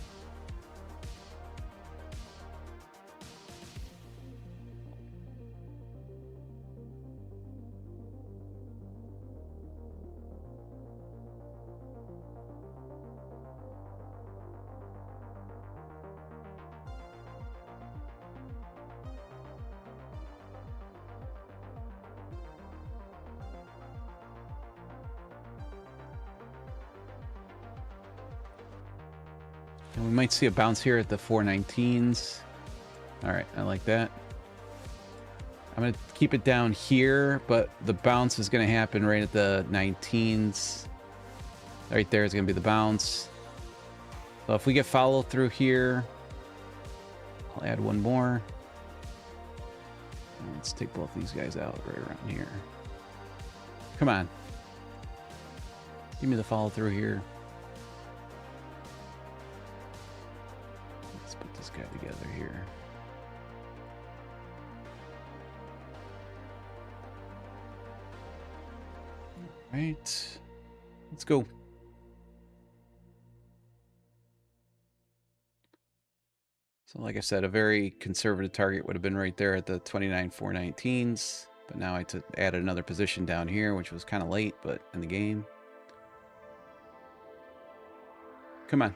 And we might see a bounce here at the 419s. All right, I like that. I'm going to keep it down here, but the bounce is going to happen right at the 19s. Right there is going to be the bounce. So if we get follow through here, I'll add one more. Let's take both these guys out right around here. Come on. Give me the follow through here. Let's put this guy together here. All right. Let's go. So like I said, a very conservative target would have been right there at the 29,419s. But now I added another position down here, which was kind of late, but in the game. Come on.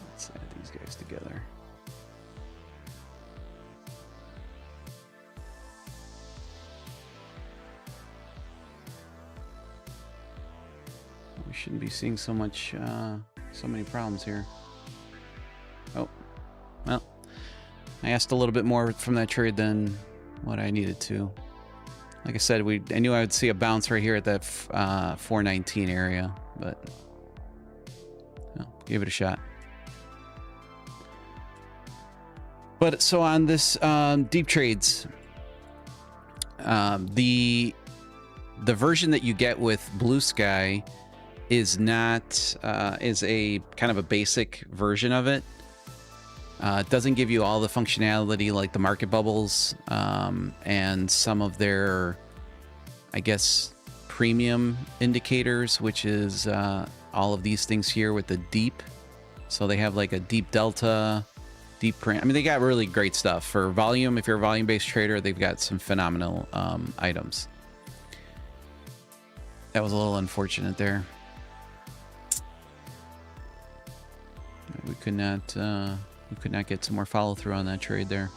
Let's add these guys together. We shouldn't be seeing so many problems here. Oh, well, I asked a little bit more from that trade than what I needed to. Like I said, I knew I would see a bounce right here at that 419 area, but well, gave it a shot. But so on this deep trades, the version that you get with Blue Sky is not is a kind of a basic version of it. It doesn't give you all the functionality like the market bubbles and some of their, I guess, premium indicators, which is all of these things here with the deep. So they have like a deep delta, deep print. I mean, they got really great stuff for volume. If you're a volume-based trader, they've got some phenomenal items. That was a little unfortunate there. We could not get some more follow through on that trade there.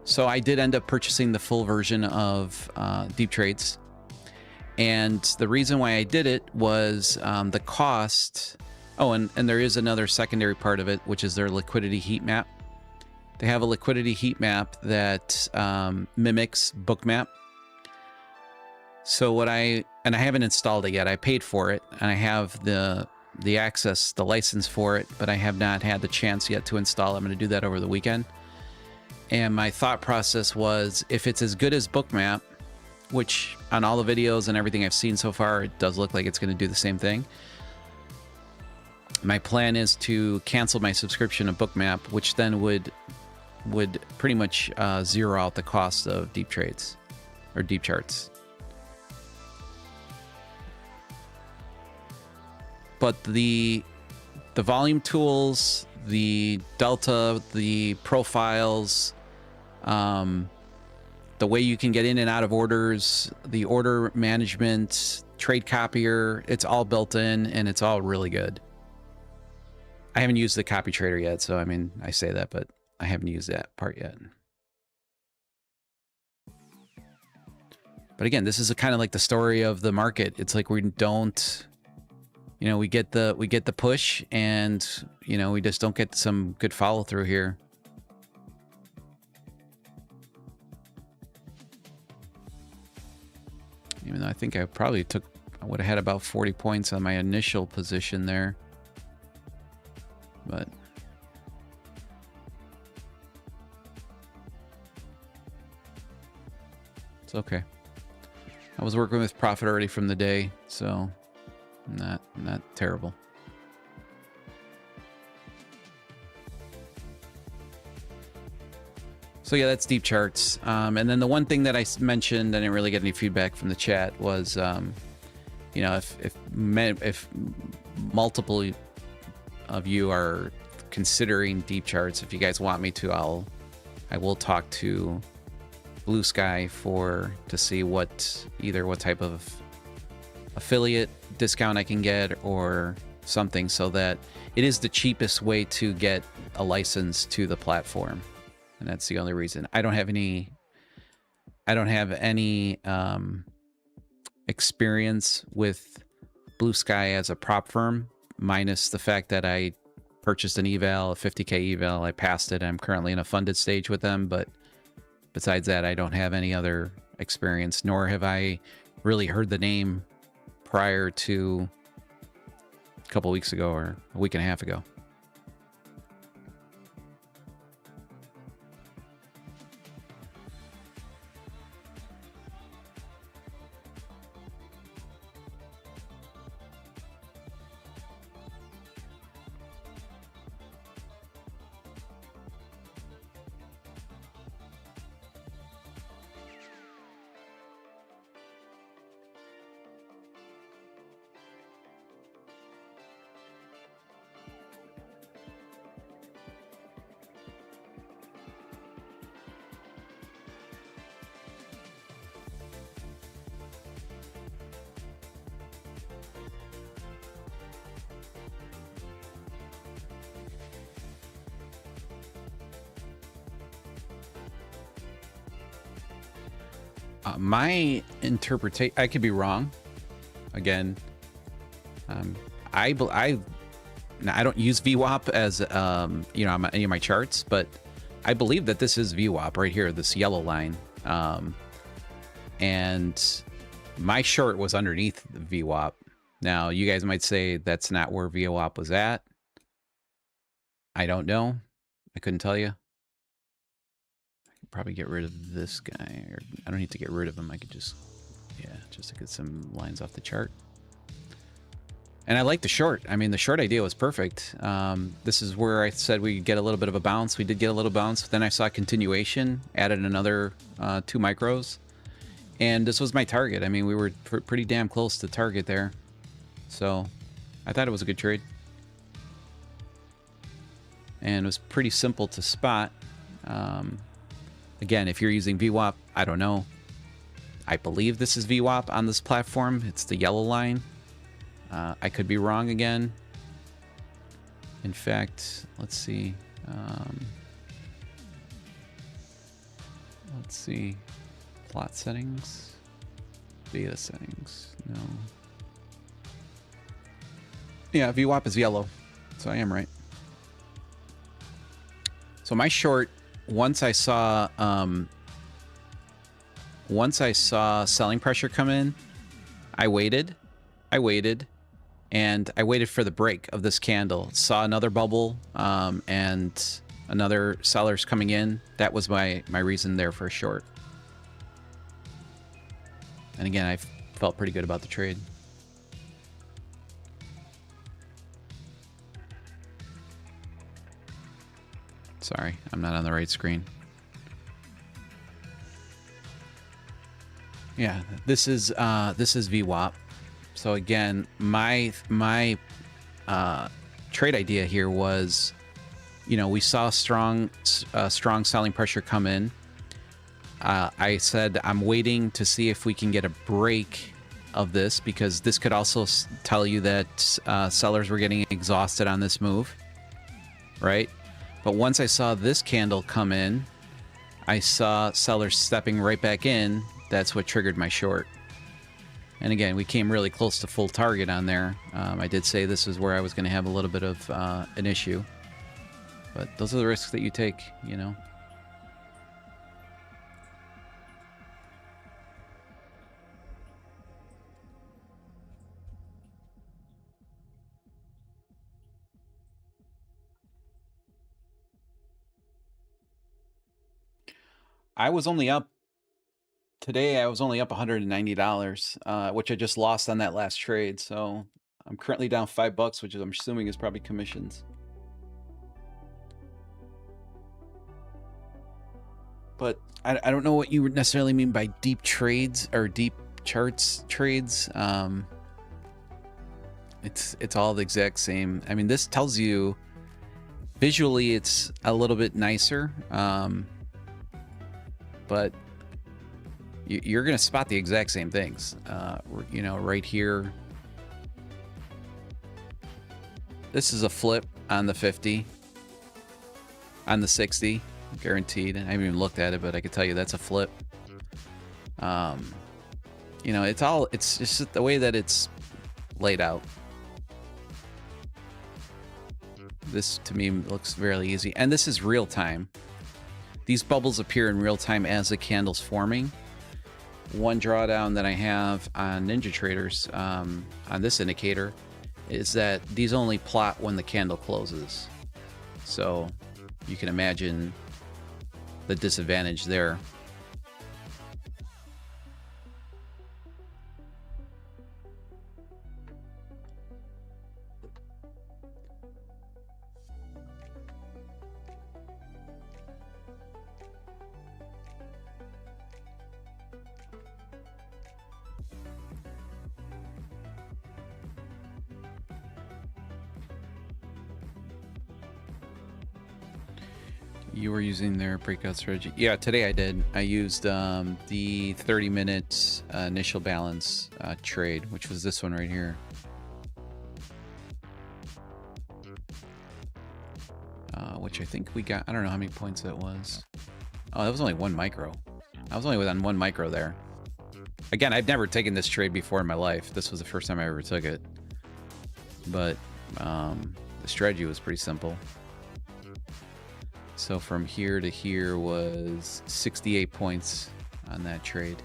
So I did end up purchasing the full version of deep trades, and the reason why I did it was the cost. Oh, and there is another secondary part of it, which is their liquidity heat map. They have a liquidity heat map that mimics Bookmap. So I haven't installed it yet. I paid for it, and I have the access, the license for it, but I have not had the chance yet to install it. I'm going to do that over the weekend. And my thought process was, if it's as good as Bookmap, which on all the videos and everything I've seen so far, it does look like it's going to do the same thing. My plan is to cancel my subscription to Bookmap, which then would pretty much zero out the cost of deep trades or deep charts. But the volume tools, the delta, the profiles, the way you can get in and out of orders, the order management, trade copier, it's all built in and it's all really good. I haven't used the copy trader yet, so I mean, I say that, but I haven't used that part yet. But again, this is kind of like the story of the market. It's like we don't, you know, we get the push, and you know, we just don't get some good follow through here. Even though I think I would have had about 40 points on my initial position there. But it's okay. I was working with profit already from the day, so not terrible. So yeah, that's deep charts. And then the one thing that I mentioned, I didn't really get any feedback from the chat, was, you know, if multiple of you are considering deep charts, if you guys want me to, I will talk to Blue Sky to see what type of affiliate discount I can get or something, so that it is the cheapest way to get a license to the platform. And that's the only reason. I don't have any experience with Blue Sky as a prop firm, minus the fact that I purchased an eval, a 50K eval. I passed it. I'm currently in a funded stage with them, but besides that, I don't have any other experience, nor have I really heard the name prior to a couple weeks ago or a week and a half ago. My interpretation, I could be wrong. Again, I don't use VWAP as on any of my charts, but I believe that this is VWAP right here, this yellow line, and my short was underneath the VWAP. Now, you guys might say that's not where VWAP was at. I don't know. I couldn't tell you. Probably get rid of this guy, or I don't need to get rid of him. I could just to get some lines off the chart. And I like the short. I mean, the short idea was perfect. This is where I said we get a little bit of a bounce. We did get a little bounce, but then I saw continuation, added another 2 micros, and this was my target. I mean, we were pretty damn close to target there, so I thought it was a good trade, and it was pretty simple to spot. Again, if you're using VWAP, I don't know. I believe this is VWAP on this platform. It's the yellow line. I could be wrong again. In fact, let's see. Let's see. Plot settings. Data settings. No. Yeah, VWAP is yellow. So I am right. So my short, once I saw selling pressure come in, I waited, and I waited for the break of this candle. Saw another bubble, and another sellers coming in. That was my reason there for a short. And again, I felt pretty good about the trade. Sorry, I'm not on the right screen. Yeah, this is VWAP. So again, my trade idea here was, we saw strong selling pressure come in. I said I'm waiting to see if we can get a break of this, because this could also tell you that sellers were getting exhausted on this move, right? But once I saw this candle come in, I saw sellers stepping right back in. That's what triggered my short. And again, we came really close to full target on there. I did say this is where I was going to have a little bit of an issue. But those are the risks that you take, I was only up today. I was only up $190, which I just lost on that last trade. So I'm currently down $5, which I'm assuming is probably commissions. But I don't know what you necessarily mean by deep trades or deep charts trades. It's all the exact same. I mean, this tells you visually it's a little bit nicer. But you're going to spot the exact same things. Right here. This is a flip on the 50. On the 60. Guaranteed. I haven't even looked at it, but I can tell you that's a flip. It's just the way that it's laid out. This, to me, looks fairly easy. And this is real time. These bubbles appear in real time as the candle's forming. One drawdown that I have on Ninja Traders on this indicator is that these only plot when the candle closes. So you can imagine the disadvantage there. You were using their breakout strategy. Yeah, today I did. I used the 30-minute initial balance trade, which was this one right here. Which I think we got. I don't know how many points that was. Oh, that was only 1 micro. I was only on 1 micro there. Again, I've never taken this trade before in my life. This was the first time I ever took it. But the strategy was pretty simple. So from here to here was 68 points on that trade.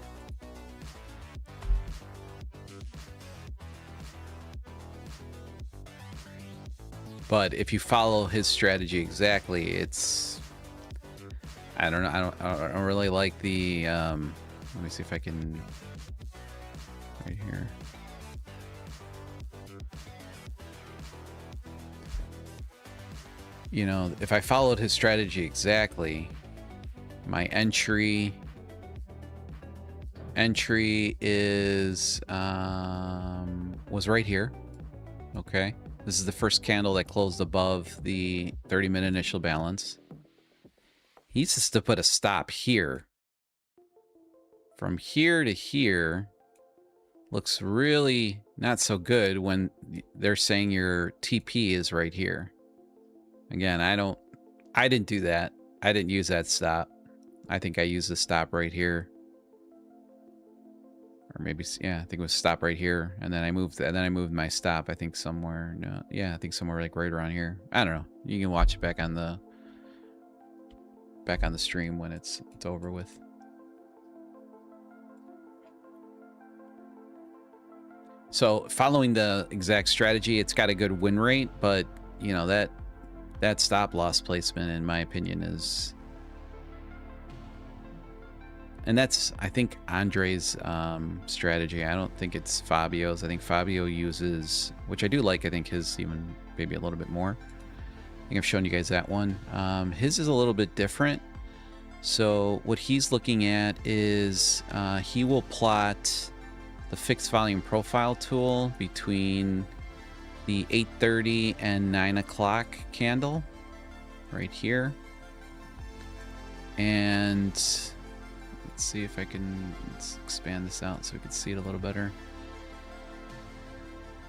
But if you follow his strategy exactly, it's, I don't know, I don't really like the let me see if I can, right here. You know, if I followed his strategy exactly, my entry is was right here. Okay, this is the first candle that closed above the 30-minute initial balance. He needs to put a stop here. From here to here looks really not so good when they're saying your TP is right here. Again, I didn't do that. I didn't use that stop. I think I used the stop right here. Or maybe, yeah, I think it was stop right here. And then I moved my stop, I think somewhere, no, yeah, I think somewhere like right around here. I don't know. You can watch it back on the stream when it's over with. So following the exact strategy, it's got a good win rate, but you know, that stop loss placement, in my opinion, is, and that's, I think, Andre's strategy. I don't think it's Fabio's. I think Fabio uses, which I do like, I think his even maybe a little bit more. I think I've shown you guys that one. His is a little bit different. So what he's looking at is he will plot the fixed volume profile tool between the 8:30 and 9 o'clock candle right here. And let's see if I can, let's expand this out so we can see it a little better.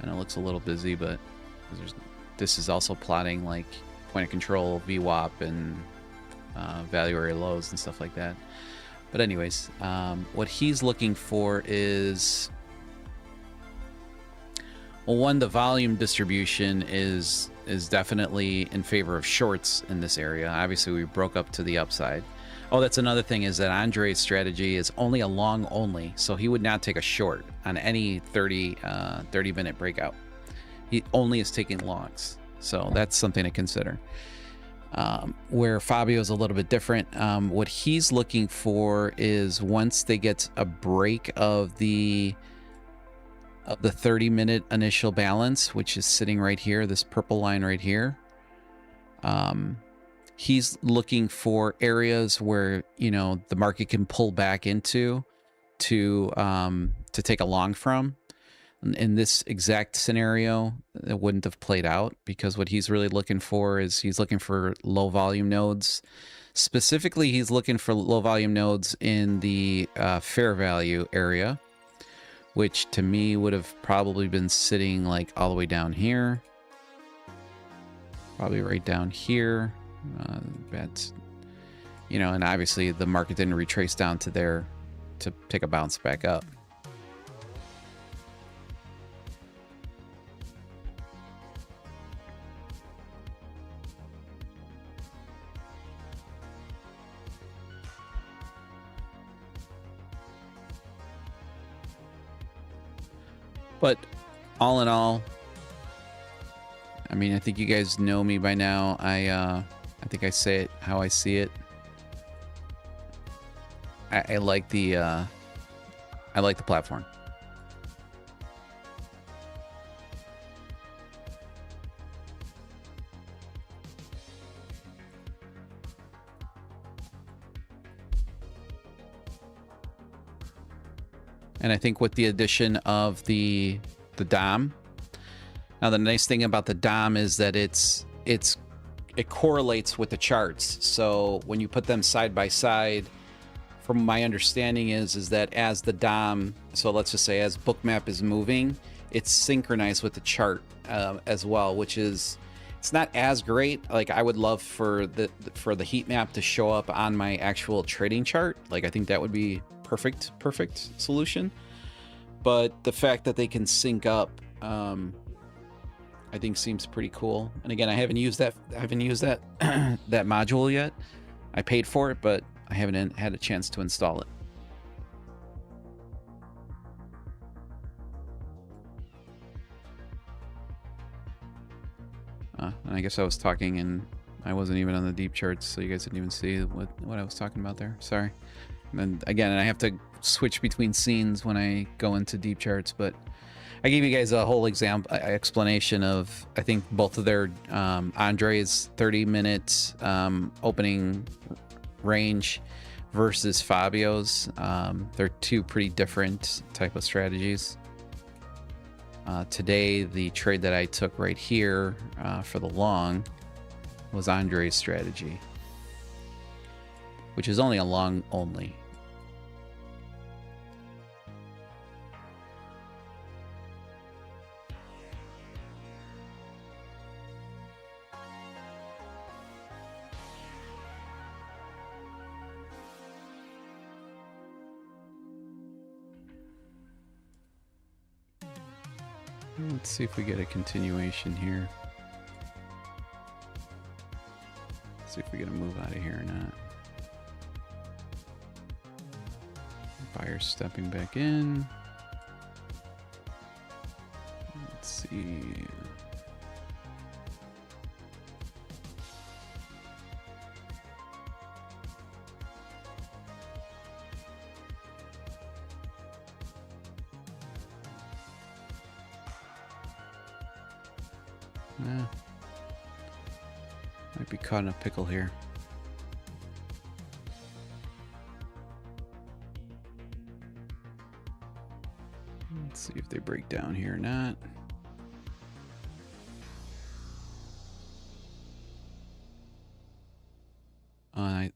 I know it looks a little busy, but this is also plotting like point of control, VWAP, and value area lows and stuff like that. But anyways, what he's looking for is, well, one, the volume distribution is definitely in favor of shorts in this area. Obviously, we broke up to the upside. Oh, that's another thing, is that Andre's strategy is only a long only, so he would not take a short on any 30-minute breakout. He only is taking longs, so that's something to consider. Where Fabio's a little bit different. What he's looking for is once they get a break of the 30-minute initial balance, which is sitting right here, this purple line right here. He's looking for areas where, you know, the market can pull back into to take a long from. In this exact scenario, it wouldn't have played out, because what he's really looking for is he's looking for low volume nodes. Specifically, he's looking for low volume nodes in the fair value area, which to me would have probably been sitting like all the way down here. Probably right down here. That's, you know, and obviously the market didn't retrace down to there to take a bounce back up. But all in all, I mean, I think you guys know me by now. I think I say it how I see it. I like the platform. And I think with the addition of the DOM, now the nice thing about the DOM is that it correlates with the charts. So when you put them side by side, from my understanding is that as the DOM, so let's just say as bookmap is moving, it's synchronized with the chart as well, which is, it's not as great. Like I would love for the heat map to show up on my actual trading chart. Like I think that would be perfect solution. But the fact that they can sync up, I think seems pretty cool. And again, I haven't used that that module yet. I paid for it, but I haven't had a chance to install it. And I guess I was talking and I wasn't even on the deep charts, so you guys didn't even see what I was talking about there. Sorry. And again, I have to switch between scenes when I go into deep charts, but I gave you guys a whole explanation of, I think, both of their Andre's 30-minute opening range versus Fabio's. They're two pretty different type of strategies. Today, the trade that I took right here for the long was Andre's strategy, which is only a long only. Let's see if we get a continuation here. See if we get a move out of here or not. Buyer stepping back in. Let's see. Might be caught in a pickle here. Let's see if they break down here or not.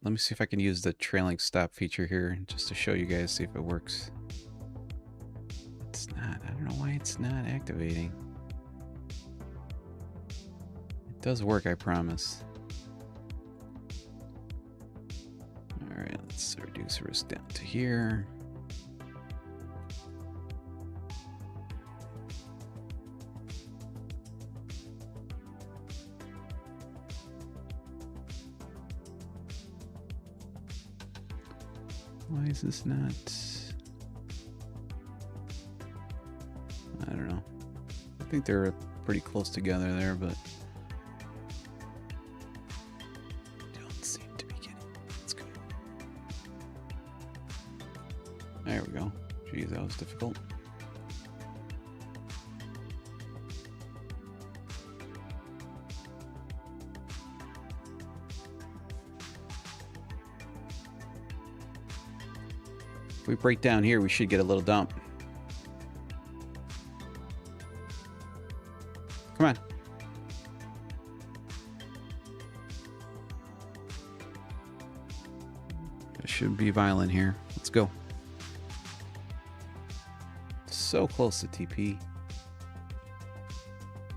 Let me see if I can use the trailing stop feature here just to show you guys, see if it works. It's not. I don't know why it's not activating. It does work, I promise. All right, let's reduce risk down to here. Why is this not? I don't know. I think they're pretty close together there, but don't seem to be getting. Let's go. There we go. Geez, that was difficult. If we break down here, we should get a little dump. Come on. It should be violent here. Let's go. So close to TP.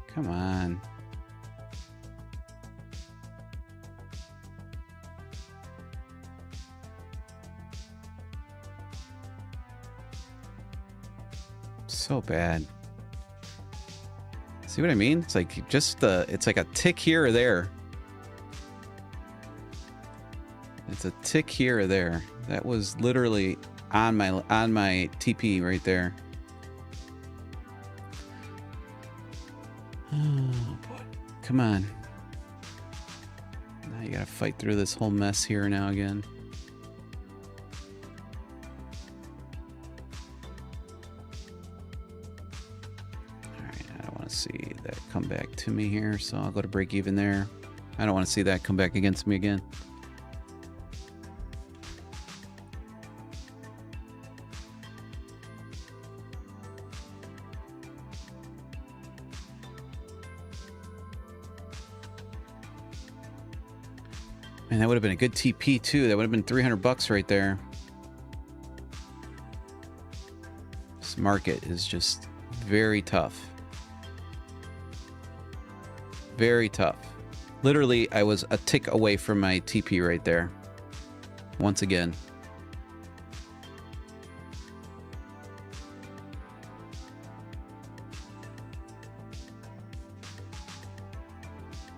Come on. So bad. See what I mean? It's like just it's like a tick here or there. It's a tick here or there. That was literally on my TP right there. Oh boy. come on. Now you gotta fight through this whole mess here now again. Alright, I don't want to see that come back to me here, so I'll go to break even there. I don't want to see that come back against me again. And that would have been a good TP too. That would have been 300 bucks right there. This market is just very tough. Very tough. Literally, I was a tick away from my TP right there. Once again.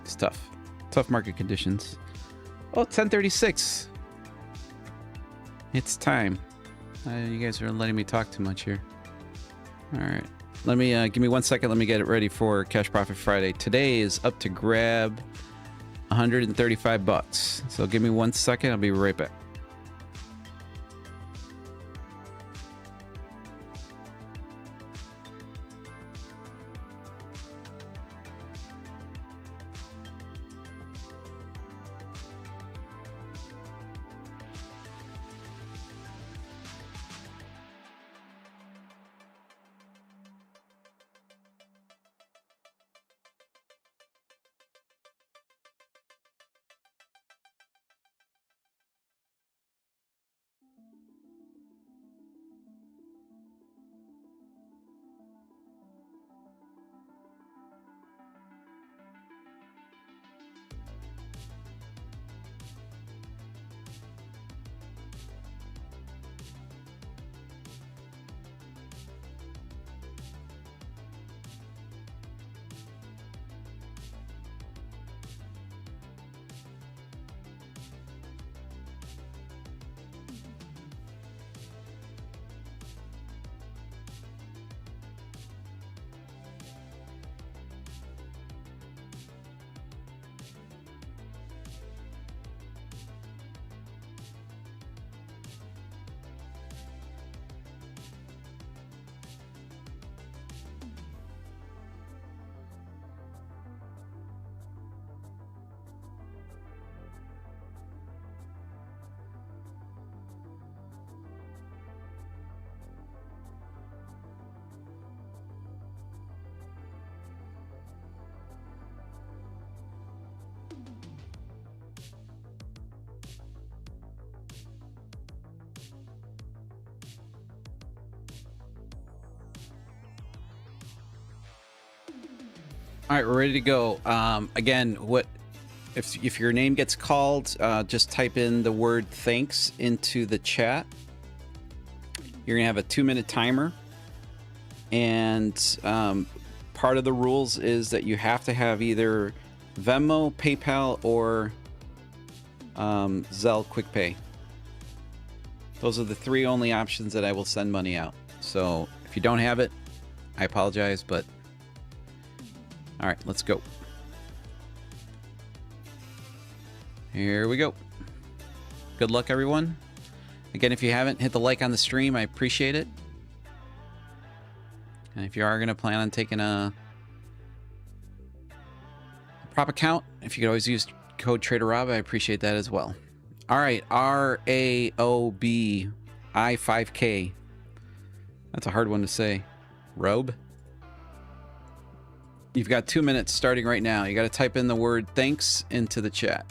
It's tough. Tough market conditions. Oh, 10:36. It's time. You guys are letting me talk too much here. All right. Let me give me 1 second. Let me get it ready for Cash Profit Friday. Today is up to grab 135 bucks. So give me 1 second. I'll be right back. All right, we're ready to go. Again, if your name gets called, just type in the word thanks into the chat. You're gonna have a 2-minute timer, and part of the rules is that you have to have either Venmo, PayPal, or Zelle QuickPay. Those are the 3 only options that I will send money out. So if you don't have it, I apologize, but all right, let's go. Here we go. Good luck, everyone. Again, if you haven't hit the like on the stream, I appreciate it. And if you are going to plan on taking a prop account, if you could always use code TraderRob, I appreciate that as well. All right, RAOB I5K. That's a hard one to say. Robe. You've got 2 minutes starting right now. You got to type in the word thanks into the chat.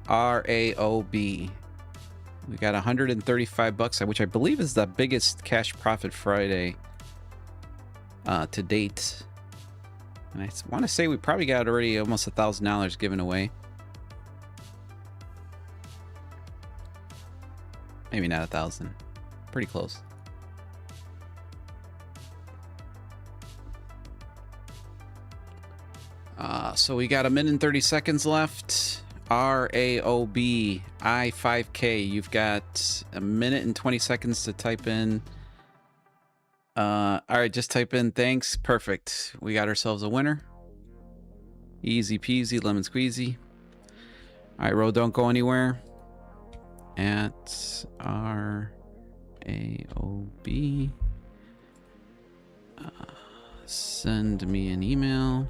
RAOB. We got 135 bucks, which I believe is the biggest Cash Profit Friday to date. And I want to say we probably got already almost $1,000 given away. Maybe not 1,000. Pretty close. So we got 1 minute and 30 seconds left. RAOB I5K. You've got 1 minute and 20 seconds to type in. All right, just type in thanks. Perfect. We got ourselves a winner. Easy peasy, lemon squeezy. All right, Ro, don't go anywhere. At our AOB. Send me an email.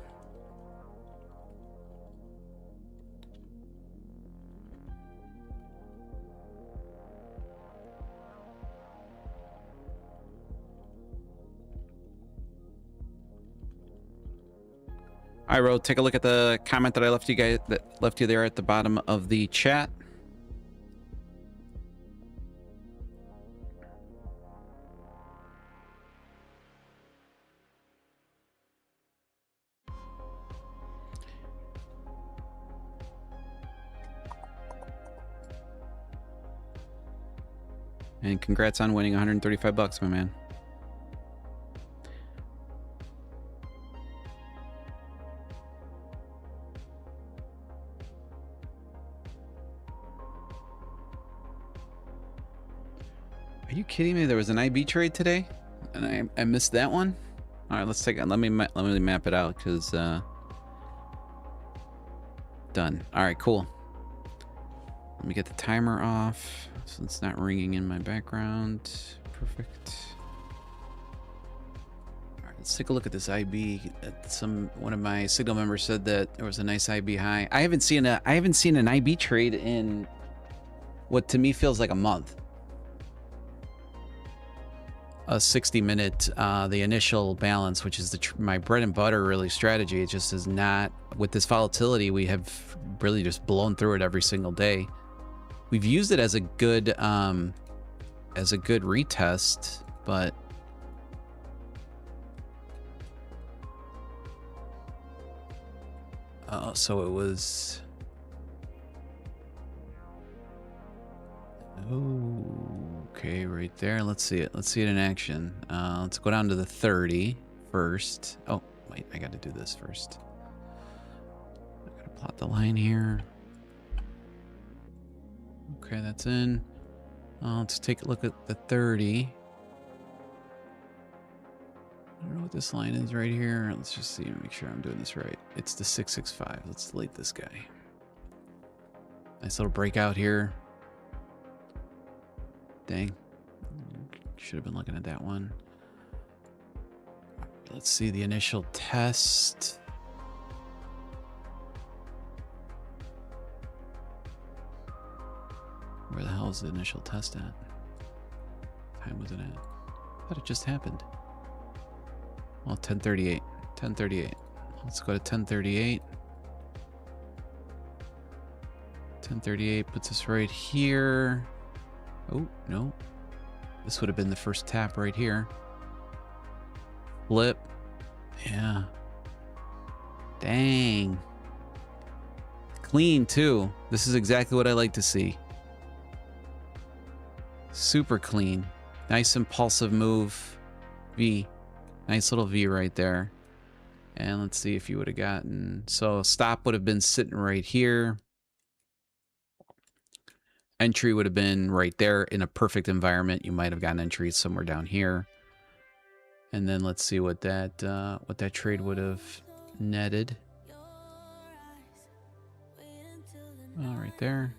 All right, Ro, take a look at the comment that I left you guys, that left you there at the bottom of the chat. And congrats on winning 135 bucks, my man. Are you kidding me? There was an IB trade today, and I missed that one. All right, let's take it. Let me map it out because done. All right, cool. Let me get the timer off so it's not ringing in my background. Perfect. All right, let's take a look at this IB. One of my Signal members said that there was a nice IB high. I haven't seen an IB trade in what to me feels like a month. A 60-minute, the initial balance, which is my bread and butter really strategy. It just is not, with this volatility, we have really just blown through it every single day. We've used it as a good retest, but so it was. Okay, right there. Let's see it. Let's see it in action. Let's go down to the 30 first. Oh, wait, I got to do this first. I got to plot the line here. Okay, that's in. Let's take a look at the 30. I don't know what this line is right here. Let's just see, make sure I'm doing this right. It's the 665. Let's delete this guy. Nice little breakout here. Dang. Should have been looking at that one. Let's see the initial test. Where the hell is the initial test at? What time was it at? I thought it just happened. Well, 10:38. 10:38. Let's go to 10:38. 10:38 puts us right here. Oh, no. This would have been the first tap right here. Flip. Yeah. Dang. Clean, too. This is exactly what I like to see. Super clean. Nice impulsive move. V. Nice little V right there. And let's see if you would have gotten... So stop would have been sitting right here. Entry would have been right there in a perfect environment. You might have gotten entry somewhere down here. And then let's see what that trade would have netted. Oh, right there.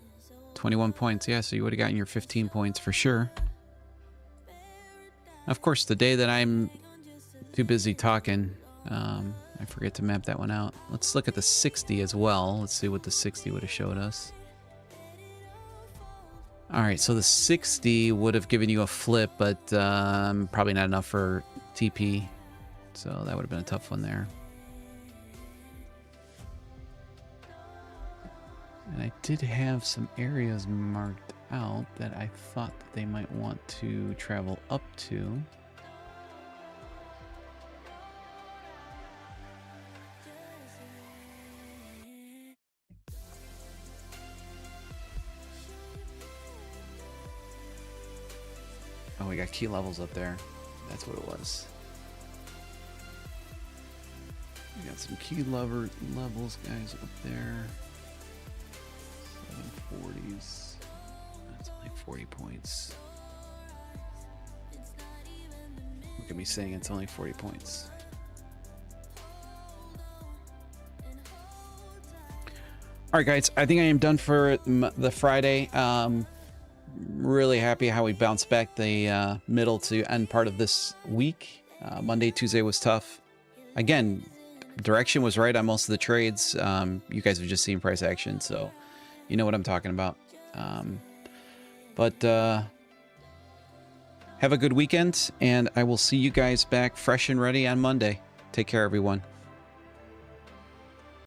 21 points. Yeah, so you would have gotten your 15 points for sure. Of course, the day that I'm too busy talking, I forget to map that one out. Let's look at the 60 as well. Let's see what the 60 would have showed us. All right, so the 60 would have given you a flip, but probably not enough for TP. So that would have been a tough one there. And I did have some areas marked out that I thought that they might want to travel up to. Oh, we got key levels up there. That's what it was. We got some key levels, guys, up there. 740s. That's only 40 points. Look at me saying it's only 40 points. All right, guys, I think I am done for the Friday. Really happy how we bounced back the middle to end part of this week. Monday, Tuesday was tough. Again, direction was right on most of the trades. You guys have just seen price action, so you know what I'm talking about. But have a good weekend, and I will see you guys back fresh and ready on Monday. Take care, everyone.